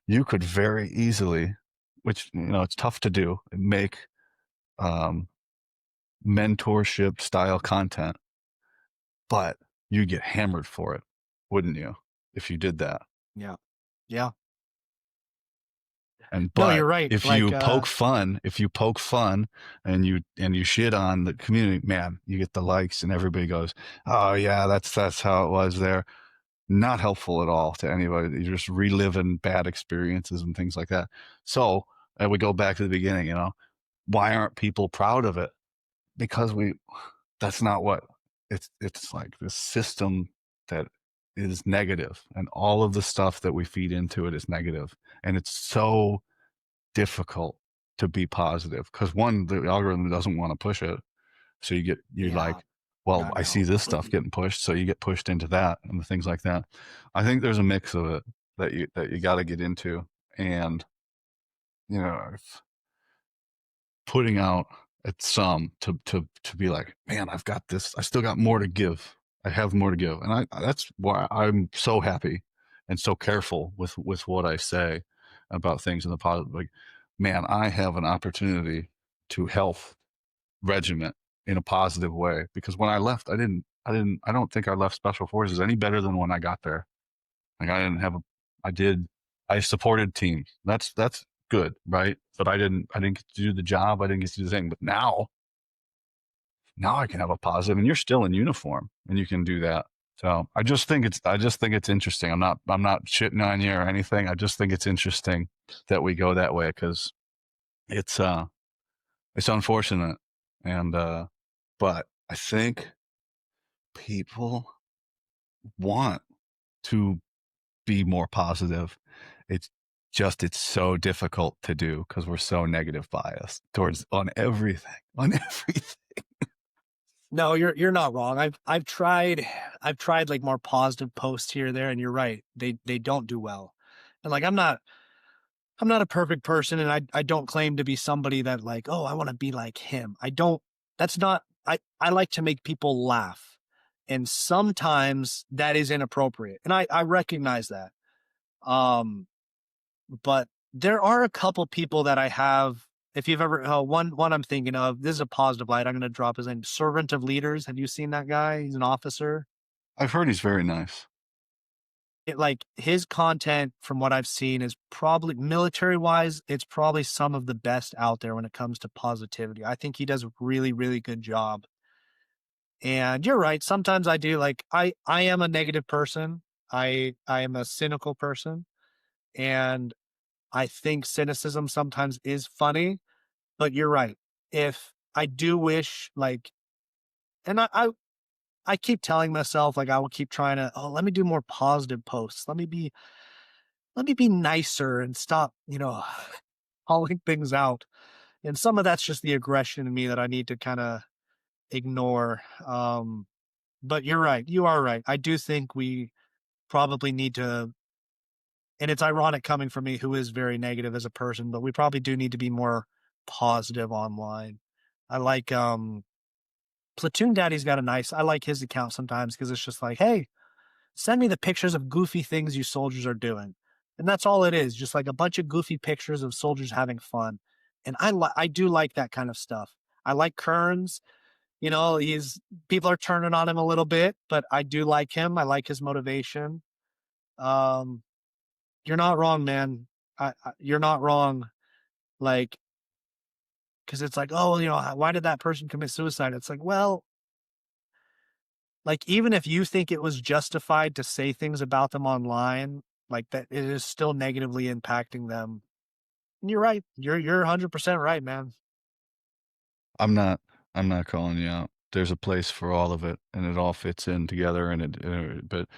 You could very easily, which it's tough to do, make um, mentorship style content, but you get hammered for it, wouldn't you, if you did that? Yeah. Yeah. And No, but you're right. Like, if you poke fun and you shit on the community, man, you get the likes and everybody goes, "Oh yeah, that's how it was there." Not helpful at all to anybody. You're just reliving bad experiences and things like that. So, and we go back to the beginning, why aren't people proud of it? Because that's not what it's like this system that is negative, and all of the stuff that we feed into it is negative, and it's so difficult to be positive because one, the algorithm doesn't want to push it. So you're yeah. like, well, Yeah, I see no. this stuff getting pushed, so you get pushed into that and the things like that. I think there's a mix of it that you got to get into, and if putting out at some to be like, man, I've got this. I still got more to give. I have more to give, and that's why I'm so happy and so careful with what I say about things in the positive. Like, man, I have an opportunity to help regiment in a positive way because when I left, I don't think I left Special Forces any better than when I got there. Like I didn't have a, I did, I supported teams. That's good, right? But I didn't get to do the job. I didn't get to do the thing. But now I can have a positive, and you're still in uniform, and you can do that. So I just think it's interesting. I'm not shitting on you or anything. I just think it's interesting that we go that way because it's it's unfortunate, and but I think people want to be more positive. It's it's so difficult to do because we're so negative biased towards on everything, on everything. No, you're not wrong. I've tried like more positive posts here or there, and you're right. They don't do well. And like I'm not a perfect person, and I don't claim to be somebody that like, oh, I want to be like him. I don't that's not I like to make people laugh. And sometimes that is inappropriate. And I recognize that. Um but there are a couple people that I have. If you've ever, one I'm thinking of, this is a positive light. I'm going to drop his name. Servant of Leaders. Have you seen that guy? He's an officer. I've heard he's very nice. Like his content, from what I've seen, is probably military wise. It's probably some of the best out there when it comes to positivity. I think he does a really, really good job. And you're right. Sometimes I do like I am a negative person. I am a cynical person, and I think cynicism sometimes is funny. But you're right. If I do wish, like, and I keep telling myself, like, I will keep trying to, oh, let me do more positive posts. Let me be nicer and stop, calling things out. And some of that's just the aggression in me that I need to kind of ignore. But you're right. You are right. I do think we probably need to, and it's ironic coming from me who is very negative as a person, but we probably do need to be more positive online. I like Platoon Daddy's got a nice I like his account sometimes because it's just like, hey, send me the pictures of goofy things you soldiers are doing. And that's all it is, just like a bunch of goofy pictures of soldiers having fun. And I do like that kind of stuff. I like Kearns. You know, he's people are turning on him a little bit, but I do like him. I like his motivation. Um, you're not wrong, man. You're not wrong. Like, because it's like, oh, you know, why did that person commit suicide? It's like, well, like even if you think it was justified to say things about them online, like that, it is still negatively impacting them. And you're right. You're 100% right, man. I'm not I'm not calling you out. There's a place for all of it, and it all fits in together, and but,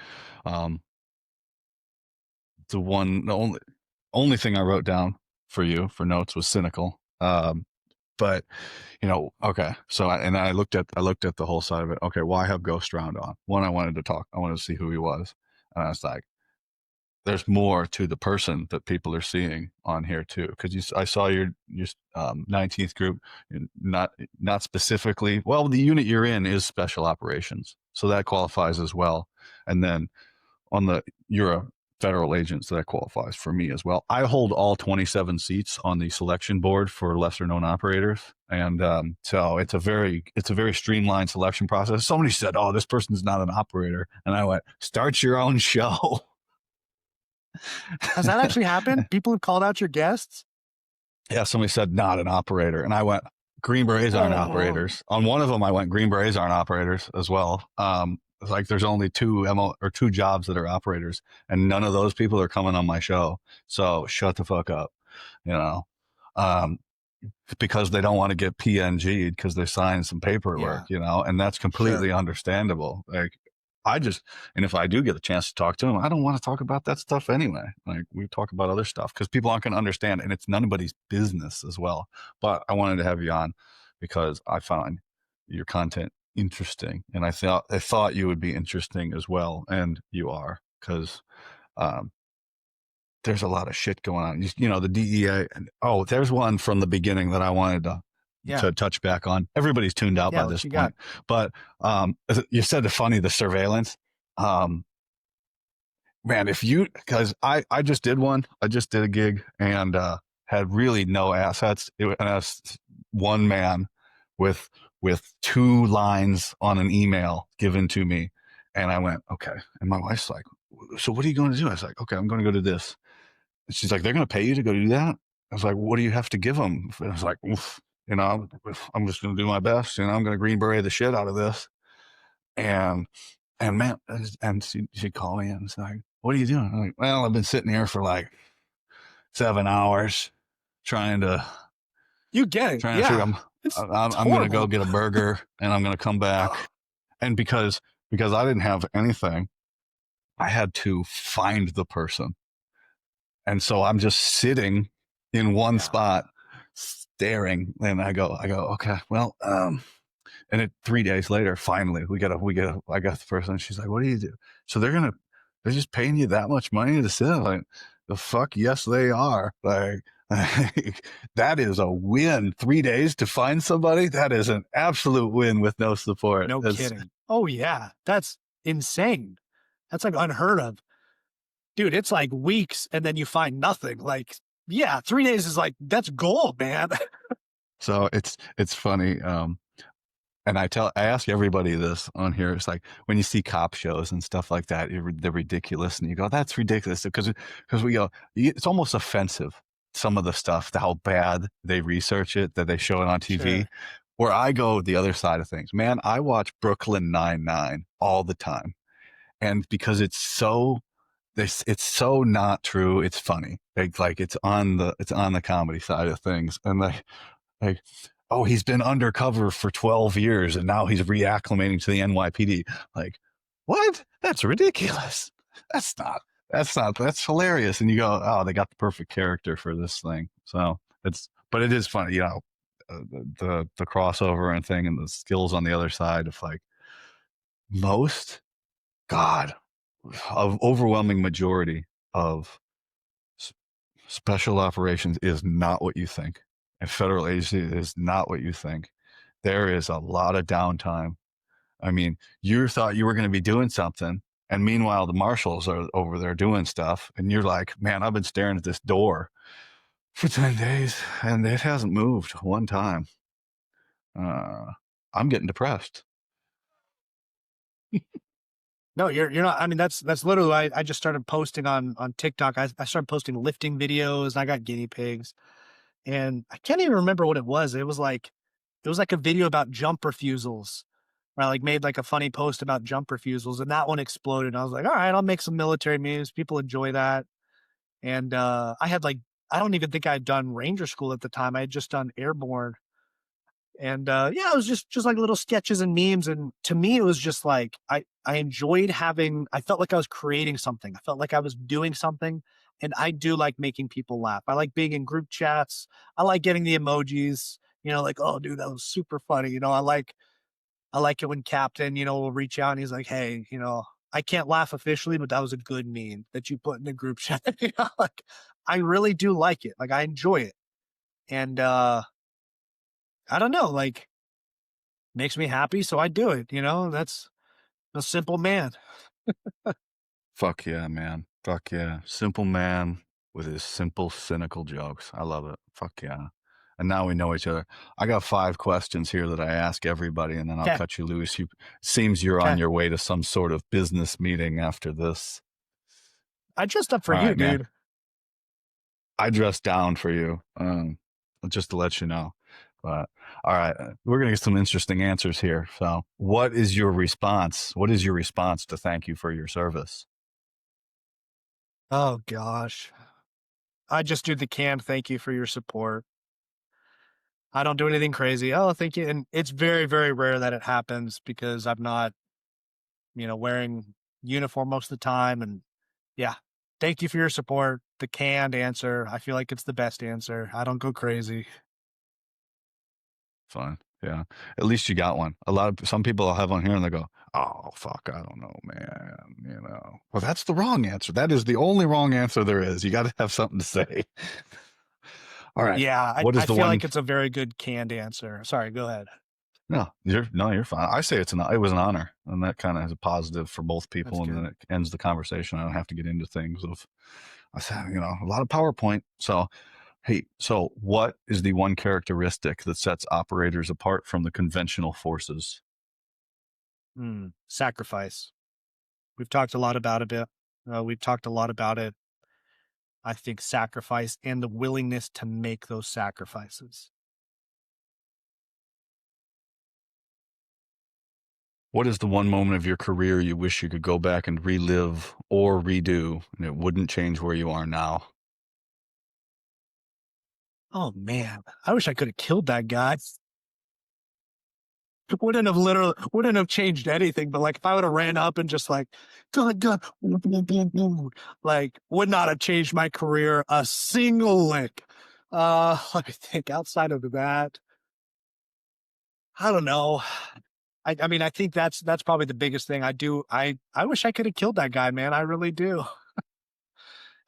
um, the only thing I wrote down for you for notes was cynical. But okay. So I looked at the whole side of it. Okay, why have Ghost Round on? One, I wanted to talk. I wanted to see who he was, and I was like, there's more to the person that people are seeing on here too. Because I saw your 19th group, not specifically. Well, the unit you're in is special operations, so that qualifies as well. And then you're a federal agent, so that qualifies for me as well. I hold all 27 seats on the selection board for lesser known operators, and so it's a very streamlined selection process. Somebody said, "Oh, this person's not an operator," and I went, "Start your own show." Has that actually happened? People have called out your guests? Yeah, somebody said not an operator, and I went, Green Berets aren't Oh, operators. On one of them, I went, Green Berets aren't operators as well. It's like there's only two jobs that are operators, and none of those people are coming on my show. So shut the fuck up, you know. Um, because they don't want to get PNG'd because they're signing some paperwork, yeah, and that's sure. completely understandable. Like, I just, and if I do get a chance to talk to them, I don't want to talk about that stuff anyway. Like, we talk about other stuff because people aren't going to understand, and it's nobody's business as well. But I wanted to have you on because I found your content interesting, and I thought you would be interesting as well, and you are because um, there's a lot of shit going on. The DEA. Oh, there's one from the beginning that I wanted to Yeah, to touch back on. Everybody's tuned out yeah. by What this you got? point, but you said the surveillance. Um, man, because I just did one. I just did a gig and had really no assets. And I was one man with two lines on an email given to me, and I went okay. And my wife's like, "So what are you going to do?" I was like, "Okay, I'm going to go to this." She's like, "They're going to pay you to go do that?" I was like, "What do you have to give them?" And I was like, "Oof, I'm just going to do my best. I'm going to Green Beret the shit out of this." And man, and she called me and was like, "What are you doing?" I'm like, "Well, I've been sitting here for like 7 hours trying to You get it. trying to figure. Yeah. I'm It's I'm going to go horrible. get a burger and I'm going to come back. And because I didn't have anything, I had to find the person. And so I'm just sitting in one Yeah. spot staring, and I go, okay, well, and 3 days later, finally, I got the person. She's like, "What do you do?" So they're just paying you that much money to sit? Like, the fuck? Yes, they are. Like, that is a win. 3 days to find somebody. That is an absolute win with no support. No kidding. Oh, yeah. That's insane. That's like unheard of. Dude, it's like weeks and then you find nothing. Like, yeah, 3 days is like, that's gold, man. So it's funny. And I ask everybody this on here. It's like when you see cop shows and stuff like that, they're ridiculous, and you go, "That's ridiculous," because we go, it's almost offensive. Some of the stuff, how bad they research it, that they show it on TV. Sure. Where I go the other side of things, man. I watch Brooklyn Nine-Nine all the time, and because it's so not true. It's funny. Like it's on the comedy side of things, and like, oh, he's been undercover for 12 years and now he's reacclimating to the NYPD. Like, what? That's ridiculous. That's not, that's hilarious. And you go, oh, they got the perfect character for this thing. So but it is funny, the crossover and thing and the skills on the other side of like most, God, of overwhelming majority of special operations is not what you think. A federal agency is not what you think. There is a lot of downtime. I mean, you thought you were going to be doing something, and meanwhile, the marshals are over there doing stuff, and you're like, man, I've been staring at this door for 10 days, and it hasn't moved one time. Uh, I'm getting depressed. No, you're not. I mean, that's literally why I just started posting on TikTok. I started posting lifting videos. And I got guinea pigs, and I can't even remember what it was. It was like a video about jump refusals. Where I like made like a funny post about jump refusals, and that one exploded. I was like, all right, I'll make some military memes. People enjoy that. And I had like I don't even think I'd done Ranger School at the time. I had just done airborne. And yeah, it was just like little sketches and memes. And to me, it was just like I enjoyed having. I felt like I was creating something. I felt like I was doing something. And I do like making people laugh. I like being in group chats. I like getting the emojis. Like, oh, dude, that was super funny. I like it when Captain, will reach out and he's like, hey, I can't laugh officially, but that was a good meme that you put in the group chat. Like I really do like it. Like I enjoy it. And I don't know, like makes me happy, so I do it. That's a simple man. Fuck yeah, man. Fuck yeah. Simple man with his simple, cynical jokes. I love it. Fuck yeah. And now we know each other. I got 5 questions here that I ask everybody, and then I'll Okay. cut you loose. Seems you're on Okay. your way to some sort of business meeting after this. I dressed up for All you, right, man. dude. I dressed down for you, just to let you know. But all right, we're gonna get some interesting answers here. So, what is your response? What is your response to thank you for your service? Oh gosh. I just do the canned thank you for your support. I don't do anything crazy. Oh, thank you. And it's very, very rare that it happens because I'm not, wearing uniform most of the time. And yeah, thank you for your support. The canned answer. I feel like it's the best answer. I don't go crazy. Fine. Yeah. At least you got one. Some people will have one here and they go, "Oh fuck, I don't know, man." Well, that's the wrong answer. That is the only wrong answer there is. You got to have something to say. All right. Yeah, I, What is I the feel one? like it's a very good canned answer. Sorry, go ahead. No, you're fine. I say it was an honor, and that kind of is a positive for both That's people, and then good. it ends the conversation. I don't have to get into things of, I said, a lot of PowerPoint. So, hey, so what is the one characteristic that sets operators apart from the conventional forces? Sacrifice. We've talked a lot about it. We've talked a lot about it. I think sacrifice and the willingness to make those sacrifices. What is the one moment of your career you wish you could go back and relive or redo, and it wouldn't change where you are now? Oh man, I wish I could have killed that guy. Wouldn't have changed anything. But like if I would have ran up and just like gun gun, boom, boom, boom, boom, like would not have changed my career a single lick. Let me think. Outside of that, I don't know. I mean, I think that's probably the biggest thing. I wish I could have killed that guy, man. I really do.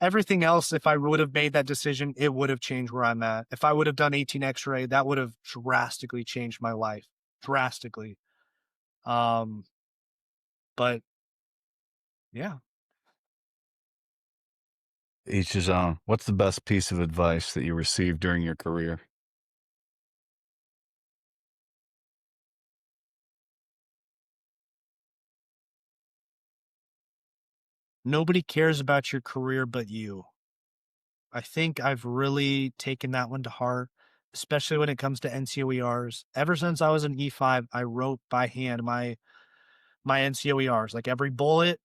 Everything else, if I would have made that decision, it would have changed where I'm at. If I would have done 18 X-ray, that would have drastically changed my life. Drastically. Um, but yeah. Each his own. What's the best piece of advice that you received during your career? Nobody cares about your career but you. I think I've really taken that one to heart, especially when it comes to NCOERs. Ever since I was an E5, I wrote by hand my NCOERs, like every bullet,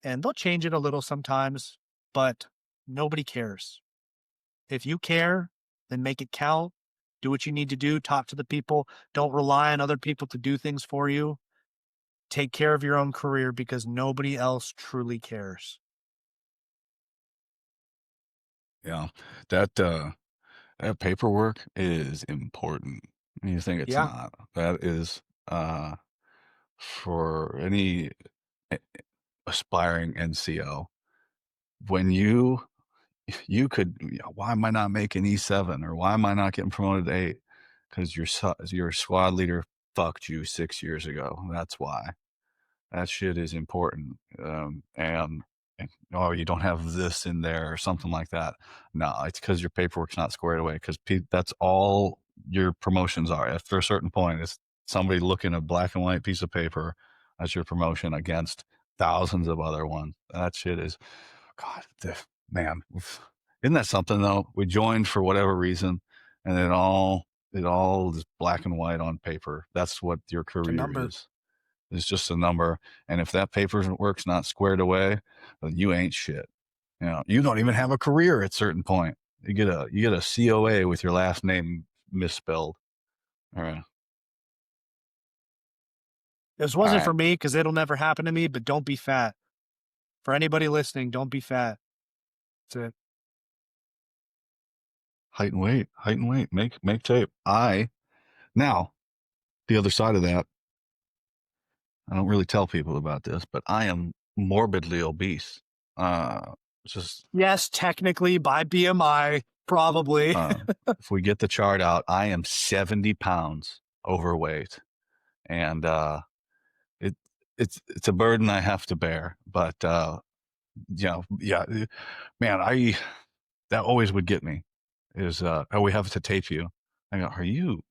and they'll change it a little sometimes, but nobody cares. If you care, then make it count. Do what you need to do, talk to the people. Don't rely on other people to do things for you. Take care of your own career because nobody else truly cares. Yeah, that that paperwork is important. You think it's Yeah. not? That is for any a- aspiring NCO. When you you could, why am I not making E7 or why am I not getting promoted to 8? Because your squad leader fucked you 6 years ago. That's why. That shit is important. And oh, you don't have this in there or something like that. No, it's because your paperwork's not squared away. Because that's all your promotions are. After a certain point, it's somebody looking at a black and white piece of paper as your promotion against thousands of other ones. That shit is, God, man, isn't that something though? We joined for whatever reason, and it all is black and white on paper. That's what your It's a career number. is. It's just a number. And if that paperwork's not squared away, then you ain't shit. You don't even have a career at a certain point. You get a COA with your last name misspelled. All right. This All wasn't right. for me because it'll never happen to me, but don't be fat. For anybody listening, don't be fat. That's it. Height and weight. Height and weight. Make tape. Now, the other side of that, I don't really tell people about this, but I am morbidly obese. Just Yes, technically by BMI, probably. if we get the chart out, I am 70 pounds overweight, and it it's a burden I have to bear. But yeah, man, that always would get me. Is oh, we have to tape you. I go, are you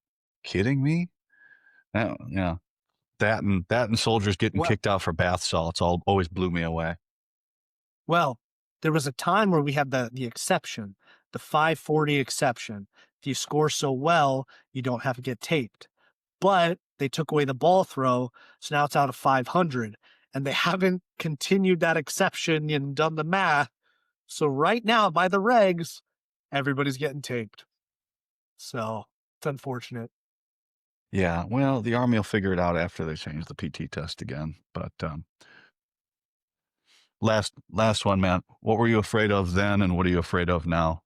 kidding me? Yeah, that and soldiers getting Well, kicked out for bath salts all always blew me away. well, there was a time where we had the exception, the 540 exception. If you score so well, you don't have to get taped. But they took away the ball throw, so now it's out of 500, and they haven't continued that exception and done the math. So right now, by the regs, everybody's getting taped. So it's unfortunate. Yeah, well, the Army will figure it out after they change the PT test again. But last one, man. What were you afraid of then, and what are you afraid of now?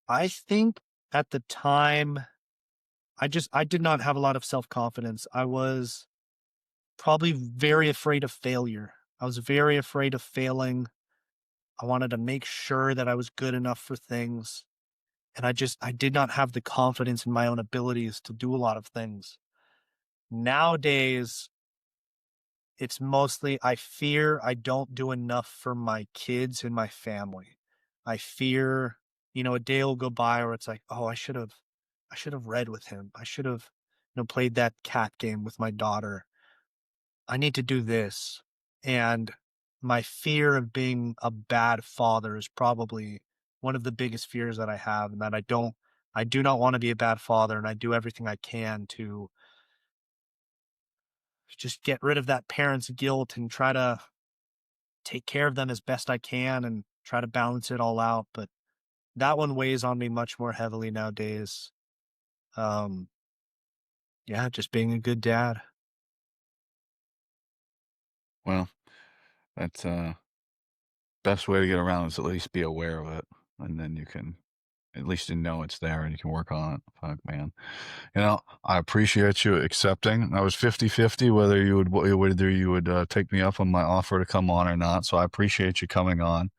I think at the time, I did not have a lot of self-confidence. I was probably very afraid of failure. I was very afraid of failing. I wanted to make sure that I was good enough for things. And I did not have the confidence in my own abilities to do a lot of things. Nowadays, it's mostly I fear I don't do enough for my kids and my family. I fear, a day will go by where it's like, oh, I should have read with him. I should have, played that cat game with my daughter. I need to do this. And my fear of being a bad father is probably one of the biggest fears that I have, and that I do not want to be a bad father. And I do everything I can to just get rid of that parent's guilt and try to take care of them as best I can and try to balance it all out. But that one weighs on me much more heavily nowadays. Um, yeah, just being a good dad. Well, that's best way to get around is at least be aware of it, and then you can at least you know it's there and you can work on it. Fuck, man. I appreciate you accepting. I was 50-50 whether you would take me up on my offer to come on or not. So I appreciate you coming on,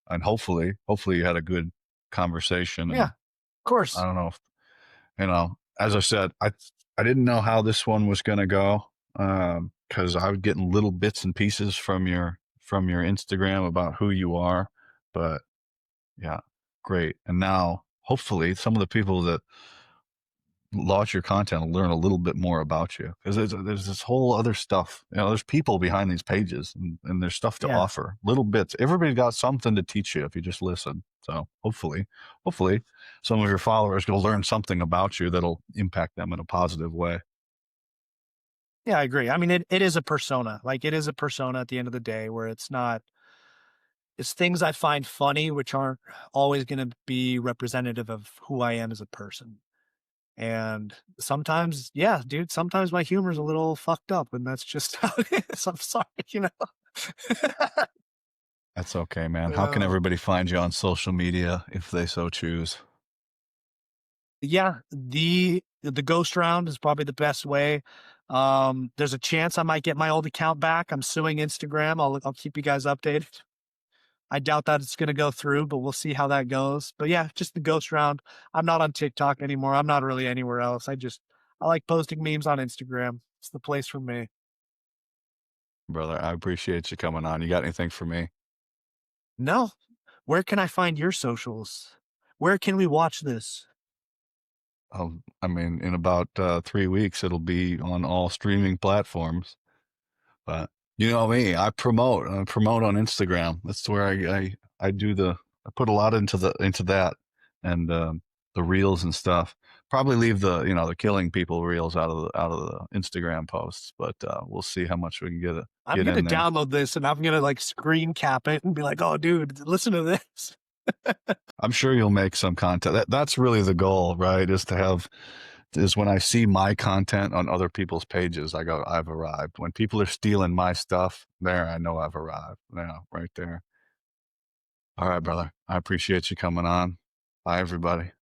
and hopefully you had a good conversation. Yeah, And of course. I don't know if, as I said, I didn't know how this one was going to go, because I was getting little bits and pieces from your Instagram about who you are, but yeah, great. And now hopefully some of the people that launch your content will learn a little bit more about you, because there's this whole other stuff. There's people behind these pages, and there's stuff to Yeah. offer. Little bits. Everybody's got something to teach you if you just listen. So hopefully, some of your followers will learn something about you that'll impact them in a positive way. Yeah, I agree. I mean, it is a persona. Like it is a persona at the end of the day where it's things I find funny, which aren't always going to be representative of who I am as a person. And sometimes, yeah, dude, sometimes my humor is a little fucked up, and that's just how it is. I'm sorry, That's okay, man. How can Uh, everybody find you on social media if they so choose? yeah, the ghost round is probably the best way. There's a chance I might get my old account back. I'm suing Instagram. I'll keep you guys updated. I doubt that it's gonna go through, but we'll see how that goes. But yeah, just the ghost round. I'm not on TikTok anymore. I'm not really anywhere else. I like posting memes on Instagram. It's the place for me. Brother, I appreciate you coming on. You got anything for me? No. Where can I find your socials? Where can we watch this? I mean, in about 3 weeks, it'll be on all streaming platforms. But you know me, I promote on Instagram. That's where I do I put a lot into that and the reels and stuff. Probably leave the killing people reels out of the Instagram posts, but we'll see how much we can I'm get gonna in there. download this and I'm gonna like screen cap it and be like, "Oh, dude, listen to this." I'm sure you'll make some content. That's really the goal, right? Is when I see my content on other people's pages, I go, I've arrived. When people are stealing my stuff, there, I know I've arrived. Yeah, right there. All right, brother. I appreciate you coming on. Bye, everybody.